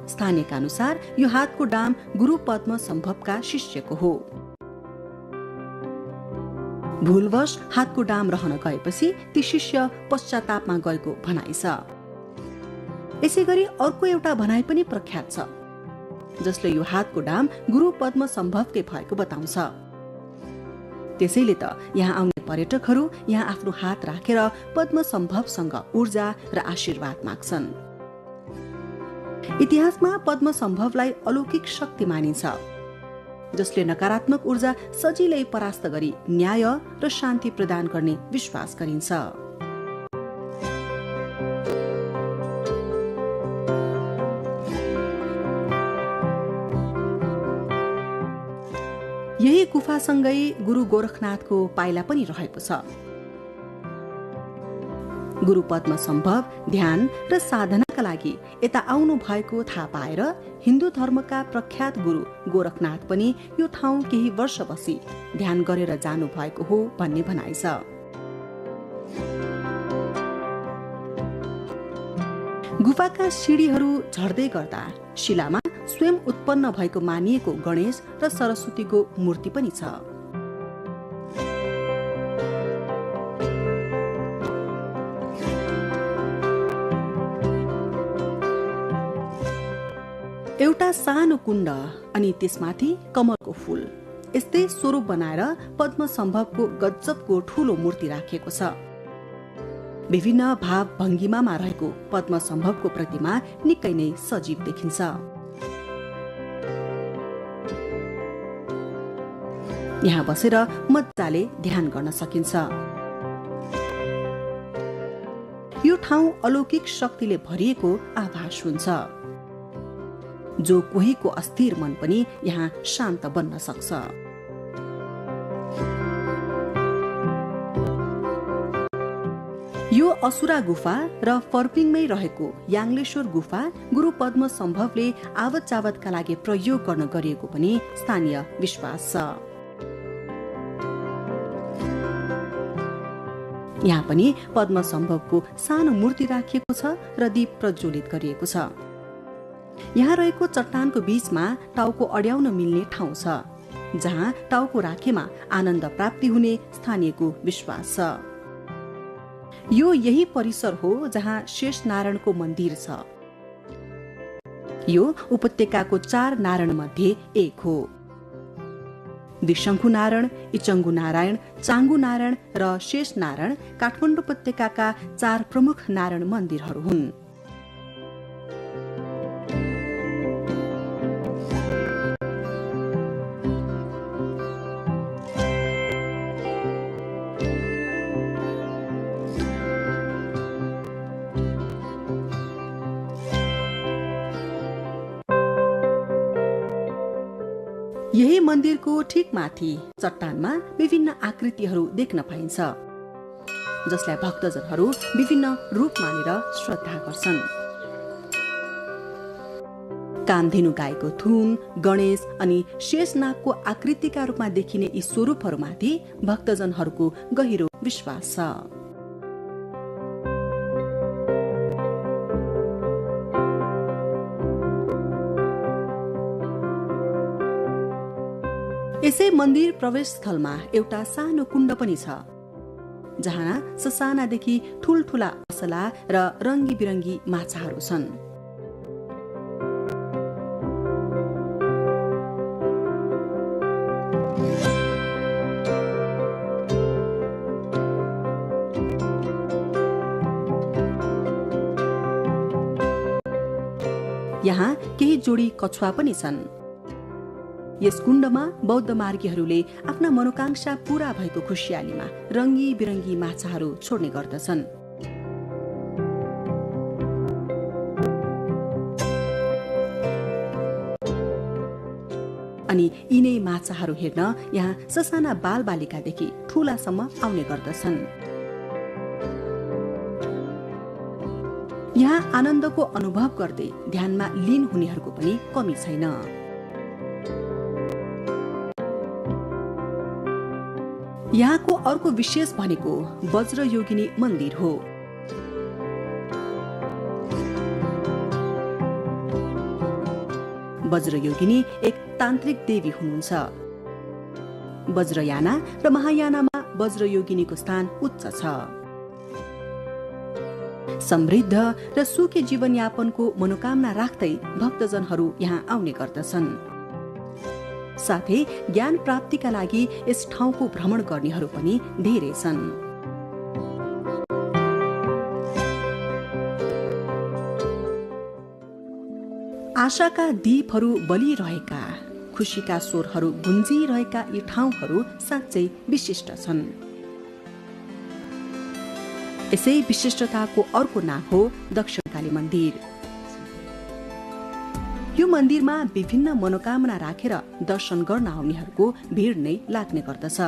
स्थानीयका अनुसार यो हातको डाम गुरु पद्म सम्भवका शिष्यको हो। भूलवश हातको डाम रहन गएपछि ती शिष्य पश्चातापमा गएको भनाइ छ। यसै गरी अर्को एउटा भनाइ पनि प्रख्यात छ जसले यो हातको डाम गुरु पद्म सम्भवकै भएको बताउँछ। त्यसैले त यहाँ आउने पर्यटकहरू यहाँ आफ्नो हात राखेर पद्म सम्भवसँग ऊर्जा र आशीर्वाद माग्छन्। इतिहासमा पद्म सम्भवलाई अलौकिक शक्ति मानिन्छ जसले नकारात्मक ऊर्जा सजिलै परास्त गरी न्याय र शान्ति प्रदान गर्ने विश्वास गरिन्छ। यही गुफासँगै गुरु गोरखनाथको पाइला पनि रहेको छ। गुरु पद्म सम्भव ध्यान र साधनाका लागि यता आउनु भएको थाहा पाएर हिन्दू धर्मका प्रख्यात गुरु गोरखनाथ पनि यो ठाउँ केही वर्ष बसी ध्यान गरेर जानु भएको हो भन्ने भनाइ छ। गुफाका सिँढीहरू झर्दै गर्दा शिलामा स्वयं उत्पन्न भएको मानिएको गणेश र सरस्वतीको मूर्ति पनि छ। एउटा सानो कुण्ड अनि त्यसमाथि कमलको फूल यस्तै स्वरूप बनाएर पद्म सम्भवको गजबको ठूलो मूर्ति राखिएको छ। विभिन्न भाव भङ्गिमामा रहेको पद्म सम्भवको प्रतिमा निकै नै सजीव देखिन्छ। यहाँ बसेर मजाले ध्यान गर्न सकिन्छ। यो ठाउँ अलौकिक शक्तिले भरिएको आभास हुन्छ। जो कोहीको अस्थिर मन पनि यहाँ शान्त बन्न सक्छ। यो असुरा गुफा र फर्पिङमै रहेको याङ्लेश्वर गुफा गुरु पद्म सम्भवले आवत जावतका लागि प्रयोग गर्न गरिएको पनि स्थानीय विश्वास छ। यहाँ पनि पद्म सम्भवको सानो मूर्ति राखिएको छ र दीप प्रज्वलित गरिएको छ। यहाँ रहेको चट्टानको बीचमा टाउको अड्याउन मिल्ने ठाउँ छ जहाँ टाउको राखेमा आनन्द प्राप्ति हुने स्थानीयको विश्वास छ। यो यही परिसर हो जहाँ शेष नारायणको मन्दिर छ। यो उपत्यकाको 4 नारायण मध्ये एक हो। दिशंखु नारायण, इचंगु नारायण, चांगु नारायण र शेष नारायण काठमाडौँ उपत्यकाका 4 प्रमुख नारायण मन्दिरहरू हुन्। यही मन्दिरको ठिक माथि चट्टानमा विभिन्न आकृतिहरू देख्न पाइन्छ जसलाई भक्तजनहरू विभिन्न रूप मानेर श्रद्धा गर्छन्। कामधेनु गाईको थुन, गणेश अनि शेषनागको आकृतिका रूपमा देखिने यी स्वरूपहरूमाथि भक्तजनहरूको गहिरो विश्वास छ। यसै मन्दिर प्रवेश स्थलमा एउटा सानो कुण्ड पनि छ, जहाँ ससानादेखि ठूलठूला असला र रङ्गी बिरङ्गी माछाहरू छन्। यहाँ केही जोडी कछुवा पनि छन्। यस कुण्डमा बौद्ध मार्गीहरूले आफ्ना मनोकांक्षा पूरा भएको खुशियालीमा रङ्गी बिरङ्गी माछाहरू छोड्ने गर्दछन्। अनि यिनै माछाहरू हेर्न यहाँ ससाना बालबालिकादेखि ठूलासम्म आउने गर्दछन्। यहाँ आनन्दको अनुभव गर्दै ध्यानमा लीन हुनेहरूको पनि कमी छैन। यहाँको अर्को विशेष भनेको वज्रयोगिनी मन्दिर हो। वज्रयोगिनी एक तान्त्रिक देवी हुनुहुन्छ। वज्रयाना र महायानामा वज्रयोगिनीको स्थान उच्च छ। समृद्ध र सुखी जीवनयापनको मनोकामना राख्दै भक्तजनहरू यहाँ आउने गर्दछन्। साथै ज्ञान प्राप्तिका लागि यस ठाउँको भ्रमण गर्नेहरू पनि धेरै छन्। आशाका दीपहरू बलिरहेका, खुशीका स्वरहरू गुन्जिरहेका यी ठाउँहरू साँच्चै विशिष्ट छन्। यसै विशिष्टताको अर्को नाम हो दक्षिणकाली मन्दिर। यो मन्दिरमा विभिन्न मनोकामना राखेर दर्शन गर्न आउनेहरूको भिड नै लाग्ने गर्दछ।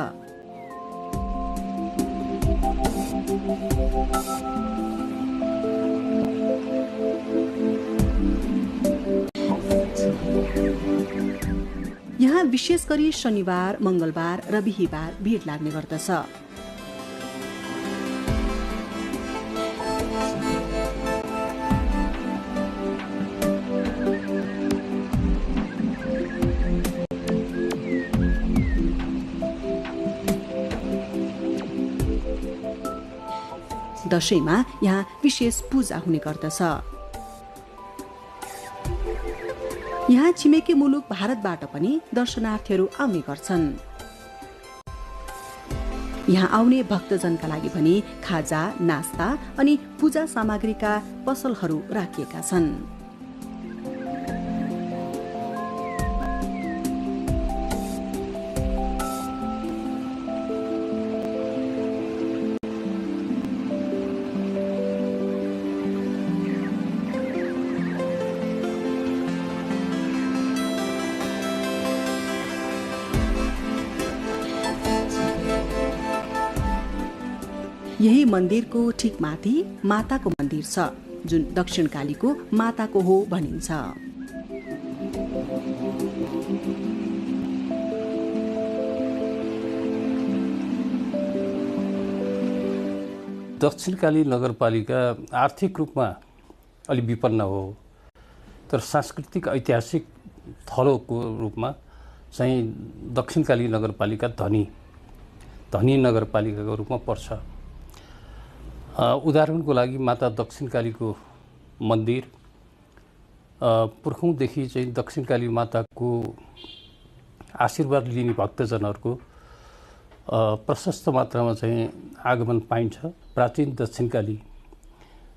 यहाँ विशेष गरी शनिबार, मंगलबार र बिहीबार भिड लाग्ने गर्दछ। दशैंमा यहाँ विशेष पूजा हुने गर्दछ। यहाँ छिमेकी मुलुक भारतबाट पनि दर्शनार्थीहरू आउने गर्छन्। यहाँ आउने भक्तजनका लागि पनि खाजा, नास्ता अनि पूजा सामग्रीका पसलहरू राखिएका छन्। यही मन्दिरको ठिक माथि माताको मन्दिर छ, जुन दक्षिणकालीको माताको हो भनिन्छ। दक्षिणकाली नगरपालिका आर्थिक रूपमा अलि विपन्न हो, तर सांस्कृतिक ऐतिहासिक थलोको रूपमा चाहिँ दक्षिणकाली नगरपालिका धनी नगरपालिकाको रूपमा पर्छ। उदाहरणको लागि माता दक्षिणकालीको मन्दिर पुर्खौँदेखि चाहिँ दक्षिणकाली माताको आशीर्वाद लिने भक्तजनहरूको प्रशस्त मात्रामा चाहिँ आगमन पाइन्छ। प्राचीन दक्षिणकाली,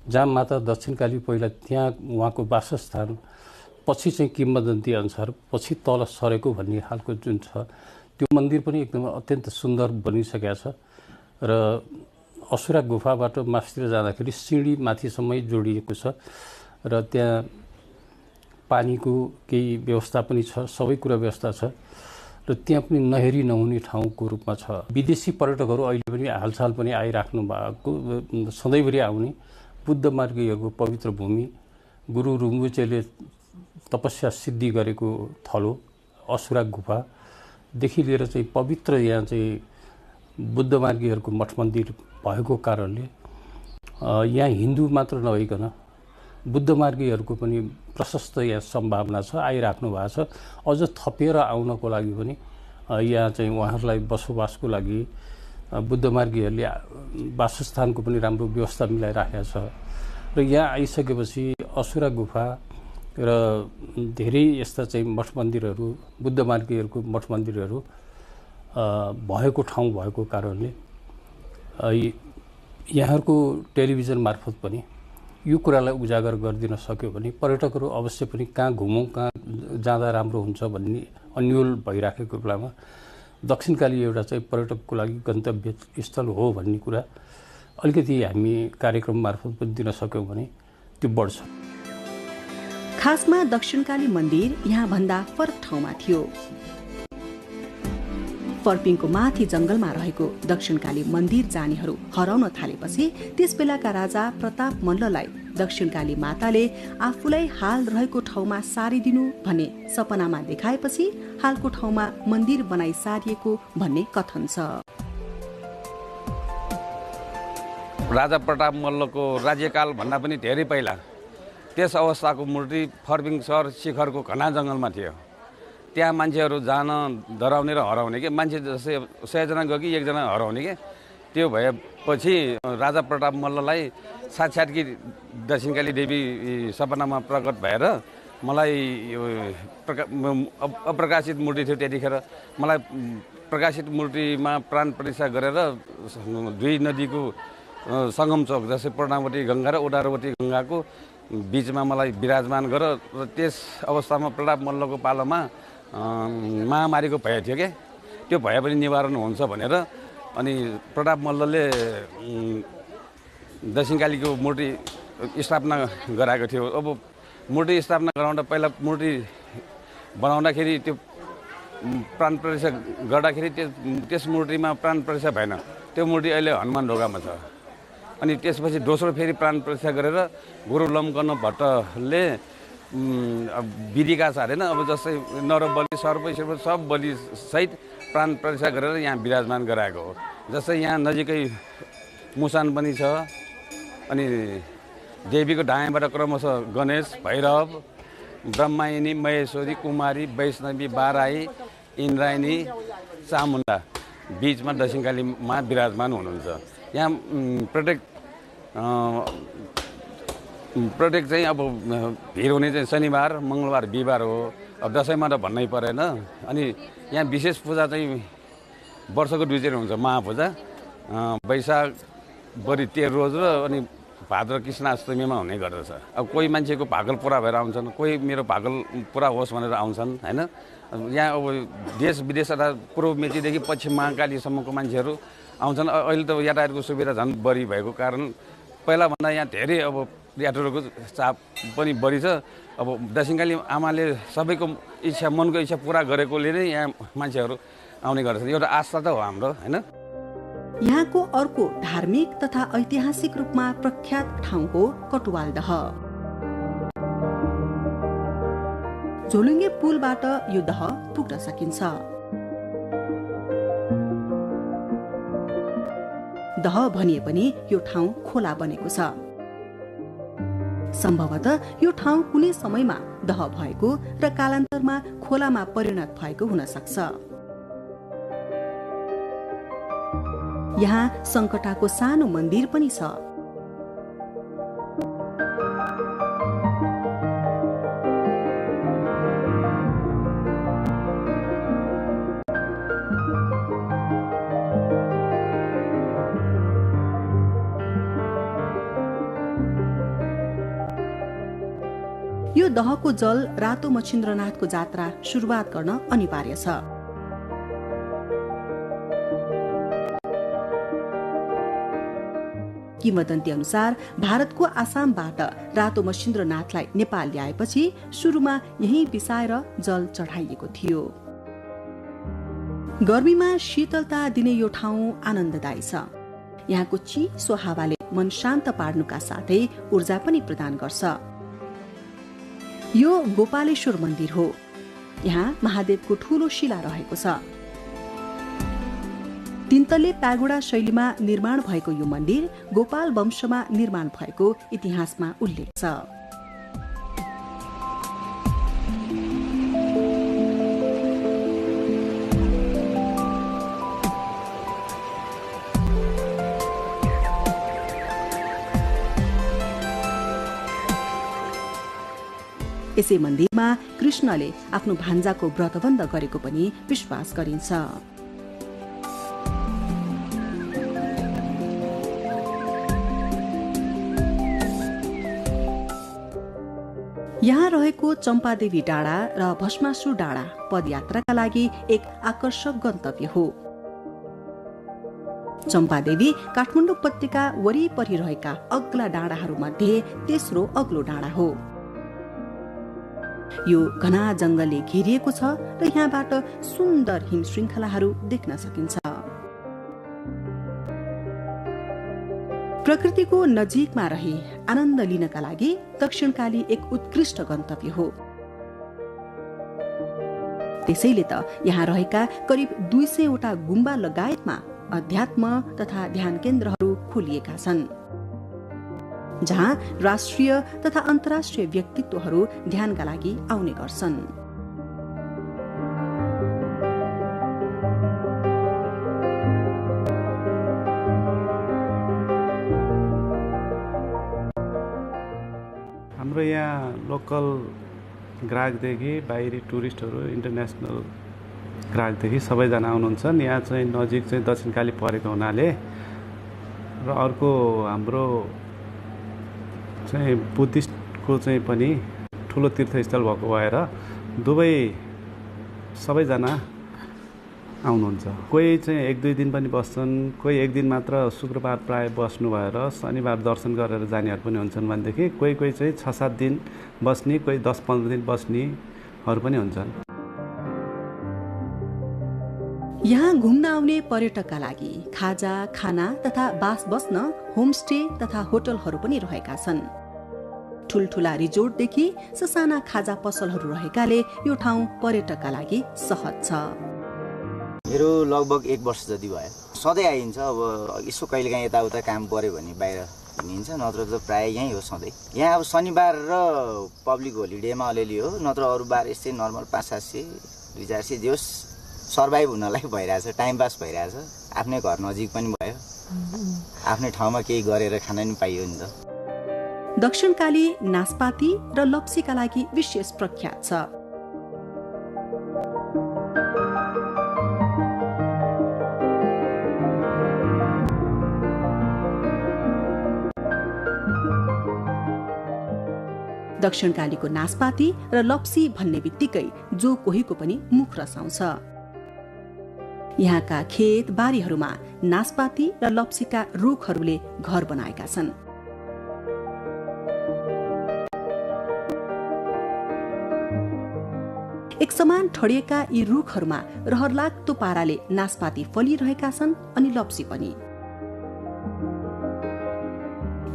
जहाँ माता दक्षिणकाली पहिला त्यहाँ उहाँको वासस्थान, पछि चाहिँ किम्वदन्ती अनुसार पछि तल सरेको भन्ने खालको जुन छ, त्यो मन्दिर पनि एकदम अत्यन्त सुन्दर बनिसकेको छ। र असुरा गुफाबाट मास्तिर जाँदाखेरि सिँढी माथिसम्मै जोडिएको छ र त्यहाँ पानीको केही व्यवस्था पनि छ, सबै कुरा व्यवस्था छ र त्यहाँ पनि नहेरी नहुने ठाउँको रूपमा छ। विदेशी पर्यटकहरू अहिले पनि हालसाल पनि आइराख्नु भएको, सधैँभरि आउने बुद्ध मार्गीयको पवित्र भूमि, गुरु रुम्बुचेले तपस्या सिद्धि गरेको थलो असुरा गुफादेखि लिएर चाहिँ पवित्र यहाँ चाहिँ बुद्ध मार्गीहरूको मठ मन्दिर भएको कारणले यहाँ हिन्दू मात्र नभइकन बुद्ध मार्गीहरूको पनि प्रशस्त यहाँ सम्भावना छ, आइराख्नु भएको छ। अझ थपेर आउनको लागि पनि यहाँ चाहिँ उहाँहरूलाई बसोबासको लागि बुद्ध मार्गीहरूले वासस्थानको पनि राम्रो व्यवस्था मिलाइराखेको छ। र यहाँ आइसकेपछि असुरा गुफा र धेरै यस्ता चाहिँ मठ मन्दिरहरू, बुद्ध मार्गीहरूको मठ मन्दिरहरू भएको ठाउँ भएको कारणले यहाँहरूको टेलिभिजन मार्फत पनि यो कुरालाई उजागर गरिदिन सक्यो भने पर्यटकहरू अवश्य पनि कहाँ घुमौँ, कहाँ जाँदा राम्रो हुन्छ भन्ने अन्यल भइराखेको बेलामा दक्षिणकाली एउटा चाहिँ पर्यटकको लागि गन्तव्य स्थल हो भन्ने कुरा अलिकति हामी कार्यक्रम मार्फत पनि दिन सक्यौँ भने त्यो बढ्छ। खासमा दक्षिणकाली मन्दिर यहाँ भन्दा फरक ठाउँमा थियो। फर्पिङको माथि जंगलमा रहेको दक्षिणकाली मन्दिर जानेहरू हराउन थालेपछि त्यसबेलाका राजा प्रताप मल्ललाई दक्षिणकाली माताले आफूलाई हाल रहेको ठाउँमा सारिदिनु भन्ने सपनामा देखाएपछि हालको ठाउँमा मन्दिर बनाइ सारिएको भन्ने कथन छ। राजा प्रताप मल्लको राज्यकाल भन्दा पनि धेरै पहिला त्यस अवस्थाको मूर्ति फर्पिङ सहर शिखरको घना जङ्गलमा थियो। त्यहाँ मान्छेहरू जान डराउने र हराउने के, मान्छे जस्तै 100 जना गयो कि 1 जना हराउने के। त्यो भएपछि राजा प्रताप मल्ललाई साक्षात् कि दक्षिणकाली देवी सपनामा प्रकट भएर मलाई यो अप्रकाशित मूर्ति थियो त्यतिखेर, मलाई प्रकाशित मूर्तिमा प्राण प्रतिष्ठा गरेर दुई नदीको सङ्गम चौक जस्तै पूर्णावती गङ्गा र उदारवती गङ्गाको बिचमा मलाई विराजमान गर र त्यस अवस्थामा प्रताप मल्लको पालोमा महामारीको भय थियो के, त्यो भय पनि निवारण हुन्छ भनेर अनि प्रताप मल्लले दक्षिणकालीको मूर्ति स्थापना गराएको थियो। अब मूर्ति स्थापना गराउँदा पहिला मूर्ति बनाउँदाखेरि त्यो प्राण प्रतिष्ठा गर्दाखेरि त्यस मूर्तिमा प्राण प्रतिष्ठा भएन। त्यो मूर्ति अहिले हनुमान ढोकामा छ। अनि त्यसपछि दोस्रो फेरि प्राण प्रतिष्ठा गरेर गुरु लमकर्ण भट्टले विधिका सारेन, अब जस्तै नरबली सर्प सब बलि सहित प्राण प्रतिष्ठा गरेर यहाँ विराजमान गराएको हो। जस्तै यहाँ नजिकै मुसान पनि छ। अनि देवीको दायाँबाट क्रमशः गणेश, भैरव, ब्रह्मायनी, महेश्वरी, कुमारी, वैष्णवी, बाराई, इन्द्रायणी, चामुण्डा बीचमा दक्षिणकालीमा विराजमान हुनुहुन्छ। यहाँ प्रत्येक चाहिँ अब भिड हुने चाहिँ शनिबार, मङ्गलबार, बिहिबार हो। अब दसैँमा त भन्नै परेन। अनि यहाँ विशेष पूजा चाहिँ वर्षको 2 चोटि हुन्छ। महापूजा वैशाख बढी 13 रोज र अनि भाद्र कृष्ण अष्टमीमा हुने गर्दछ। अब कोही मान्छेको भागल पुरा भएर आउँछन्, कोही मेरो भागल पुरा होस् भनेर आउँछन् हैन। यहाँ अब देश विदेश अथवा पूर्व मेचीदेखि पश्चिम महाकालीसम्मको मान्छेहरू आउँछन्। अहिले त यातायातको सुविधा झन् बढी भएको कारण पहिलाभन्दा यहाँ धेरै अब यात्रुहरूको चाप पनि बढी छ। अब दक्षिणकाली आमाले सबैको इच्छा, मनको इच्छा पुरा गरेकोले नै यहाँ मान्छेहरू आउने गर्छन्। एउटा आस्था त हो हाम्रो हैन। यहाँको अर्को धार्मिक तथा ऐतिहासिक रूपमा प्रख्यात ठाउँ हो कटुवालदह। झोलुङ्गे पुलबाट यो दह पुग्न सकिन्छ। दह भनिए पनि यो ठाउँ खोला बनेको छ। सम्भवतः यो ठाउँ कुनै समयमा दह भएको र कालान्तरमा खोलामा परिणत भएको हुन सक्छ। यहाँ सङ्कटाको सानो मन्दिर पनि छ। यो दहको जल रातो मच्छिन्द्रनाथको जात्रा सुरुवात गर्न अनिवार्य छ। किंवदन्ती अनुसार भारतको आसामबाट रातो मच्छिन्द्रनाथलाई नेपाल ल्याएपछि सुरुमा यही बिसाएर जल चढाइएको थियो। गर्मीमा शीतलता दिने यो ठाउँ आनन्ददायी छ। यहाँको चिसो हावाले मन शान्त पार्नुका साथै ऊर्जा पनि प्रदान गर्छ। यो गोपालेश्वर मन्दिर हो। यहाँ महादेवको ठूलो शिला रहेको छ। 3 तल्ले प्यागोडा शैलीमा निर्माण भएको यो मन्दिर गोपाल वंशमा निर्माण भएको इतिहासमा उल्लेख छ। यसै मन्दिरमा कृष्णले आफ्नो भान्जाको व्रतबन्ध गरेको पनि विश्वास गरिन्छ। यहाँ रहेको चम्पादेवी डाँडा र भस्मासुर डाँडा पदयात्राका लागि एक आकर्षक गन्तव्य हो। चम्पादेवी काठमाडौँ उपत्यका वरिपरि रहेका अग्ला डाँडाहरूमध्ये तेस्रो अग्लो डाँडा हो। यो घना जंगलले घेरिएको छ र यहाँबाट सुन्दर हिम श्रृङ्खलाहरू देख्न सकिन्छ। प्रकृतिको नजिकमा रही आनन्द लिनका लागि दक्षिणकाली एक उत्कृष्ट गन्तव्य हो। त्यसैले त यहाँ रहेका करिब 200 वटा गुम्बा लगायतमा अध्यात्म तथा ध्यान केन्द्रहरू खोलिएका छन्, जहाँ राष्ट्रिय तथा अन्तर्राष्ट्रिय व्यक्तित्वहरू ध्यानका लागि आउने गर्छन्। हाम्रो यहाँ लोकल ग्राहकदेखि बाहिरी टुरिस्टहरू, इन्टरनेसनल ग्राहकदेखि सबैजना आउनुहुन्छ। यहाँ चाहिँ नजिक चाहिँ दक्षिणकाली परेको हुनाले र अर्को हाम्रो चाहिँ बुद्धिस्टको चाहिँ पनि ठुलो तीर्थस्थल भएको भएर दुवै सबैजना आउनुहुन्छ। कोही चाहिँ 1-2 दिन पनि बस्छन्, कोही 1 दिन मात्र शुक्रबार प्राय बस्नु भएर शनिबार दर्शन गरेर जानेहरू पनि हुन्छन् भनेदेखि कोही चाहिँ 6-7 दिन बस्ने, कोही 10-15 दिन बस्नेहरू पनि हुन्छन्। यहाँ घुम्न आउने पर्यटकका लागि खाजा, खाना तथा बास बस्न होमस्टे तथा होटलहरू पनि रहेका छन्। ठुलठुला रिजोर्टदेखि ससाना खाजा पसलहरू रहेकाले यो ठाउँ पर्यटकका लागि सहज छ। मेरो लगभग 1 वर्ष जति भयो। सधैँ आइन्छ। अब यसो कहिलेकाहीँ यताउता काम पर्यो भने बाहिर हिँडिन्छ, नत्र त प्राय यहीँ हो सधैँ। यहाँ अब शनिबार र पब्लिक होलिडेमा अलिअलि हो, नत्र अरू बार यस्तै नर्मल 500-700 200-400 जे होस् सर्भाइभ हुनलाई भइरहेछ, टाइम पास भइरहेछ। आफ्नै घर नजिक पनि भयो, आफ्नै ठाउँमा केही गरेर खान पनि पाइयो नि त। दक्षिणकाली नास्पाती र लप्सीका लागि विशेष प्रख्यात छ। दक्षिणकालीको नास्पाती र लप्सी भन्ने बित्तिकै जो कोहीको पनि मुख रसाउँछ। यहाँका खेत बारीहरूमा नास्पाती र लप्सीका रुखहरूले घर बनाएका छन्। एक समान ठडिएका यी रुखहरूमा रहरलाग्दो पाराले नास्पाती फलिरहेका छन् अनि लप्सी पनि।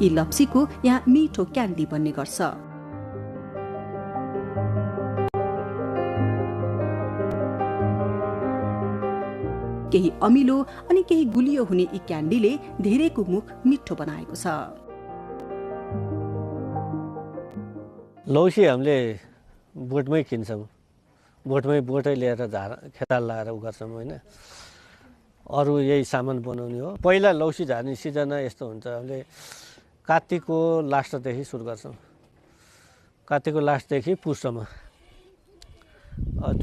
यी लप्सीको यहाँ मिठो क्यान्डी बन्ने गर्छ। केही अमिलो अनि केही गुलियो हुने यी क्यान्डीले धेरैको मुख मिठो बनाएको छ। लौसी हामीले बोटमै किन्छौँ, बोटै लिएर खेताल लगाएर उ गर्छौँ होइन। अरू यही सामान बनाउने हो। पहिला लौसी झार्ने सिजन यस्तो हुन्छ, हामीले कात्तिकको लास्टदेखि सुरु गर्छौँ। कात्तिकको लास्टदेखि पुससम्म।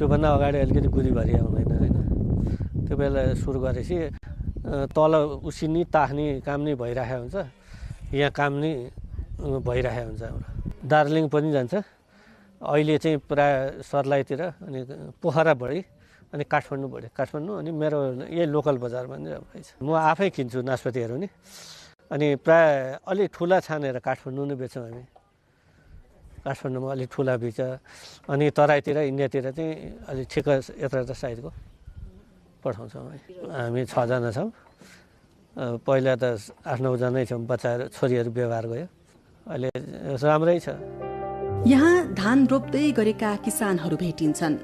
त्योभन्दा अगाडि अलिकति गुदीभरि आउँदैन होइन। त्यो बेला सुरु गरेपछि तल उसिनी ताख्ने काम नै भइरहेको हुन्छ, यहाँ काम नै भइरहेको हुन्छ। हाम्रो दार्जिलिङ पनि जान्छ अहिले चाहिँ प्राय सर्लाहीतिर, अनि पोखरा बढी, अनि काठमाडौँ बढी। काठमाडौँ अनि मेरो यही लोकल बजारमा नै रहेछ। म आफै किन्छु नास्पातीहरू नि, अनि प्राय अलिक ठुला छानेर काठमाडौँ नै बेच्छौँ हामी। काठमाडौँमा अलिक ठुला बेच्छ, अनि तराईतिर इन्डियातिर चाहिँ अलिक ठिक यत्र साइजको पठाउँछौँ। हामी 6 जना छौँ। पहिला त 8-9 जनै छौँ, बच्चाहरू छोरीहरू व्यवहार गयो। अहिले राम्रै छ। यहाँ धान रोप्दै गरेका किसानहरू भेटिन्छन्,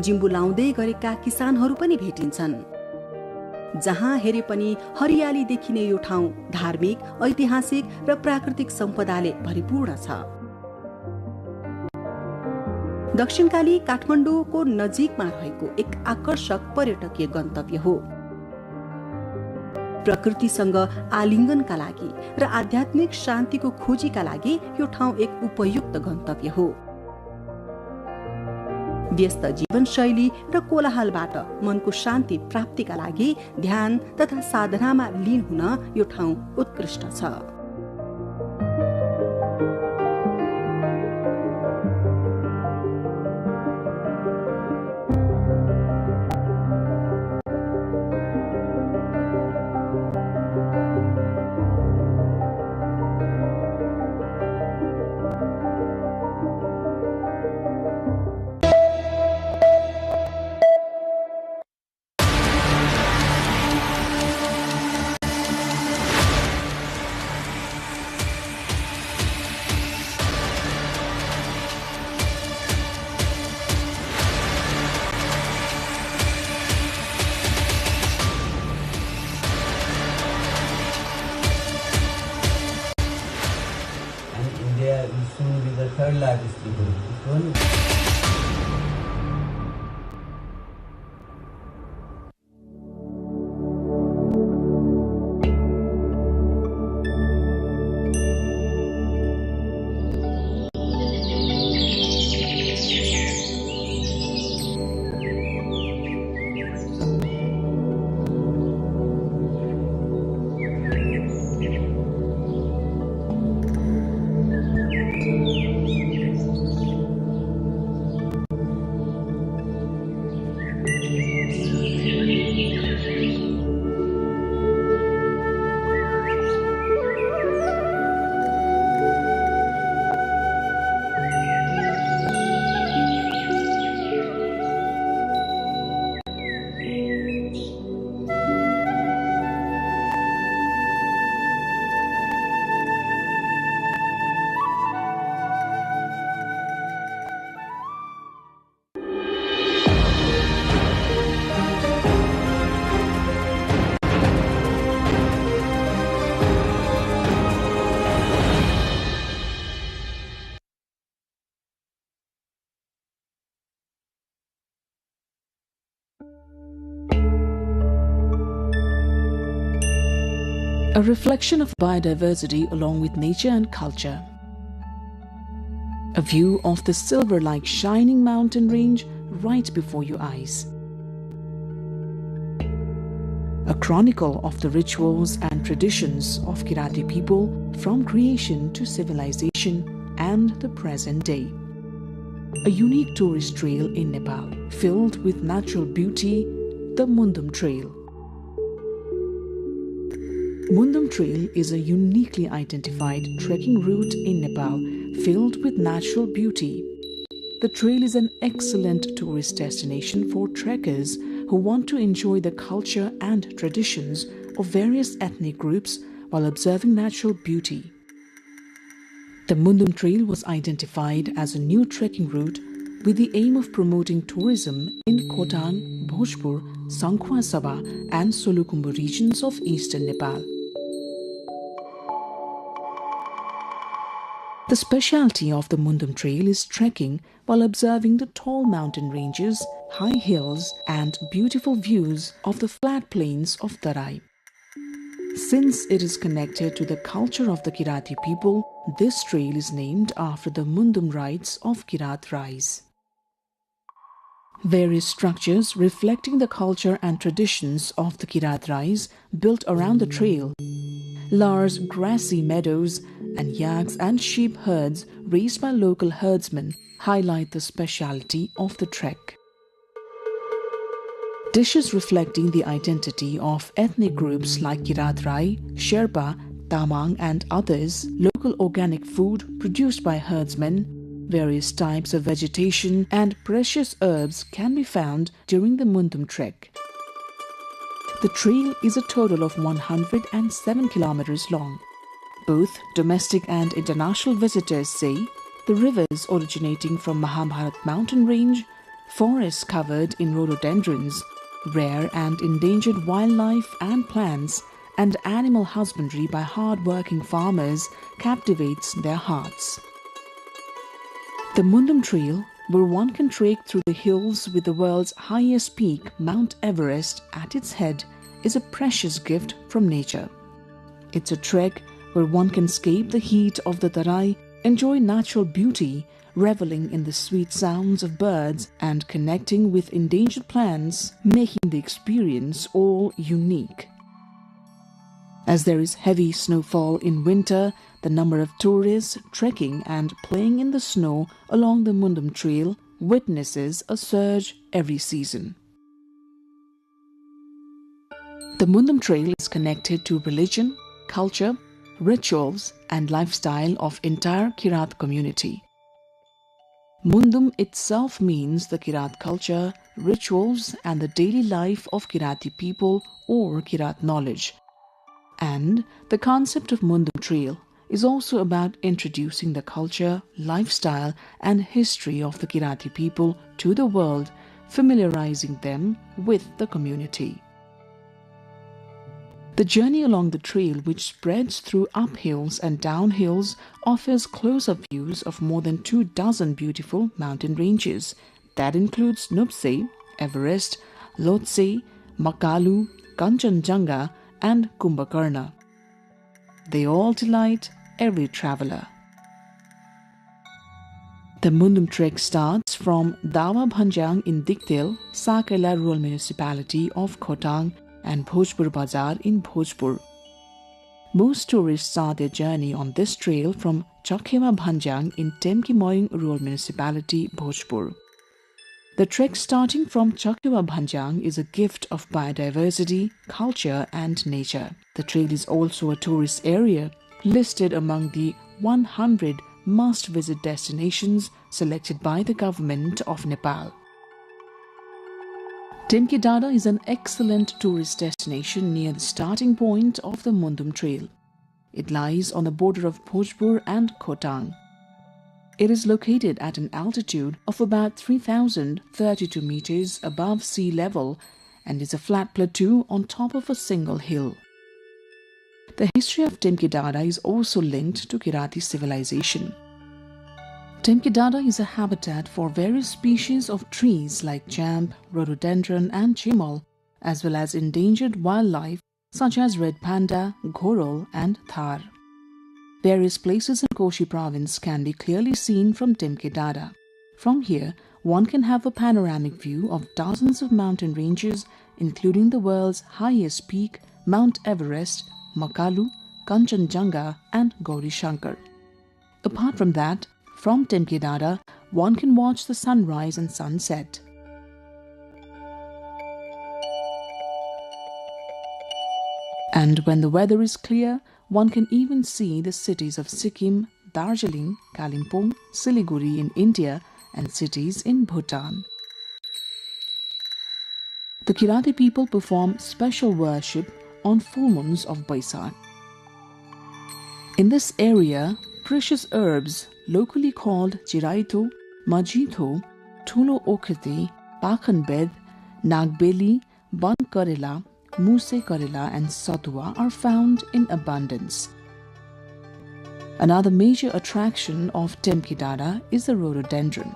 जिम्बु लाउँदै गरेका किसानहरू पनि भेटिन्छन्। जहाँ हेरे पनि हरियाली देखिने यो ठाउँ धार्मिक, ऐतिहासिक र प्राकृतिक सम्पदाले भरिपूर्ण छ। दक्षिणकाली काठमाडौँको नजिकमा रहेको एक आकर्षक पर्यटकीय गन्तव्य हो। प्रकृतिसँग आलिङ्गनका लागि र आध्यात्मिक शान्तिको खोजीका लागि यो ठाउँ एक उपयुक्त गन्तव्य हो। व्यस्त जीवनशैली र कोलाहलबाट मनको शान्ति प्राप्तिका लागि ध्यान तथा साधनामा लीन हुन यो ठाउँ उत्कृष्ट छ। A reflection of biodiversity along with nature and culture. A view of the silver-like shining mountain range right before your eyes. A chronicle of the rituals and traditions of Kirati people from creation to civilization and the present day. A unique tourist trail in Nepal, filled with natural beauty, the Mundum Trail. Mundum Trail is a uniquely identified trekking route in Nepal filled with natural beauty. The trail is an excellent tourist destination for trekkers who want to enjoy the culture and traditions of various ethnic groups while observing natural beauty. The Mundum Trail was identified as a new trekking route with the aim of promoting tourism in Khotang, Bhojpur, Sangkhwa Sabha and Solukhumbu regions of eastern Nepal. The specialty of the Mundum Trail is trekking while observing the tall mountain ranges, high hills and beautiful views of the flat plains of Tarai. Since it is connected to the culture of the Kirati people, this trail is named after the Mundum rites of Kirat Rais. Various structures reflecting the culture and traditions of the Kirat Rais built around the trail. Large grassy meadows and yaks and sheep herds raised by local herdsmen highlight the speciality of the trek. Dishes reflecting the identity of ethnic groups like Kirat Rai, Sherpa, Tamang and others, local organic food produced by herdsmen, various types of vegetation and precious herbs can be found during the Mundum trek. The trail is a total of 107 kilometers long. Both domestic and international visitors say the rivers originating from Mahabharat mountain range, forests covered in rhododendrons, rare and endangered wildlife and plants, and animal husbandry by hard-working farmers captivates their hearts. The Mundum Trail, where one can trek through the hills with the world's highest peak, Mount Everest, at its head, is a precious gift from nature. It's a trek where one can escape the heat of the Tarai, enjoy natural beauty, reveling in the sweet sounds of birds and connecting with endangered plants, making the experience all unique. As there is heavy snowfall in winter, the number of tourists trekking and playing in the snow along the Mundum Trail witnesses a surge every season. The Mundum Trail is connected to religion, culture, rituals and lifestyle of entire Kirat community. Mundum itself means the Kirat culture, rituals and the daily life of Kirati people or Kirat knowledge. And the concept of Mundum Trail is also about introducing the culture, lifestyle and history of the Kirati people to the world, familiarizing them with the community. The journey along the trail, which spreads through uphills and downhills, offers close-up views of more than 24 beautiful mountain ranges. That includes Nuptse, Everest, Lhotse, Makalu, Kanchenjunga and Kumbhakarna. They all delight every traveler. The Mundum trek starts from Dawa Bhanjang in Diktel, Sakaila Rural Municipality of Khotang, and Bhojpur Bazar in Bhojpur. Most tourists start their journey on this trail from Chakhewa Bhanjang in Temki Rural Municipality, Bhojpur. The trek starting from Chakhewa Bhanjang is a gift of biodiversity, culture and nature. The trail is also a tourist area listed among the 100 must-visit destinations selected by the government of Nepal. Temke Dada is an excellent tourist destination near the starting point of the Mundum Trail. It lies on the border of Bhojpur and Khotang. It is located at an altitude of about 3,032 meters above sea level and is a flat plateau on top of a single hill. The history of Temke Dada is also linked to Kirati civilization. Temke Dada is a habitat for various species of trees like jamb, rhododendron and chimal, as well as endangered wildlife such as red panda, ghorol and thar. Various places in Koshi province can be clearly seen from Temke Dada. From here, one can have a panoramic view of dozens of mountain ranges, including the world's highest peak, Mount Everest, Makalu, Kanchenjunga and Gauri Shankar. Apart from that, from Temke Dada, one can watch the sunrise and sunset. And when the weather is clear, one can even see the cities of Sikkim, Darjeeling, Kalimpong, Siliguri in India, and cities in Bhutan. The Kirati people perform special worship on full moons of Baisakh. In this area, precious herbs, locally called Chiraito, Majito, Thulo Okhete, Pakhanbed, Nagbeli, Ban Karela, Muse Karela and Satua are found in abundance. Another major attraction of Temke Dada is the rhododendron.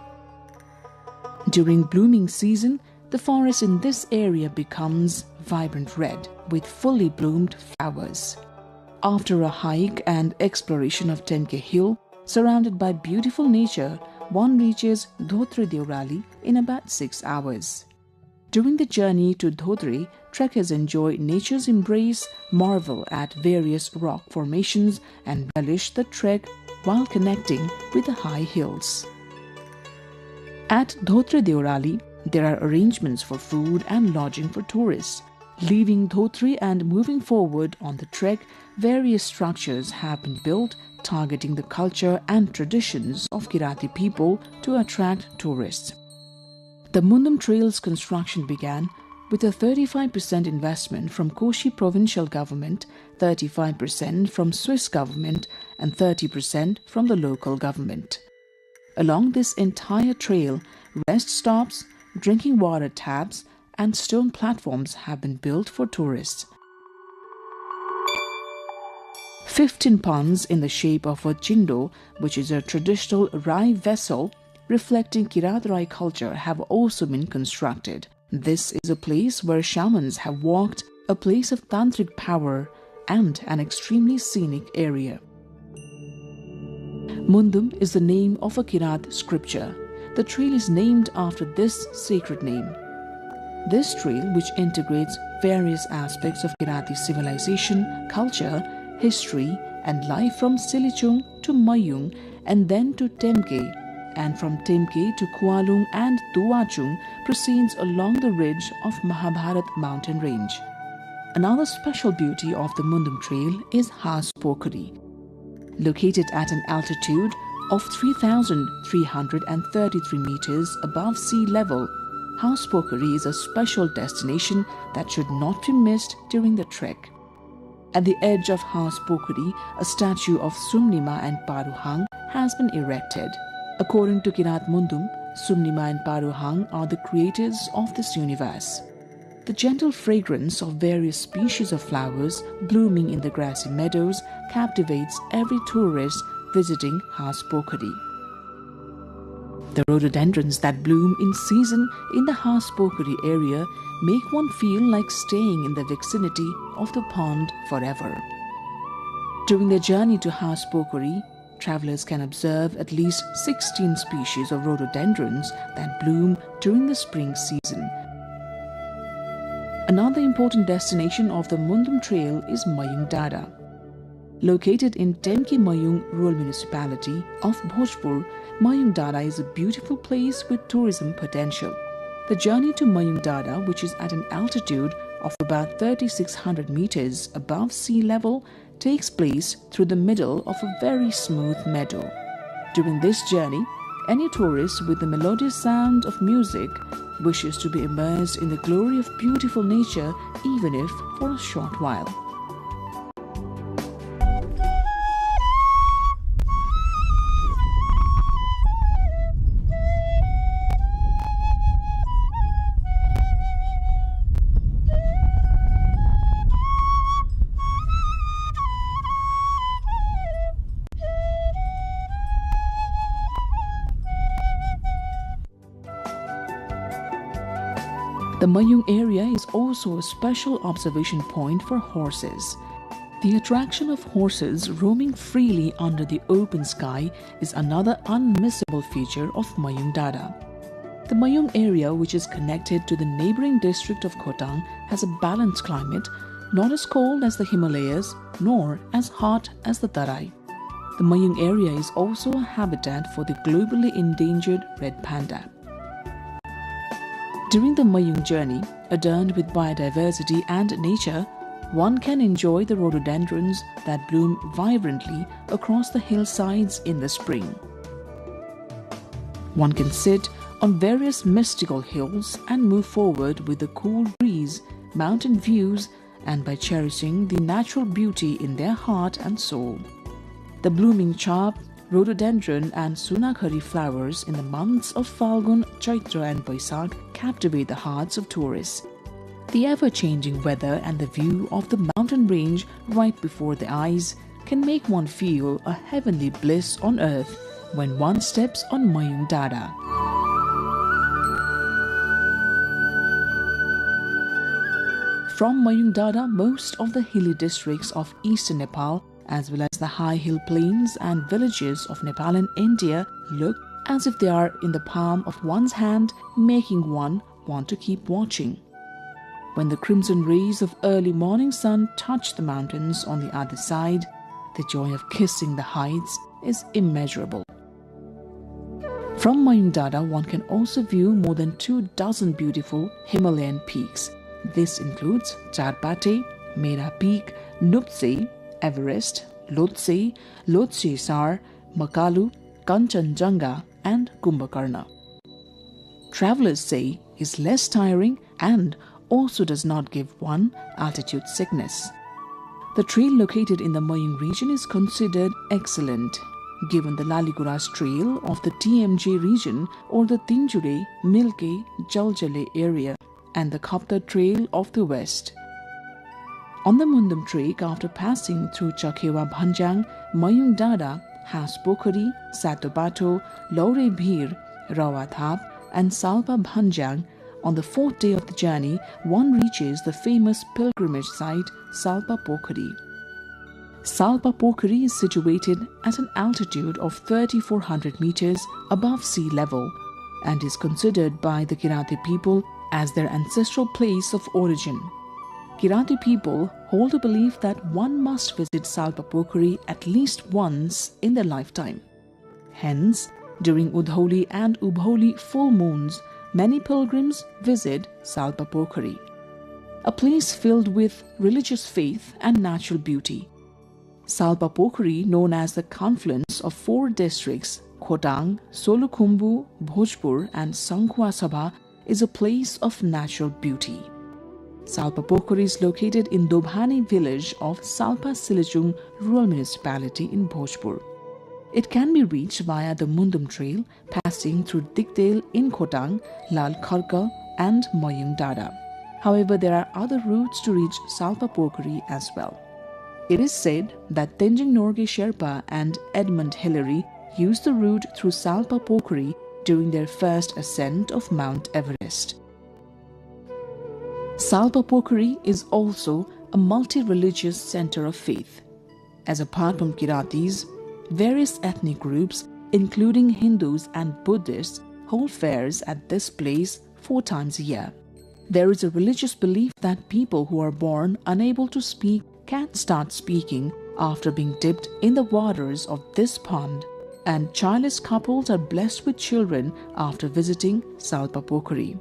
During blooming season, the forest in this area becomes vibrant red with fully bloomed flowers. After a hike and exploration of Temke Hill, surrounded by beautiful nature, one reaches Dhotre Deorali in about 6 hours. During the journey to Dhotre, trekkers enjoy nature's embrace, marvel at various rock formations and relish the trek while connecting with the high hills. At Dhotre Deorali, there are arrangements for food and lodging for tourists. Leaving Dhotre and moving forward on the trek, various structures have been built targeting the culture and traditions of Kirati people to attract tourists. The Mundum Trail's construction began with a 35% investment from Koshi provincial government, 35% from Swiss government and 30% from the local government. Along this entire trail, rest stops, drinking water taps, and stone platforms have been built for tourists. 15 ponds in the shape of a chindo, which is a traditional Rai vessel reflecting Kirat Rai culture, have also been constructed. This is a place where shamans have walked, a place of tantric power, and an extremely scenic area. Mundum is the name of a Kirat scripture. The trail is named after this sacred name. This trail, which integrates various aspects of Kirati civilization, culture, history, and life from Silichung to Mayung and then to Temke, and from Temke to Kualung and Tuachung, proceeds along the ridge of Mahabharat mountain range. Another special beauty of the Mundum Trail is Has Pokhari. Located at an altitude of 3,333 meters above sea level, Has Pokhari is a special destination that should not be missed during the trek. At the edge of Has Pokhari, a statue of Sumnima and Paruhang has been erected. According to Kirat Mundum, Sumnima and Paruhang are the creators of this universe. The gentle fragrance of various species of flowers blooming in the grassy meadows captivates every tourist visiting Has Pokhari. The rhododendrons that bloom in season in the Has Pokhari area make one feel like staying in the vicinity of the pond forever. During their journey to Has Pokhari, travelers can observe at least 16 species of rhododendrons that bloom during the spring season. Another important destination of the Mundum Trail is Mayung Dada. Located in Temke Mayung Rural Municipality of Bhojpur, Mayung Dada is a beautiful place with tourism potential. The journey to Mayung Dada, which is at an altitude of about 3,600 meters above sea level, takes place through the middle of a very smooth meadow. During this journey, any tourist with the melodious sound of music wishes to be immersed in the glory of beautiful nature, even if for a short while. The Mayung area is also a special observation point for horses. The attraction of horses roaming freely under the open sky is another unmissable feature of Mayung Dada. The Mayung area, which is connected to the neighboring district of Khotang, has a balanced climate, not as cold as the Himalayas, nor as hot as the Tarai. The Mayung area is also a habitat for the globally endangered red panda. During the Mayung journey, adorned with biodiversity and nature, one can enjoy the rhododendrons that bloom vibrantly across the hillsides in the spring. One can sit on various mystical hills and move forward with the cool breeze, mountain views, and by cherishing the natural beauty in their heart and soul. The blooming chap, rhododendron and sunakhari flowers in the months of Falgun, Chaitra and Baisakh captivate the hearts of tourists. The ever-changing weather and the view of the mountain range right before the eyes can make one feel a heavenly bliss on earth when one steps on Mayung Dada. From Mayung Dada, most of the hilly districts of eastern Nepal, as well as the high hill plains and villages of Nepal and India, look as if they are in the palm of one's hand, making one want to keep watching. When the crimson rays of early morning sun touch the mountains on the other side, the joy of kissing the heights is immeasurable. From Mayung Dada, one can also view more than 24 beautiful Himalayan peaks. This includes Charpate, Mera Peak, Nuptse, Everest, Lhotse, Lhotse Sar, Makalu, Kanchenjunga and Kumbhakarna. Travelers say is less tiring and also does not give one altitude sickness. The trail located in the Mayung region is considered excellent. given the Laliguras Trail of the TMJ region or the Tinjure, Milke, Jaljale area, and the Khapta Trail of the west. On the Mundum Trek, after passing through Chakhewa Bhanjang, Mayung Dada, Has Pokhari, Satobato, Laure Bhir, Rawathap, and Salpa Bhanjang, on the fourth day of the journey, one reaches the famous pilgrimage site Salpa Pokhari. Salpa Pokhari is situated at an altitude of 3,400 meters above sea level and is considered by the Kirati people as their ancestral place of origin. Kirati people hold a belief that one must visit Salpa Pokhari at least once in their lifetime. Hence, during Udholi and Ubholi full moons, many pilgrims visit Salpa Pokhari, a place filled with religious faith and natural beauty. Salpa Pokhari, known as the confluence of 4 districts, Khotang, Solukhumbu, Bhojpur and Sankhwa Sabha, is a place of natural beauty. Salpa Pokhari is located in Dobhani village of Salpa Silichung rural municipality in Bhojpur. It can be reached via the Mundum Trail, passing through Dikdale in Khotang, Lal Kharka and Mayung Dada. However, there are other routes to reach Salpa Pokhari as well. It is said that Tenzing Norgay Sherpa and Edmund Hillary used the route through Salpa Pokhari during their first ascent of Mount Everest. Salpa Pokhari is also a multi-religious center of faith, as apart from Kiratis, various ethnic groups, including Hindus and Buddhists, hold fairs at this place 4 times a year. There is a religious belief that people who are born unable to speak can start speaking after being dipped in the waters of this pond, and childless couples are blessed with children after visiting Salpa Pokhari.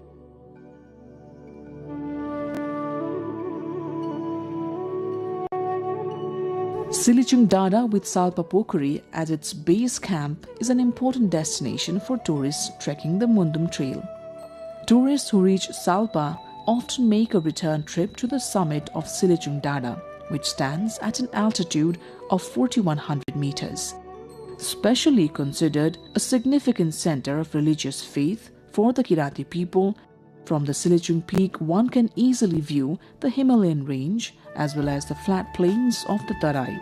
Silichung Dada with Salpa Pokhari as its base camp is an important destination for tourists trekking the Mundum Trail. Tourists who reach Salpa often make a return trip to the summit of Silichung Dada, which stands at an altitude of 4,100 meters. Specially considered a significant center of religious faith for the Kirati people, from the Silichung Peak one can easily view the Himalayan range as well as the flat plains of the Tarai.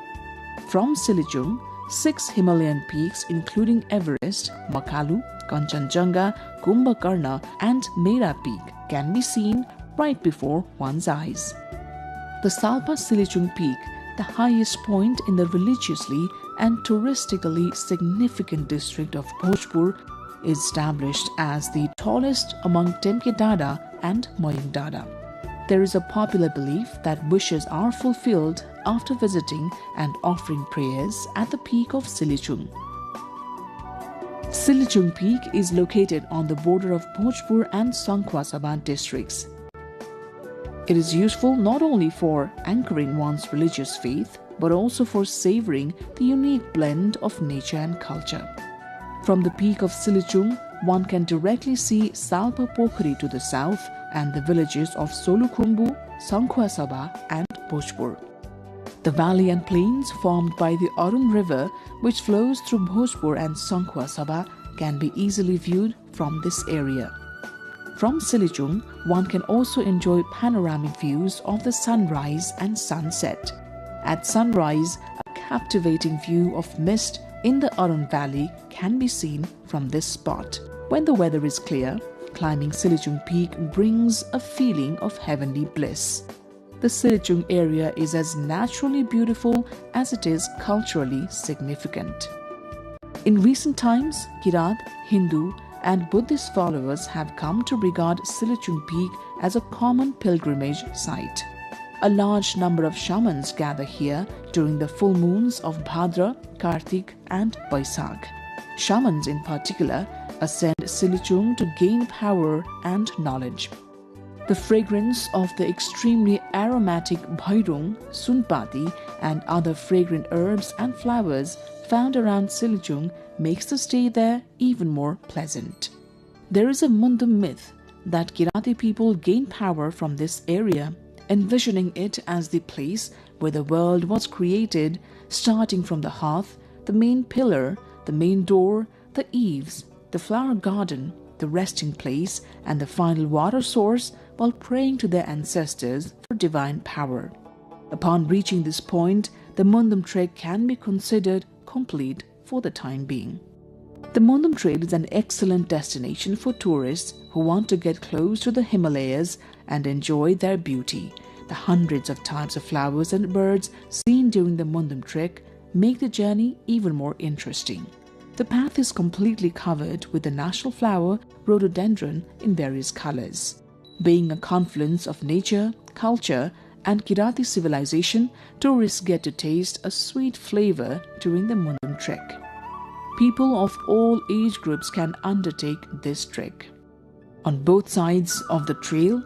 From Silichung, 6 Himalayan peaks including Everest, Makalu, Kanchenjunga, Kumbhakarna and Mera Peak can be seen right before one's eyes. The Salpa Silichung Peak, the highest point in the religiously and touristically significant district of Bhojpur, is established as the tallest among Tenke Dada and Mayung Dada. There is a popular belief that wishes are fulfilled after visiting and offering prayers at the peak of Silichung. Silichung Peak is located on the border of Bhojpur and Sankhwa Sabha districts. It is useful not only for anchoring one's religious faith, but also for savoring the unique blend of nature and culture. From the peak of Silichung, one can directly see Salpa Pokhari to the south and the villages of Solukhumbu, Sankhwa Sabha and Bhojpur. The valley and plains formed by the Arun River, which flows through Bhojpur and Sankhwa Sabha, can be easily viewed from this area. From Silichung, one can also enjoy panoramic views of the sunrise and sunset. At sunrise, a captivating view of mist in the Arun Valley can be seen from this spot. When the weather is clear, climbing Silichung Peak brings a feeling of heavenly bliss. The Silichung area is as naturally beautiful as it is culturally significant. In recent times, Kirat, Hindu, and Buddhist followers have come to regard Silichung Peak as a common pilgrimage site. A large number of shamans gather here during the full moons of Bhadra, Kartik, and Baisakh. Shamans in particular ascend Silichung to gain power and knowledge. The fragrance of the extremely aromatic bhairung, sunpati, and other fragrant herbs and flowers found around Silichung makes the stay there even more pleasant. There is a Mundum myth that Kirati people gain power from this area, envisioning it as the place where the world was created, starting from the hearth, the main pillar, the main door, the eaves, the flower garden, the resting place, and the final water source while praying to their ancestors for divine power. Upon reaching this point, the Mundum trek can be considered complete for the time being. The Mundum Trail is an excellent destination for tourists who want to get close to the Himalayas and enjoy their beauty. The hundreds of types of flowers and birds seen during the Mundum trek make the journey even more interesting. The path is completely covered with the national flower rhododendron in various colors. Being a confluence of nature, culture, and Kirati civilization, tourists get to taste a sweet flavor during the Mundum trek. People of all age groups can undertake this trek. On both sides of the trail,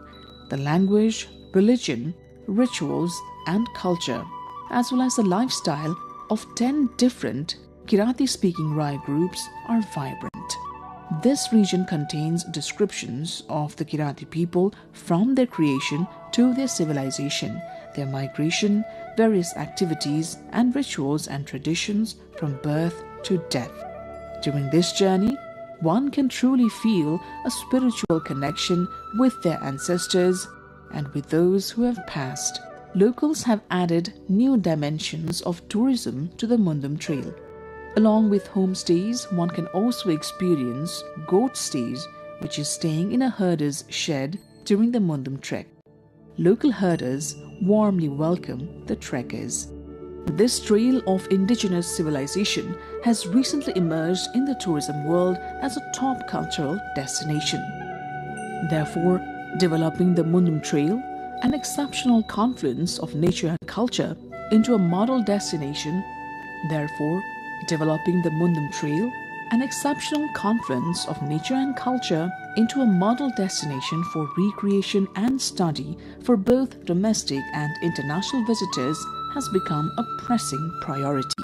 the language, religion, rituals, and culture, as well as the lifestyle of 10 different Kirati-speaking Rai groups are vibrant. This region contains descriptions of the Kirati people from their creation to their civilization, their migration, various activities and rituals and traditions from birth to death. During this journey, one can truly feel a spiritual connection with their ancestors and with those who have passed. Locals have added new dimensions of tourism to the Mundum Trail. Along with homestays, one can also experience goat stays, which is staying in a herder's shed during the Mundum trek. Local herders warmly welcome the trekkers. This trail of indigenous civilization has recently emerged in the tourism world as a top cultural destination. Therefore, developing the Mundum Trail, an exceptional confluence of nature and culture, into a model destination, developing the Mundum Trail, an exceptional confluence of nature and culture, into a model destination for recreation and study for both domestic and international visitors has become a pressing priority.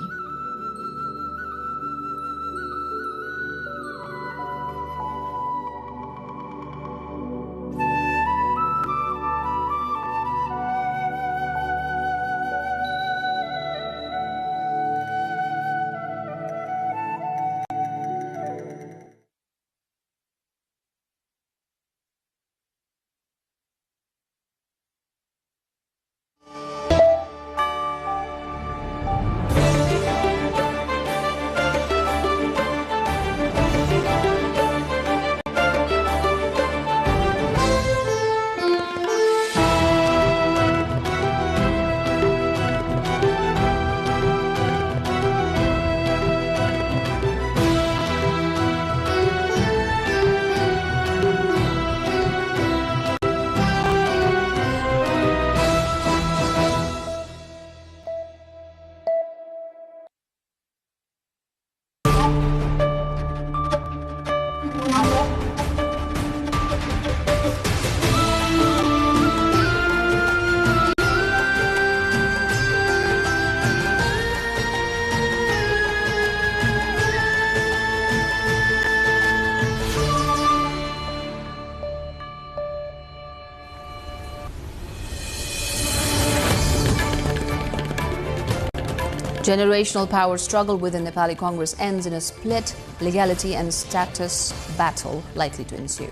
Generational power struggle within Nepali Congress ends in a split, legality and status battle likely to ensue.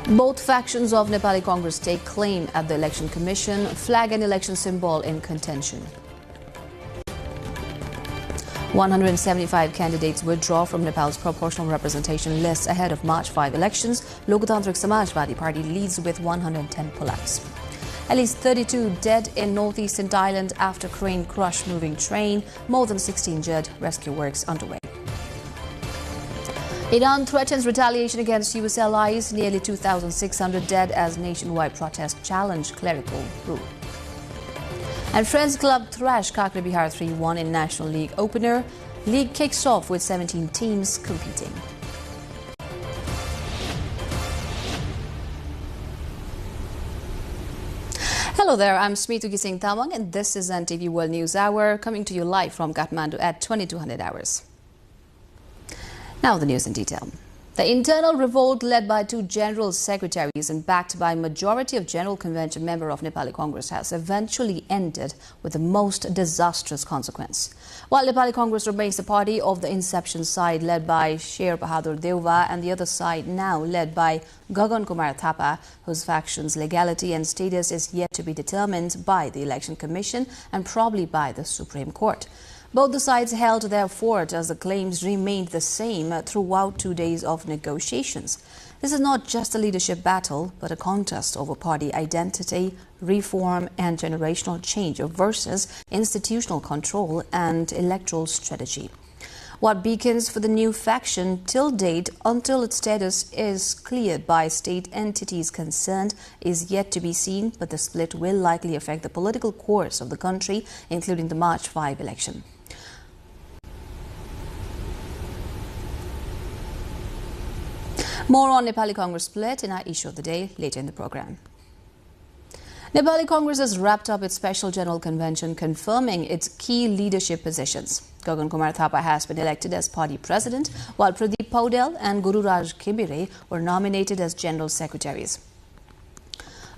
Both factions of Nepali Congress take claim at the Election Commission, flag and election symbol in contention. 175 candidates withdraw from Nepal's proportional representation list ahead of March 5 elections. Lokatantrik Samajwadi Party leads with 110 pull-ups. At least 32 dead in northeastern Thailand after crane crush moving train. More than 16 injured. Rescue works underway. Iran threatens retaliation against US allies. Nearly 2,600 dead as nationwide protests challenge clerical rule. And Friends Club thrashed Kakre Bihar 3-1 in National League opener. League kicks off with 17 teams competing. Hello there, I'm Smituki Singh Tamang and this is NTV World News Hour coming to you live from Kathmandu at 2200 hours. Now the news in detail. The internal revolt led by two general secretaries and backed by majority of General Convention member of Nepali Congress has eventually ended with the most disastrous consequence. While Nepali Congress remains the party of the inception side led by Sher Bahadur Deuva and the other side now led by Gagan Kumar Thapa, whose faction's legality and status is yet to be determined by the Election Commission and probably by the Supreme Court. Both the sides held their fort as the claims remained the same throughout 2 days of negotiations. This is not just a leadership battle, but a contest over party identity, reform and generational change versus institutional control and electoral strategy. What beacons for the new faction till date, until its status is cleared by state entities concerned, is yet to be seen, but the split will likely affect the political course of the country, including the March 5 election. More on Nepali Congress split in our issue of the day later in the program. Nepali Congress has wrapped up its special general convention confirming its key leadership positions. Gagan Kumar Thapa has been elected as party president, while Pradeep Paudel and Guru Raj Khibire were nominated as general secretaries.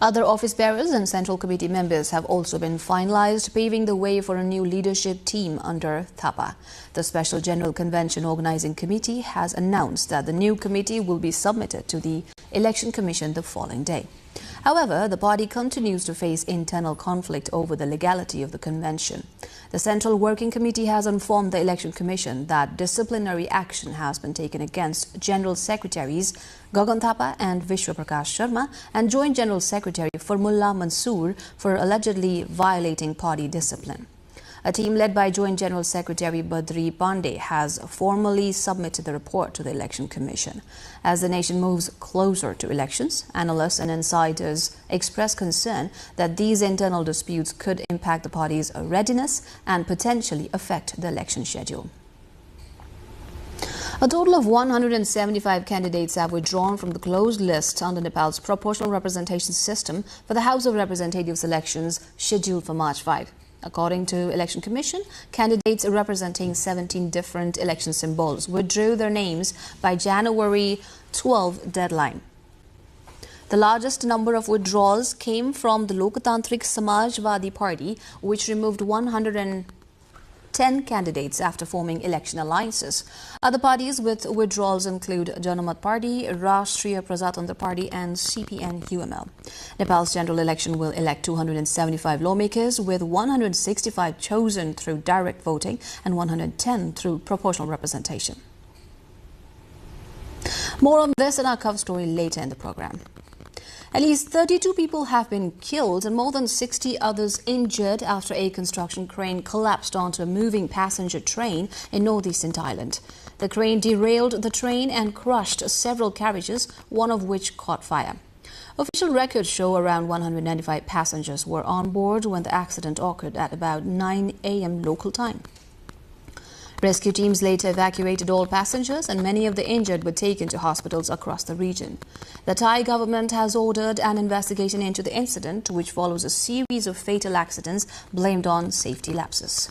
Other office bearers and central committee members have also been finalized, paving the way for a new leadership team under Thapa. The Special General Convention Organizing Committee has announced that the new committee will be submitted to the Election Commission the following day. However, the party continues to face internal conflict over the legality of the convention. The Central Working Committee has informed the Election Commission that disciplinary action has been taken against General Secretaries Gagan Thapa and Vishwa Prakash Sharma and Joint General Secretary Farmullah Mansoor for allegedly violating party discipline. A team led by Joint General Secretary Badri Pandey has formally submitted the report to the Election Commission. As the nation moves closer to elections, analysts and insiders express concern that these internal disputes could impact the party's readiness and potentially affect the election schedule. A total of 175 candidates have withdrawn from the closed list under Nepal's proportional representation system for the House of Representatives elections scheduled for March 5. According to Election Commission, candidates representing 17 different election symbols withdrew their names by January 12 deadline. The largest number of withdrawals came from the Lokatantrik Samajwadi Party, which removed 110 candidates after forming election alliances. Other parties with withdrawals include Janamat Party, Rashtriya Prajatantra Party and CPN-UML. Nepal's general election will elect 275 lawmakers, with 165 chosen through direct voting and 110 through proportional representation. More on this in our cover story later in the program. At least 32 people have been killed and more than 60 others injured after a construction crane collapsed onto a moving passenger train in northeastern Thailand. The crane derailed the train and crushed several carriages, one of which caught fire. Official records show around 195 passengers were on board when the accident occurred at about 9 a.m. local time. Rescue teams later evacuated all passengers and many of the injured were taken to hospitals across the region. The Thai government has ordered an investigation into the incident, which follows a series of fatal accidents blamed on safety lapses.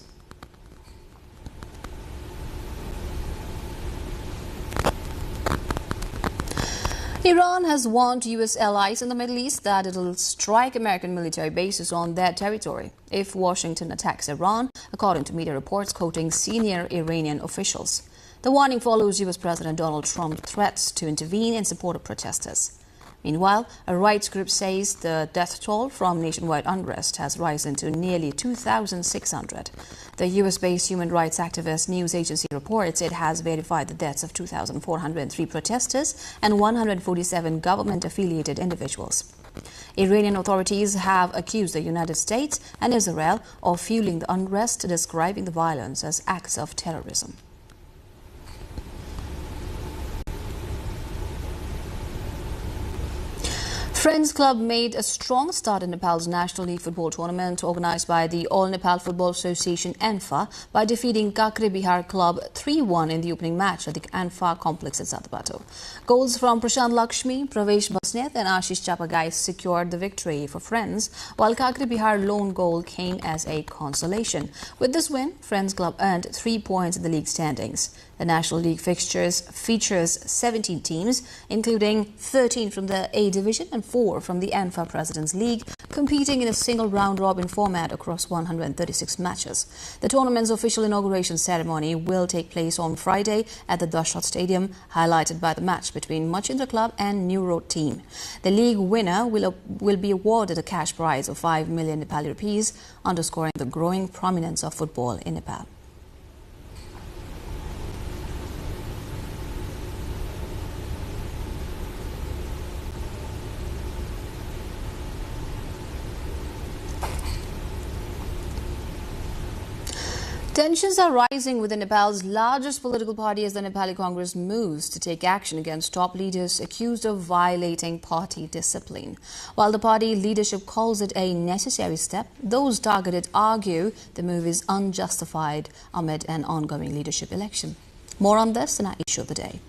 Iran has warned U.S. allies in the Middle East that it will strike American military bases on their territory if Washington attacks Iran, according to media reports quoting senior Iranian officials. The warning follows U.S. President Donald Trump's threats to intervene in support of protesters. Meanwhile, a rights group says the death toll from nationwide unrest has risen to nearly 2,600. The U.S.-based human rights activist news agency reports it has verified the deaths of 2,403 protesters and 147 government-affiliated individuals. Iranian authorities have accused the United States and Israel of fueling the unrest, describing the violence as acts of terrorism. Friends Club made a strong start in Nepal's National League football tournament organized by the All Nepal Football Association (ANFA) by defeating Kakre Bihar Club 3-1 in the opening match at the ANFA complex in Satabato. Goals from Prashant Lakshmi, Pravesh Basnet and Ashish Chapagai secured the victory for Friends, while Kakre Bihar lone goal came as a consolation. With this win, Friends Club earned 3 points in the league standings. The National League fixtures features 17 teams, including 13 from the A Division and 4 from the ANFA President's League, competing in a single round-robin format across 136 matches. The tournament's official inauguration ceremony will take place on Friday at the Dashrath Stadium, highlighted by the match between Machindra Club and New Road team. The league winner will be awarded a cash prize of 5 million Nepali rupees, underscoring the growing prominence of football in Nepal. Tensions are rising within Nepal's largest political party as the Nepali Congress moves to take action against top leaders accused of violating party discipline. While the party leadership calls it a necessary step, those targeted argue the move is unjustified amid an ongoing leadership election. More on this in our issue of the day.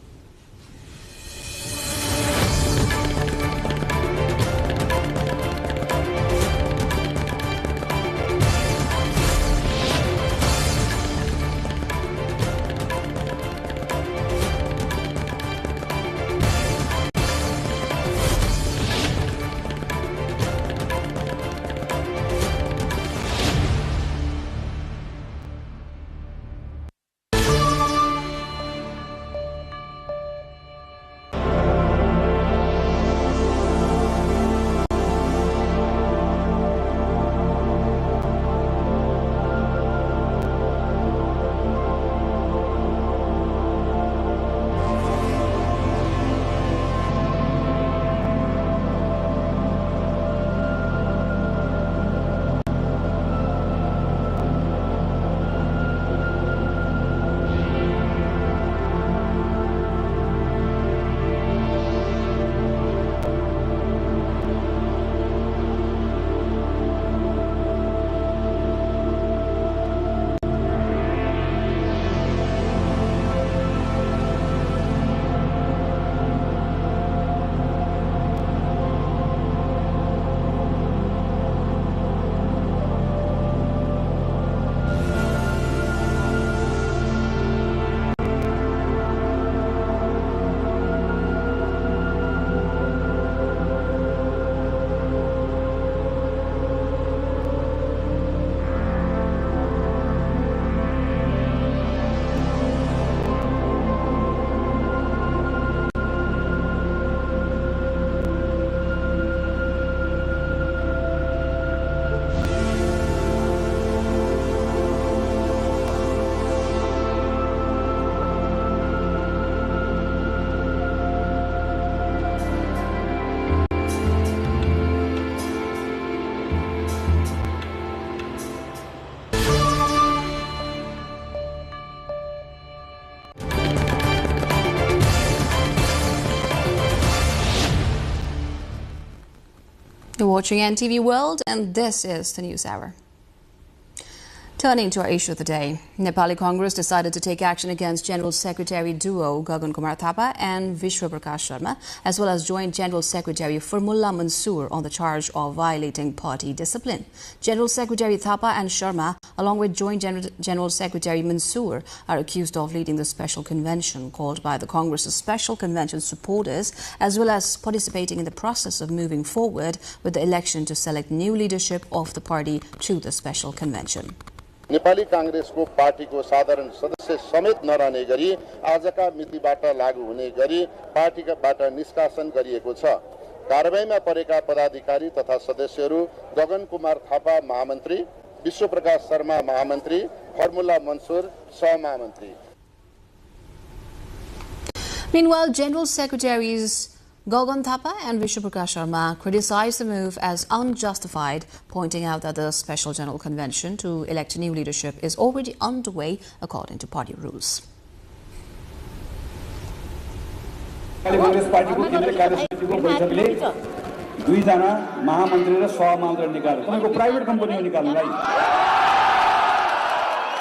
You're watching NTV World, and this is the News Hour. Turning to our issue of the day, Nepali Congress decided to take action against General Secretary duo Gagan Kumar Thapa and Vishwa Prakash Sharma, as well as Joint General Secretary Formullah Mansoor on the charge of violating party discipline. General Secretary Thapa and Sharma, along with Joint General Secretary Mansoor, are accused of leading the special convention called by the Congress's special convention supporters, as well as participating in the process of moving forward with the election to select new leadership of the party through the special convention. Nepali कांग्रेसको पार्टीको साधारण सदस्य समेत नरहने गरी आजका मितिबाट लागू हुने गरी पार्टीबाट निष्कासन गरिएको छ। कारबाहीमा परेका पदाधिकारी तथा सदस्यहरू गगन कुमार थापा महामन्त्री, विश्व प्रकाश शर्मा महामन्त्री, फर्मुला मनसुर सहमहामन्त्री। Meanwhile, General Secretaries Gagan Thapa and Vishwa Prakash Sharma criticized the move as unjustified, pointing out that the Special General Convention to elect new leadership is already underway according to party rules. Congress पार्टीको केन्द्रीय कार्यसमितिको बैठकले दुईजना महामन्त्री र सहमन्त्री निकाल्यो। तपाईको private company हो निकाल्नुलाई।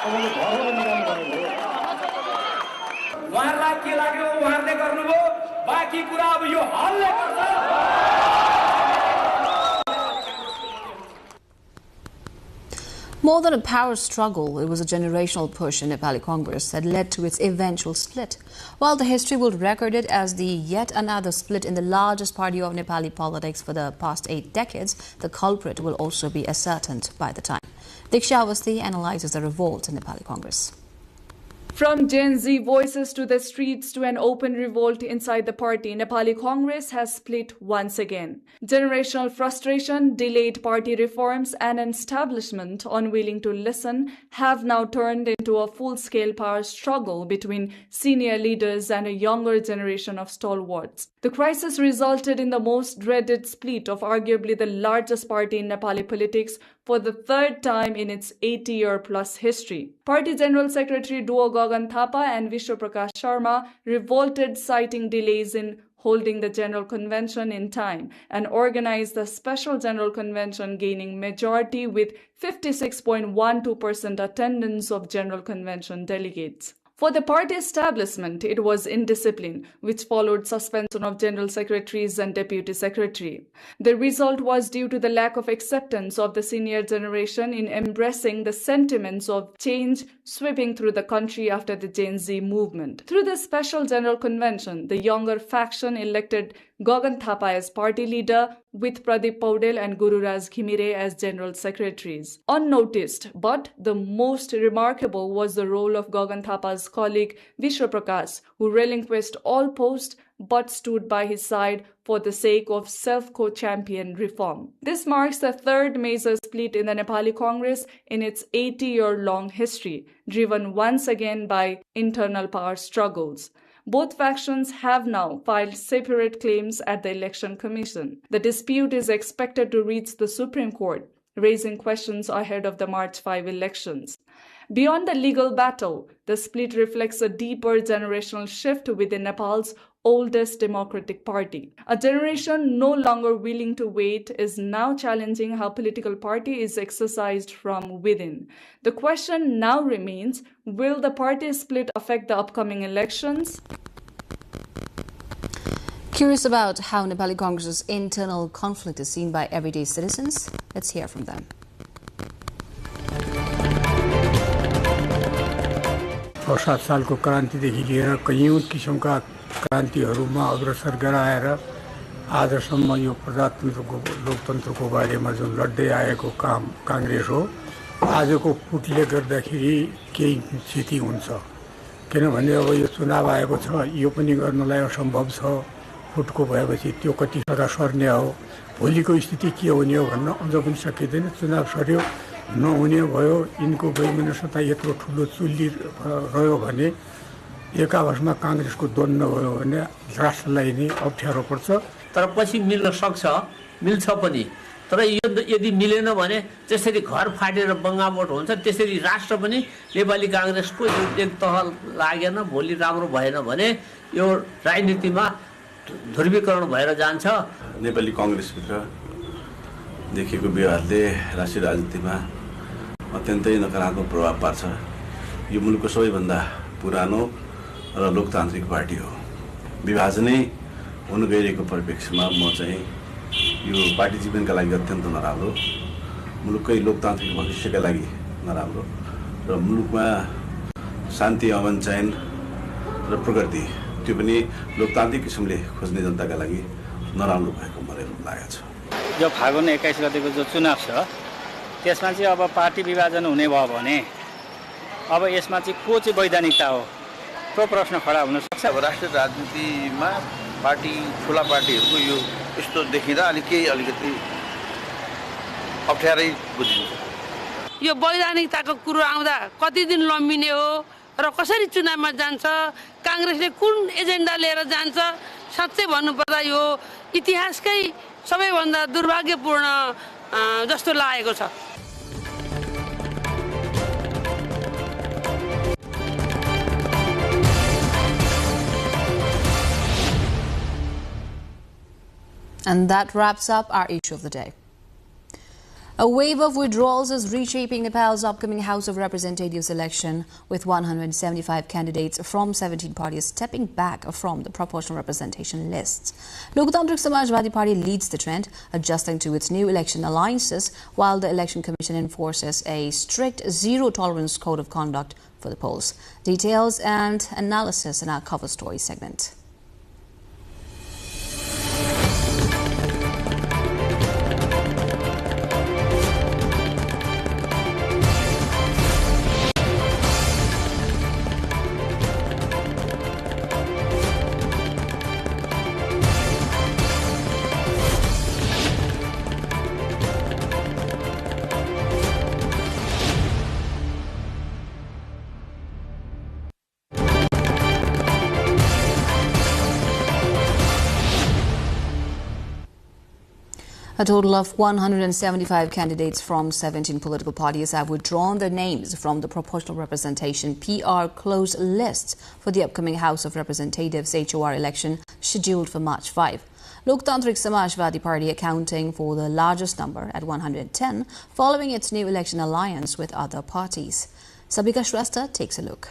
तपाईले घरबाट निकाल्नु भएको हो। उहाँहरुलाई के लाग्यो उहाँहरुले गर्नुभयो, बाँकी कुरा अब यो हलले गर्छ। More than a power struggle, it was a generational push in Nepali Congress that led to its eventual split. While the history will record it as the yet another split in the largest party of Nepali politics for the past 8 decades, the culprit will also be ascertained by the time. Diksha Awasthi analyzes the revolt in Nepali Congress. From Gen Z voices to the streets to an open revolt inside the party, Nepali Congress has split once again. Generational frustration, delayed party reforms, and an establishment unwilling to listen have now turned into a full-scale power struggle between senior leaders and a younger generation of stalwarts. The crisis resulted in the most dreaded split of arguably the largest party in Nepali politics for the third time in its 80-year-plus history. Party General Secretary duo Gagan Thapa and Vishwa Prakash Sharma revolted, citing delays in holding the General Convention in time, and organized the Special General Convention, gaining majority with 56.12% attendance of General Convention delegates. For the party establishment, it was indiscipline, which followed suspension of general secretaries and deputy secretary. The result was due to the lack of acceptance of the senior generation in embracing the sentiments of change sweeping through the country after the Gen Z movement. Through the Special General Convention, the younger faction elected Gagan Thapa as party leader, with Pradeep Paudel and Gururaj Ghimire as general secretaries. Unnoticed, but the most remarkable was the role of Gagan Thapa's colleague Vishwa Prakash, who relinquished all posts but stood by his side for the sake of self-co-championed reform. This marks the third major split in the Nepali Congress in its 80-year-long history, driven once again by internal power struggles. Both factions have now filed separate claims at the Election Commission. The dispute is expected to reach the Supreme Court, raising questions ahead of the March 5 elections. Beyond the legal battle, the split reflects a deeper generational shift within Nepal's oldest democratic party. A generation no longer willing to wait is now challenging how political party is exercised from within. The question now remains, will the party split affect the upcoming elections? Curious about how Nepali Congress's internal conflict is seen by everyday citizens? Let's hear from them. और 7 सालको क्रान्तिदेखि लिएर कयौं किसिमका क्रान्तिहरूमा अग्रसर गराएर आजसम्म यो प्रजातन्त्रको लोकतन्त्रको बारेमा जुन लड्दै आएको काम कांग्रेस हो, आजको फुटले गर्दाखेरि केही क्षति हुन्छ। किनभने अब यो चुनाव आएको छ, यो पनि गर्नलाई असम्भव छ। फुटको भएपछि त्यो कति सका सर्ने हो, भोलिको स्थिति के हुने हो भन्न अझ पनि सकिँदैन। चुनाव सर्यो, नहुने भयो, यिनको वैमनस्यता यत्रो ठुलो चुल्ली रह्यो भने एक आपसमा कांग्रेसको द्वन्द्व भयो भने राष्ट्रलाई नै अप्ठ्यारो पर्छ। तर पछि मिल्न सक्छ, मिल्छ पनि। तर यदि मिलेन भने जसरी घर फाटेर बङ्गावट हुन्छ त्यसरी राष्ट्र पनि नेपाली कांग्रेसको एक तह लागेन, भोलि राम्रो भएन भने यो राजनीतिमा ध्रुवीकरण भएर जान्छ। नेपाली कांग्रेसभित्र देखिएको व्यवहारले राष्ट्रिय राजनीतिमा अत्यन्तै नकारात्मक प्रभाव पार्छ। यो मुलुकको सबैभन्दा पुरानो र लोकतान्त्रिक पार्टी हो। विभाजनै हुन गइरहेको परिप्रेक्ष्यमा म चाहिँ यो पार्टी जीवनका लागि अत्यन्त नराम्रो, मुलुककै लोकतान्त्रिक भविष्यका लागि नराम्रो र मुलुकमा शान्ति, अमन, चयन र प्रगति त्यो पनि लोकतान्त्रिक किसिमले खोज्ने जनताका लागि नराम्रो भएको मलाई लागेको छ। जो फागुन 21 गतेको जो चुनाव छ त्यसमा चाहिँ अब पार्टी विभाजन हुने भयो भने अब यसमा चाहिँ को चाहिँ वैधानिकता हो, त्यो प्रश्न खडा हुन सक्छ। अब राष्ट्रिय राजनीतिमा पार्टी ठुला पार्टीहरूको यो यस्तो देखिँदा अलिकति अप्ठ्यारै बुझिन्छ। यो वैधानिकताको कुरो आउँदा कति दिन लम्बिने हो र कसरी चुनावमा जान्छ, कांग्रेसले कुन एजेन्डा लिएर जान्छ, साँच्चै भन्नुपर्दा यो इतिहासकै सबैभन्दा दुर्भाग्यपूर्ण जस्तो लागेको छ। And that wraps up our issue of the day. A wave of withdrawals is reshaping Nepal's upcoming House of Representatives election, with 175 candidates from 17 parties stepping back from the proportional representation lists. Lokatantrik Samajwadi Party leads the trend, adjusting to its new election alliances, while the Election Commission enforces a strict zero-tolerance code of conduct for the polls. Details and analysis in our cover story segment. A total of 175 candidates from 17 political parties have withdrawn their names from the proportional representation PR closed lists for the upcoming House of Representatives HOR election scheduled for March 5. Lokatantrik Samajwadi Party accounting for the largest number at 110, following its new election alliance with other parties. Sabika Shrestha takes a look.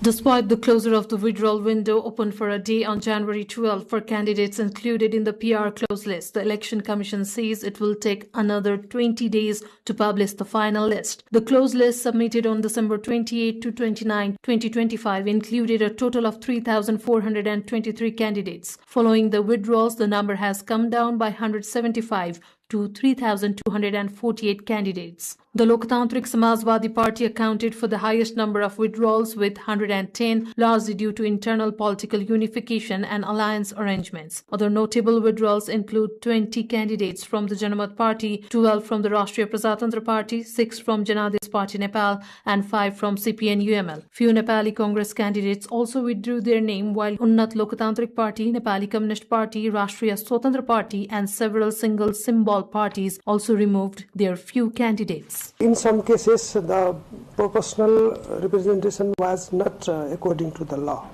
Despite the closure of the withdrawal window opened for a day on January 12 for candidates included in the PR closed list, the Election Commission says it will take another 20 days to publish the final list. The closed list submitted on December 28 to 29, 2025 included a total of 3,423 candidates. Following the withdrawals, the number has come down by 175 to 3,248 candidates. The Lokatantrik Samajwadi Party accounted for the highest number of withdrawals with 110, largely due to internal political unification and alliance arrangements. Other notable withdrawals include 20 candidates from the Janamat Party, 12 from the Rashtriya Prajatantra Party, 6 from Janadis Party Nepal, and 5 from CPN-UML. Few Nepali Congress candidates also withdrew their name, while Unnat Lokatantrik Party, Nepali Communist Party, Rashtriya Swatantra Party, and several single symbol parties also removed their few candidates. In some cases, the proportional representation was not according to the law.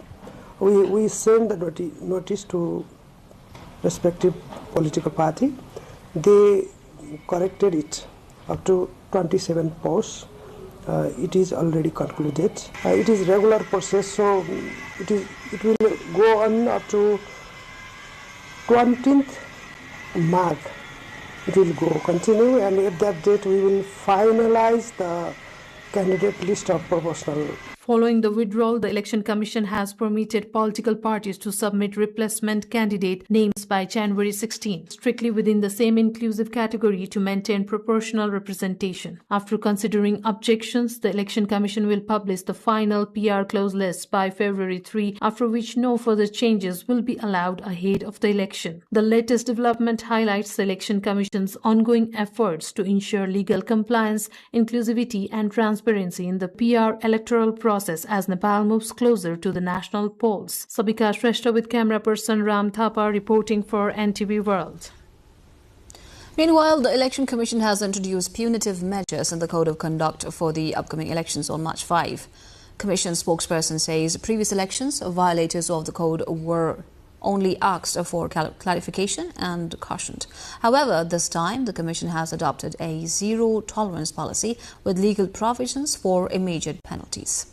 We sent the notice to respective political party. They corrected it up to 27 posts. It is already concluded. It is regular process, so it will go on up to 20th March. It will continue, and at that date we will finalize the candidate list of proportional. Following the withdrawal, the Election Commission has permitted political parties to submit replacement candidate names by January 16, strictly within the same inclusive category to maintain proportional representation. After considering objections, the Election Commission will publish the final PR closed list by February 3, after which no further changes will be allowed ahead of the election. The latest development highlights the Election Commission's ongoing efforts to ensure legal compliance, inclusivity and transparency in the PR electoral process as Nepal moves closer to the national polls. Sabika Shrestha with camera person Ram Thapa reporting for NTV World. Meanwhile, the Election Commission has introduced punitive measures in the Code of Conduct for the upcoming elections on March 5. Commission spokesperson says previous elections, violators of the code were only asked for clarification and cautioned. However, this time the Commission has adopted a zero-tolerance policy with legal provisions for immediate penalties.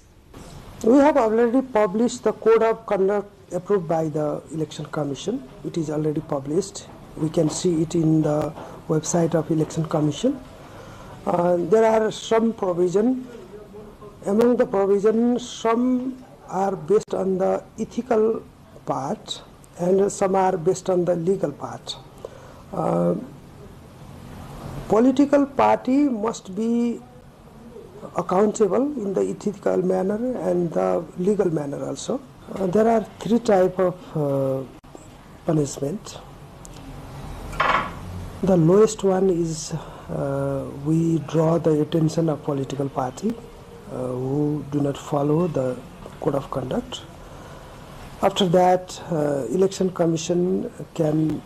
We have already published the Code of Conduct approved by the Election Commission. It is already published. We can see it in the website of Election Commission. There are some provisions. Among the provisions, some are based on the ethical part and some are based on the legal part. Political party must be accountable in the ethical manner and the legal manner also. There are 3 types of punishment. The lowest one is we draw the attention of political party who do not follow the Code of Conduct. After that, Election Commission can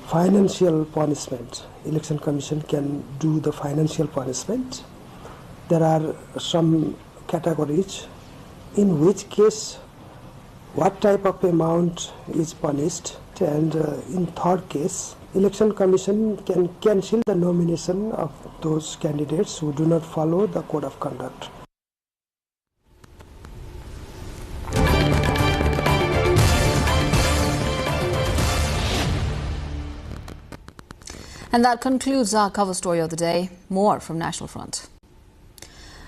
financial punishment. Election Commission can do the financial punishment. There are some categories in which case what type of amount is punished, and in third case Election Commission can cancel the nomination of those candidates who do not follow the code of conduct. And that concludes our cover story of the day. More from National Front.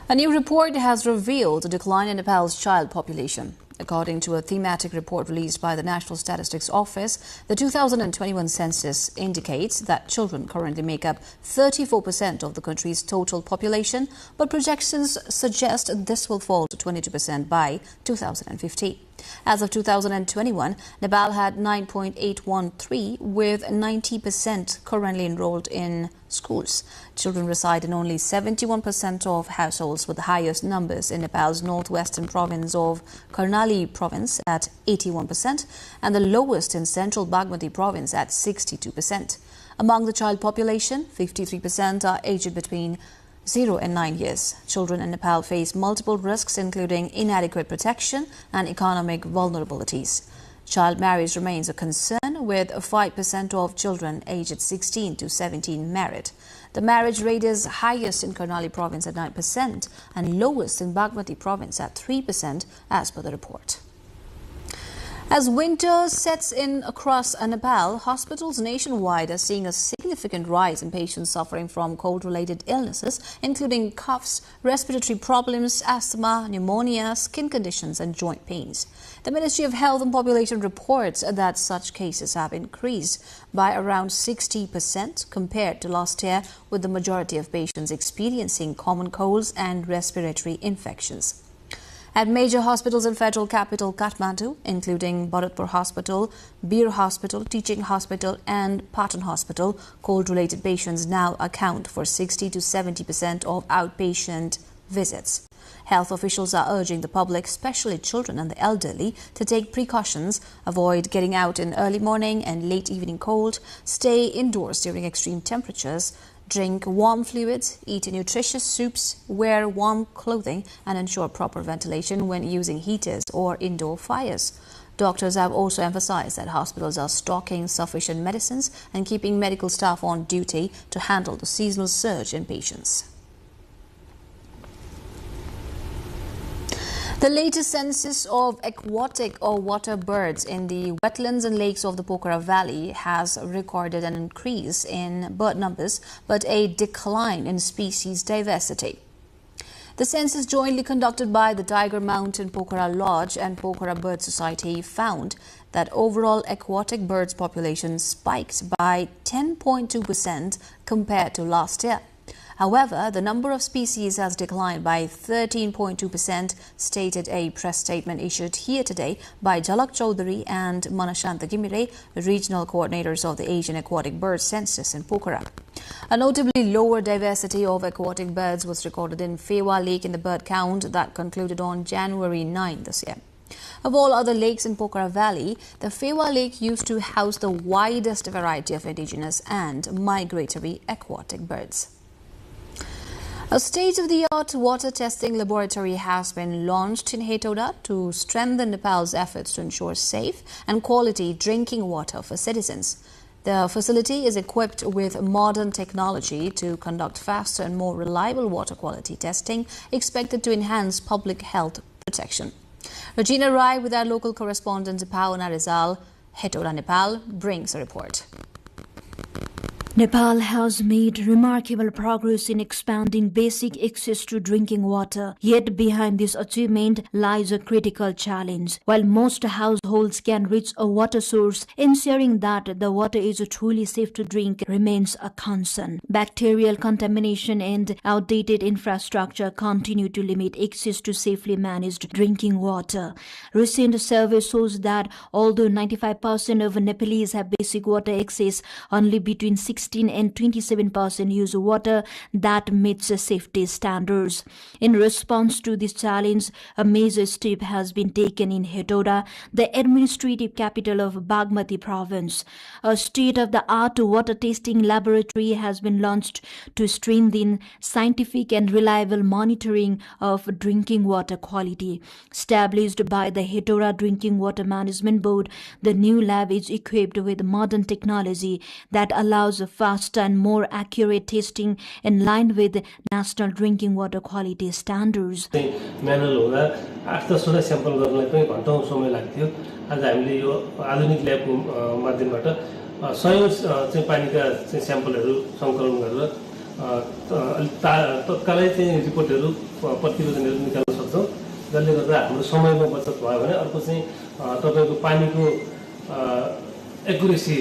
A new report has revealed a decline in Nepal's child population. According to a thematic report released by the National Statistics Office, the 2021 census indicates that children currently make up 34% of the country's total population, but projections suggest this will fall to 22% by 2050. As of 2021, Nepal had 9.813, with 90% currently enrolled in schools. Children reside in only 71% of households, with the highest numbers in Nepal's northwestern province of Karnali province at 81% and the lowest in central Bagmati province at 62%. Among the child population, 53% are aged between 0 and 9 years. Children in Nepal face multiple risks, including inadequate protection and economic vulnerabilities. Child marriage remains a concern, with 5% of children aged 16 to 17 married. The marriage rate is highest in Karnali province at 9% and lowest in Bagmati province at 3%, as per the report. As winter sets in across Nepal, hospitals nationwide are seeing a significant rise in patients suffering from cold-related illnesses, including coughs, respiratory problems, asthma, pneumonia, skin conditions and joint pains. The Ministry of Health and Population reports that such cases have increased by around 60% compared to last year, with the majority of patients experiencing common colds and respiratory infections. At major hospitals in federal capital Kathmandu, including Bharatpur Hospital, Bir Hospital, Teaching Hospital and Patan Hospital, cold-related patients now account for 60 to 70% of outpatient visits. Health officials are urging the public, especially children and the elderly, to take precautions, avoid getting out in early morning and late evening cold, stay indoors during extreme temperatures, drink warm fluids, eat nutritious soups, wear warm clothing and ensure proper ventilation when using heaters or indoor fires. Doctors have also emphasized that hospitals are stocking sufficient medicines and keeping medical staff on duty to handle the seasonal surge in patients. The latest census of aquatic or water birds in the wetlands and lakes of the Pokhara Valley has recorded an increase in bird numbers but a decline in species diversity. The census jointly conducted by the Tiger Mountain Pokhara Lodge and Pokhara Bird Society found that overall aquatic birds population spiked by 10.2% compared to last year. However, the number of species has declined by 13.2%, stated a press statement issued here today by Jalak Chaudhary and Manashanta Gimire, regional coordinators of the Asian Aquatic Bird Census in Pokhara. A notably lower diversity of aquatic birds was recorded in Fewa Lake in the bird count that concluded on January 9 this year. Of all other lakes in Pokhara Valley, the Fewa Lake used to house the widest variety of indigenous and migratory aquatic birds. A state-of-the-art water testing laboratory has been launched in Hetauda to strengthen Nepal's efforts to ensure safe and quality drinking water for citizens. The facility is equipped with modern technology to conduct faster and more reliable water quality testing, expected to enhance public health protection. Regina Rai with our local correspondent Pawana Rizal, Hetauda, Nepal, brings a report. Nepal has made remarkable progress in expanding basic access to drinking water. Yet behind this achievement lies a critical challenge. While most households can reach a water source, ensuring that the water is truly safe to drink remains a concern. Bacterial contamination and outdated infrastructure continue to limit access to safely managed drinking water. Recent survey shows that although 95% of Nepalese have basic water access, only between 60 16 and 27% use water that meets safety standards. In response to this challenge, a major step has been taken in Hetauda, the administrative capital of Bagmati province. A state-of-the-art water testing laboratory has been launched to strengthen scientific and reliable monitoring of drinking water quality. Established by the Hetauda Drinking Water Management Board, the new lab is equipped with modern technology that allows faster and more accurate testing in line with national drinking water quality standards. Manual हुँदा 8-10 वटा sample गर्नलाई पनि घण्टौं समय लाग्थ्यो। आज हामीले यो आधुनिक ल्याबको माध्यमबाट सयौं चाहिँ पानीका चाहिँ स्याम्पलहरू संकलन गरेर तत्कालै चाहिँ रिपोर्टहरू प्रतिवेदनहरू निकाल्न सक्छौं, जसले गर्दा हाम्रो समयमा बचत भयो भने अर्को चाहिँ तपाईको पानीको एक्युरेसी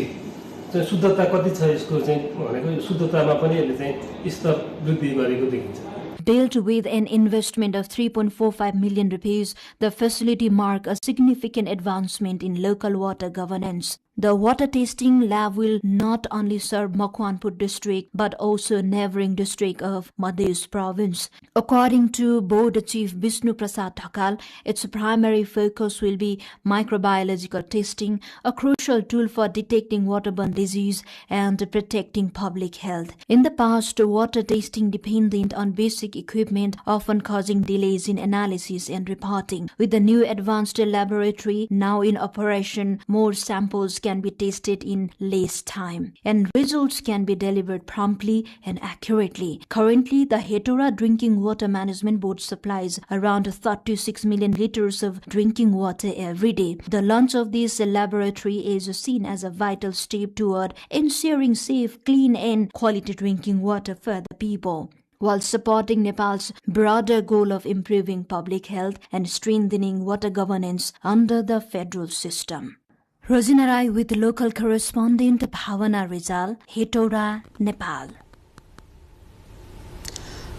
चाहिँ शुद्धता कति छ यसको चाहिँ भनेको शुद्धतामा पनि यसले चाहिँ स्तर वृद्धि गरेको देखिन्छ। Built with an investment of 3.45 million rupees, the facility marks a significant advancement in local water governance. The water testing lab will not only serve Makwanpur district but also neighboring district of Madhya province. According to Board Chief Vishnu Prasad Thakal, its primary focus will be microbiological testing, a crucial tool for detecting waterborne disease and protecting public health. In the past, water testing depended on basic equipment, often causing delays in analysis and reporting. With the new advanced laboratory now in operation, more samples can be tested in less time and results can be delivered promptly and accurately. Currently, the Hetauda Drinking Water Management Board supplies around 36 million liters of drinking water every day. The launch of this laboratory is seen as a vital step toward ensuring safe, clean and quality drinking water for the people, while supporting Nepal's broader goal of improving public health and strengthening water governance under the federal system. Rosina Rai with local correspondent Bhavana Rizal, Hetauda, Nepal.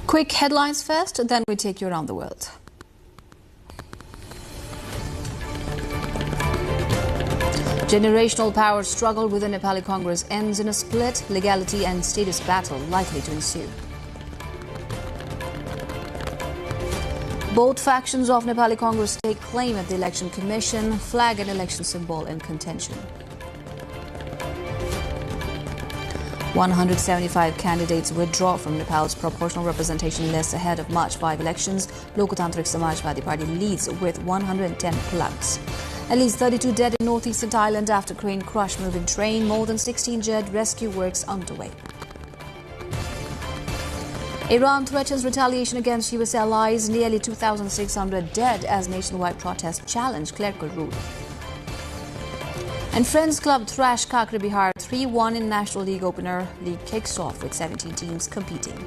Quick headlines first, then we take you around the world. Generational power struggle within Nepali Congress ends in a split, legality and status battle likely to ensue. Both factions of Nepali Congress take claim at the Election Commission, flag and election symbol in contention. 175 candidates withdraw from Nepal's proportional representation list ahead of March 5 elections. Lokotantrik Samajwadi Party leads with 110 plugs. At least 32 dead in northeastern Thailand after crane crushed moving train. More than 16 dead, rescue works underway. Iran threatens retaliation against US allies. Nearly 2,600 dead as nationwide protests challenge clerical rule. And Friends Club thrash Kakri Bihar 3-1 in National League opener. League kicks off with 17 teams competing.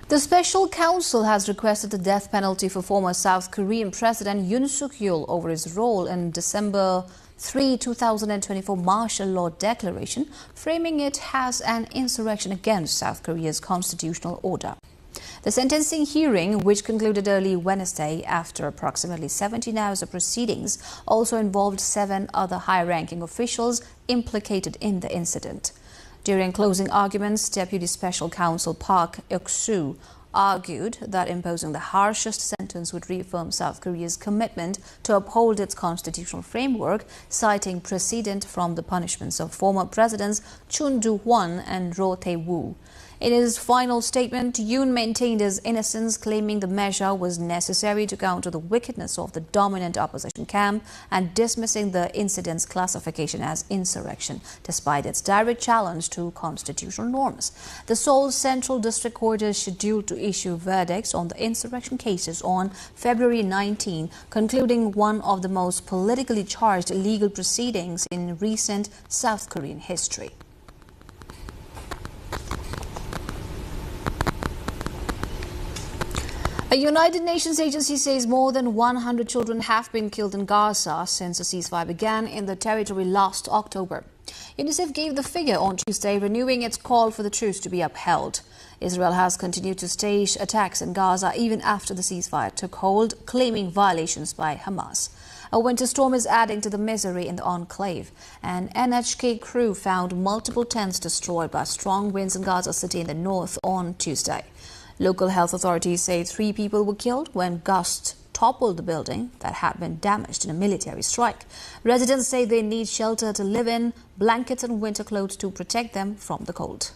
The Special Council has requested the death penalty for former South Korean President Yoon Suk-yeol over his role in December 3, 2024 martial law declaration, framing it as an insurrection against South Korea's constitutional order. The sentencing hearing, which concluded early Wednesday after approximately 17 hours of proceedings, also involved 7 other high-ranking officials implicated in the incident. During closing arguments, Deputy Special Counsel Park Euk-soo argued that imposing the harshest sentence would reaffirm South Korea's commitment to uphold its constitutional framework, citing precedent from the punishments of former presidents Chun Do-hwan and Roh Tae-woo. In his final statement, Yoon maintained his innocence, claiming the measure was necessary to counter the wickedness of the dominant opposition camp and dismissing the incident's classification as insurrection, despite its direct challenge to constitutional norms. The Seoul Central District Court is scheduled to issue verdicts on the insurrection cases on February 19, concluding one of the most politically charged legal proceedings in recent South Korean history. A United Nations agency says more than 100 children have been killed in Gaza since the ceasefire began in the territory last October. UNICEF gave the figure on Tuesday, renewing its call for the truce to be upheld. Israel has continued to stage attacks in Gaza even after the ceasefire took hold, claiming violations by Hamas. A winter storm is adding to the misery in the enclave. An NHK crew found multiple tents destroyed by strong winds in Gaza City in the north on Tuesday. Local health authorities say 3 people were killed when gusts toppled the building that had been damaged in a military strike. Residents say they need shelter to live in, blankets and winter clothes to protect them from the cold.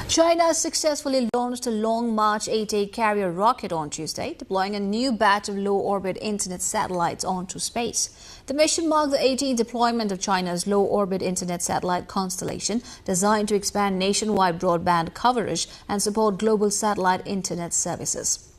China successfully launched a Long March 8A carrier rocket on Tuesday, deploying a new batch of low-orbit internet satellites onto space. The mission marked the 18th deployment of China's low-orbit internet satellite constellation, designed to expand nationwide broadband coverage and support global satellite internet services.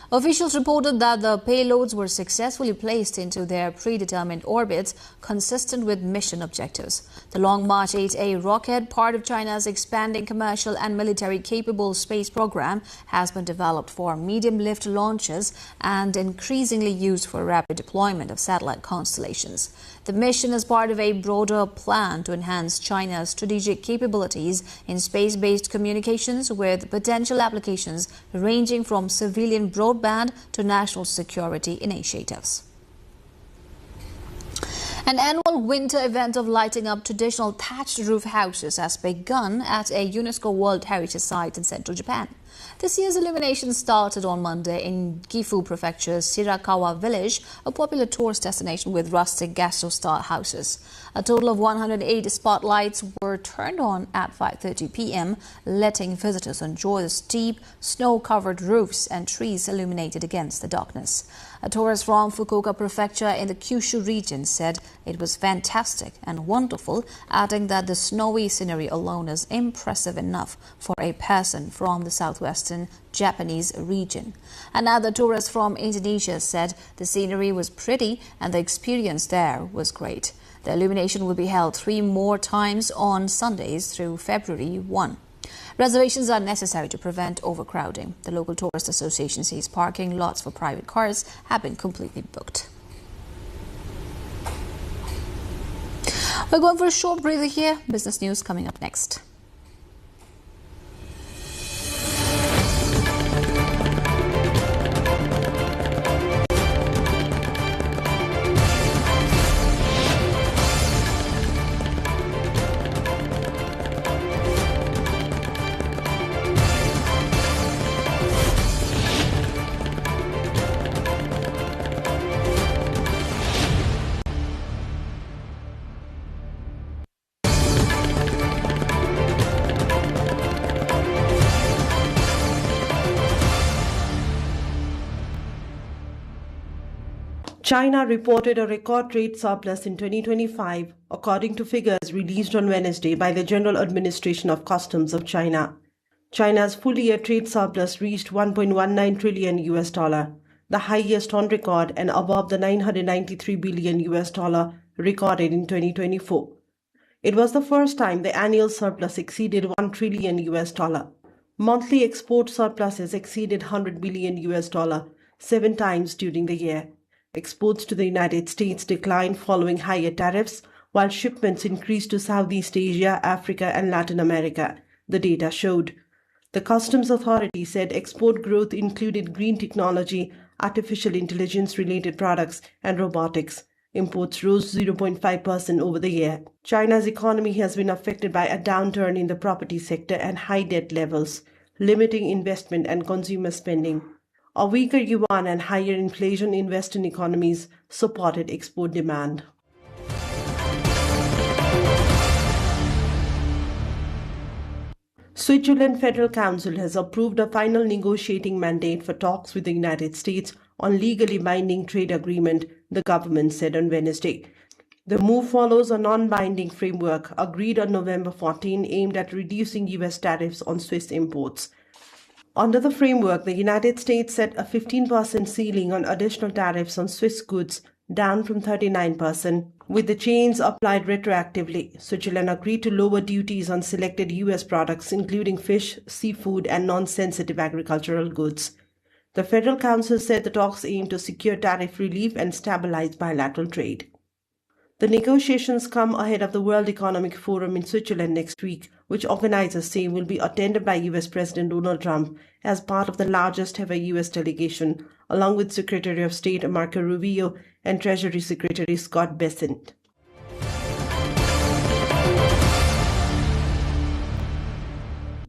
Officials reported that the payloads were successfully placed into their predetermined orbits, consistent with mission objectives. The Long March 8A rocket, part of China's expanding commercial and military-capable space program, has been developed for medium-lift launches and increasingly used for rapid deployment of satellite constellations. The mission is part of a broader plan to enhance China's strategic capabilities in space-based communications, with potential applications ranging from civilian broadband to national security initiatives. An annual winter event of lighting up traditional thatched roof houses has begun at a UNESCO World Heritage Site in central Japan. This year's illumination started on Monday in Gifu Prefecture's Shirakawa village, a popular tourist destination with rustic gastro-style houses. A total of 108 spotlights were turned on at 5:30 p.m., letting visitors enjoy the steep, snow-covered roofs and trees illuminated against the darkness. A tourist from Fukuoka Prefecture in the Kyushu region said it was fantastic and wonderful, adding that the snowy scenery alone is impressive enough for a person from the southwestern Japanese region. Another tourist from Indonesia said the scenery was pretty and the experience there was great. The illumination will be held 3 more times on Sundays through February 1. Reservations are necessary to prevent overcrowding. The local tourist association says parking lots for private cars have been completely booked. We're going for a short breather here. Business news coming up next. China reported a record trade surplus in 2025, according to figures released on Wednesday by the General Administration of Customs of China. China's full-year trade surplus reached $1.19 trillion, the highest on record and above the $993 billion recorded in 2024. It was the first time the annual surplus exceeded $1 trillion. Monthly export surpluses exceeded $100 billion 7 times during the year. Exports to the United States declined following higher tariffs, while shipments increased to Southeast Asia, Africa, and Latin America, the data showed. The Customs Authority said export growth included green technology, artificial intelligence-related products, and robotics. Imports rose 0.5% over the year. China's economy has been affected by a downturn in the property sector and high debt levels, limiting investment and consumer spending. A weaker yuan and higher inflation in Western economies supported export demand. Switzerland Federal Council has approved a final negotiating mandate for talks with the United States on legally binding trade agreement, the government said on Wednesday. The move follows a non-binding framework agreed on November 14 aimed at reducing U.S. tariffs on Swiss imports. Under the framework, the United States set a 15% ceiling on additional tariffs on Swiss goods down from 39%, with the change applied retroactively. Switzerland agreed to lower duties on selected U.S. products, including fish, seafood, and non-sensitive agricultural goods. The Federal Council said the talks aim to secure tariff relief and stabilize bilateral trade. The negotiations come ahead of the World Economic Forum in Switzerland next week, which organizers say will be attended by U.S. President Donald Trump as part of the largest ever U.S. delegation, along with Secretary of State Marco Rubio and Treasury Secretary Scott Bessent.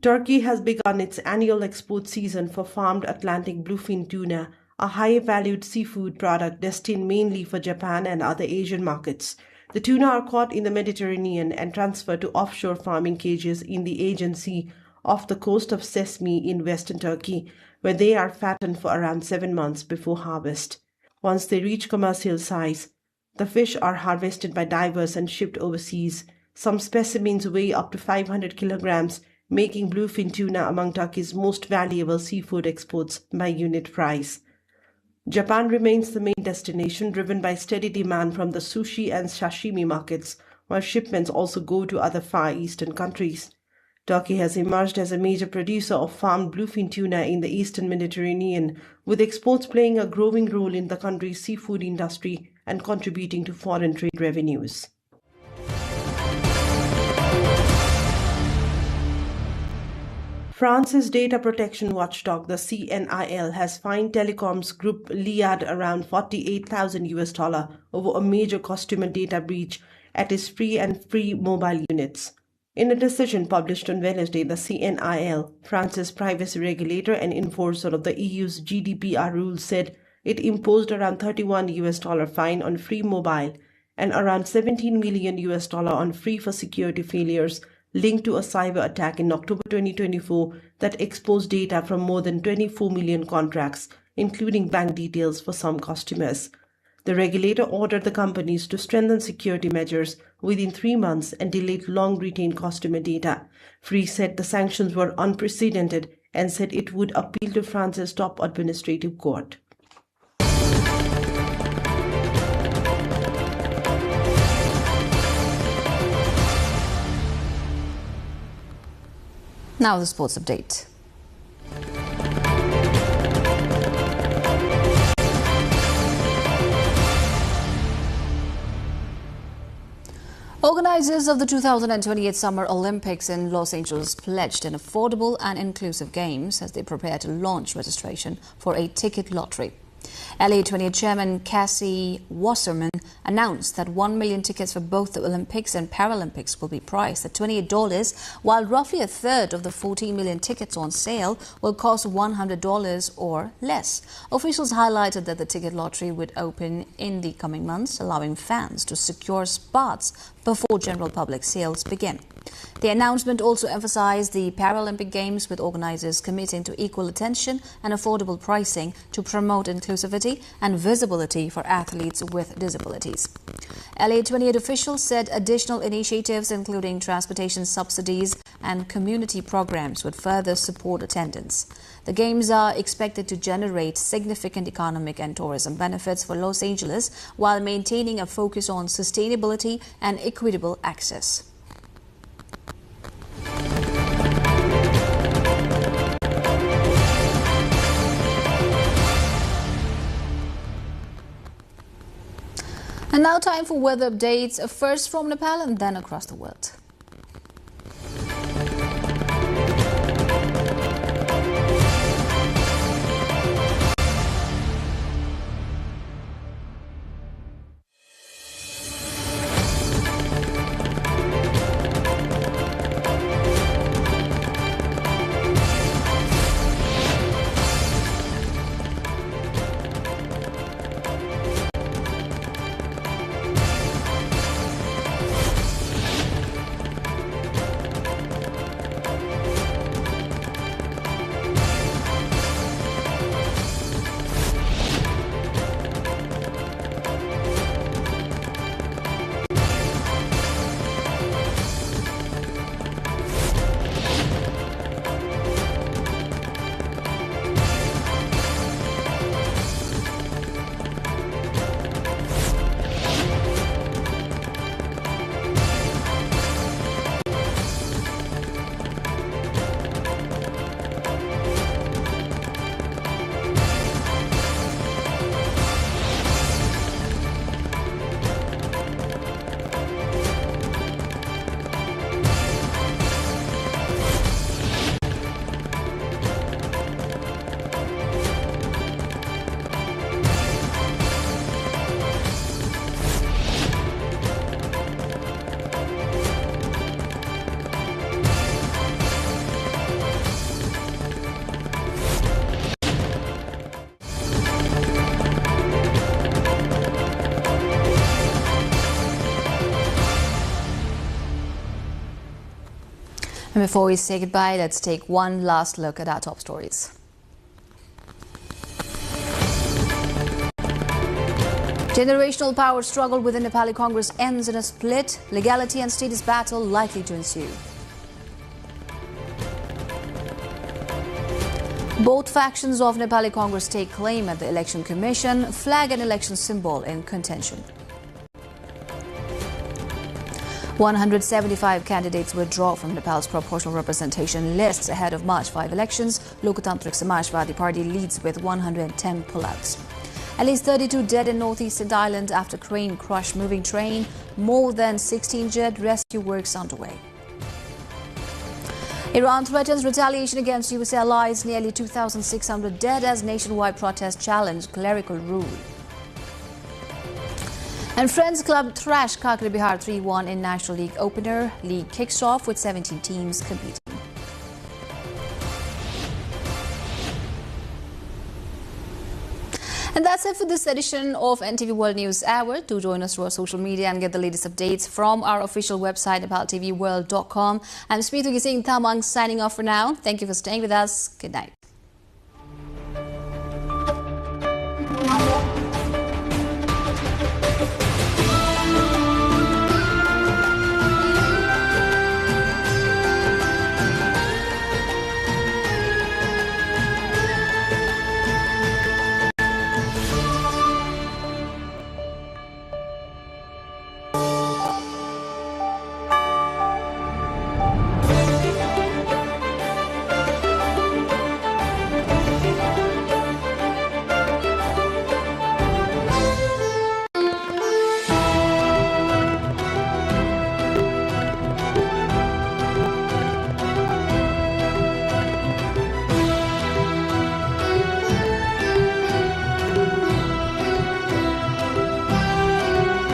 Turkey has begun its annual export season for farmed Atlantic bluefin tuna, a high-valued seafood product destined mainly for Japan and other Asian markets. The tuna are caught in the Mediterranean and transferred to offshore farming cages in the Aegean Sea off the coast of Sesmi in western Turkey, where they are fattened for around 7 months before harvest. Once they reach commercial size, the fish are harvested by divers and shipped overseas. Some specimens weigh up to 500 kilograms, making bluefin tuna among Turkey's most valuable seafood exports by unit price. Japan remains the main destination, driven by steady demand from the sushi and sashimi markets, while shipments also go to other Far Eastern countries. Turkey has emerged as a major producer of farmed bluefin tuna in the eastern Mediterranean, with exports playing a growing role in the country's seafood industry and contributing to foreign trade revenues. France's data protection watchdog, the CNIL, has fined telecoms group Liad around $48,000 over a major customer data breach at its free mobile units. In a decision published on Wednesday, the CNIL, France's privacy regulator and enforcer of the EU's GDPR rules, said it imposed around $31 fine on Free Mobile and around $17 million on Free for security failures linked to a cyber attack in October 2024 that exposed data from more than 24 million contracts, including bank details for some customers. The regulator ordered the companies to strengthen security measures within 3 months and delete long-retained customer data. Free said the sanctions were unprecedented and said it would appeal to France's top administrative court. Now the sports update. Organizers of the 2028 Summer Olympics in Los Angeles pledged an affordable and inclusive games as they prepare to launch registration for a ticket lottery. LA28 Chairman Cassie Wasserman announced that 1 million tickets for both the Olympics and Paralympics will be priced at $28, while roughly a third of the 14 million tickets on sale will cost $100 or less. Officials highlighted that the ticket lottery would open in the coming months, allowing fans to secure spots before general public sales begin. The announcement also emphasized the Paralympic Games, with organizers committing to equal attention and affordable pricing to promote inclusivity and visibility for athletes with disabilities. LA28 officials said additional initiatives, including transportation subsidies and community programs, would further support attendance. The Games are expected to generate significant economic and tourism benefits for Los Angeles while maintaining a focus on sustainability and equitable access. And now time for weather updates, first from Nepal and then across the world. And before we say goodbye, let's take one last look at our top stories. Generational power struggle within Nepali Congress ends in a split. Legality and status battle likely to ensue. Both factions of Nepali Congress take claim at the Election Commission. Flag and election symbol in contention. 175 candidates withdraw from Nepal's proportional representation lists ahead of March 5 elections. Lokatantrik Samajwadi Party leads with 110 pullouts. At least 32 dead in northeastern Thailand after crane crushed moving train. More than 16 dead, rescue works underway. Iran threatens retaliation against US allies. Nearly 2,600 dead as nationwide protests challenge clerical rule. And Friends Club thrashed Kakri Bihar 3-1 in National League opener. League kicks off with 17 teams competing. And that's it for this edition of NTV World News Hour. Do join us through our social media and get the latest updates from our official website, nepaltelevision.com. I'm Smita Gising Thamang signing off for now. Thank you for staying with us. Good night.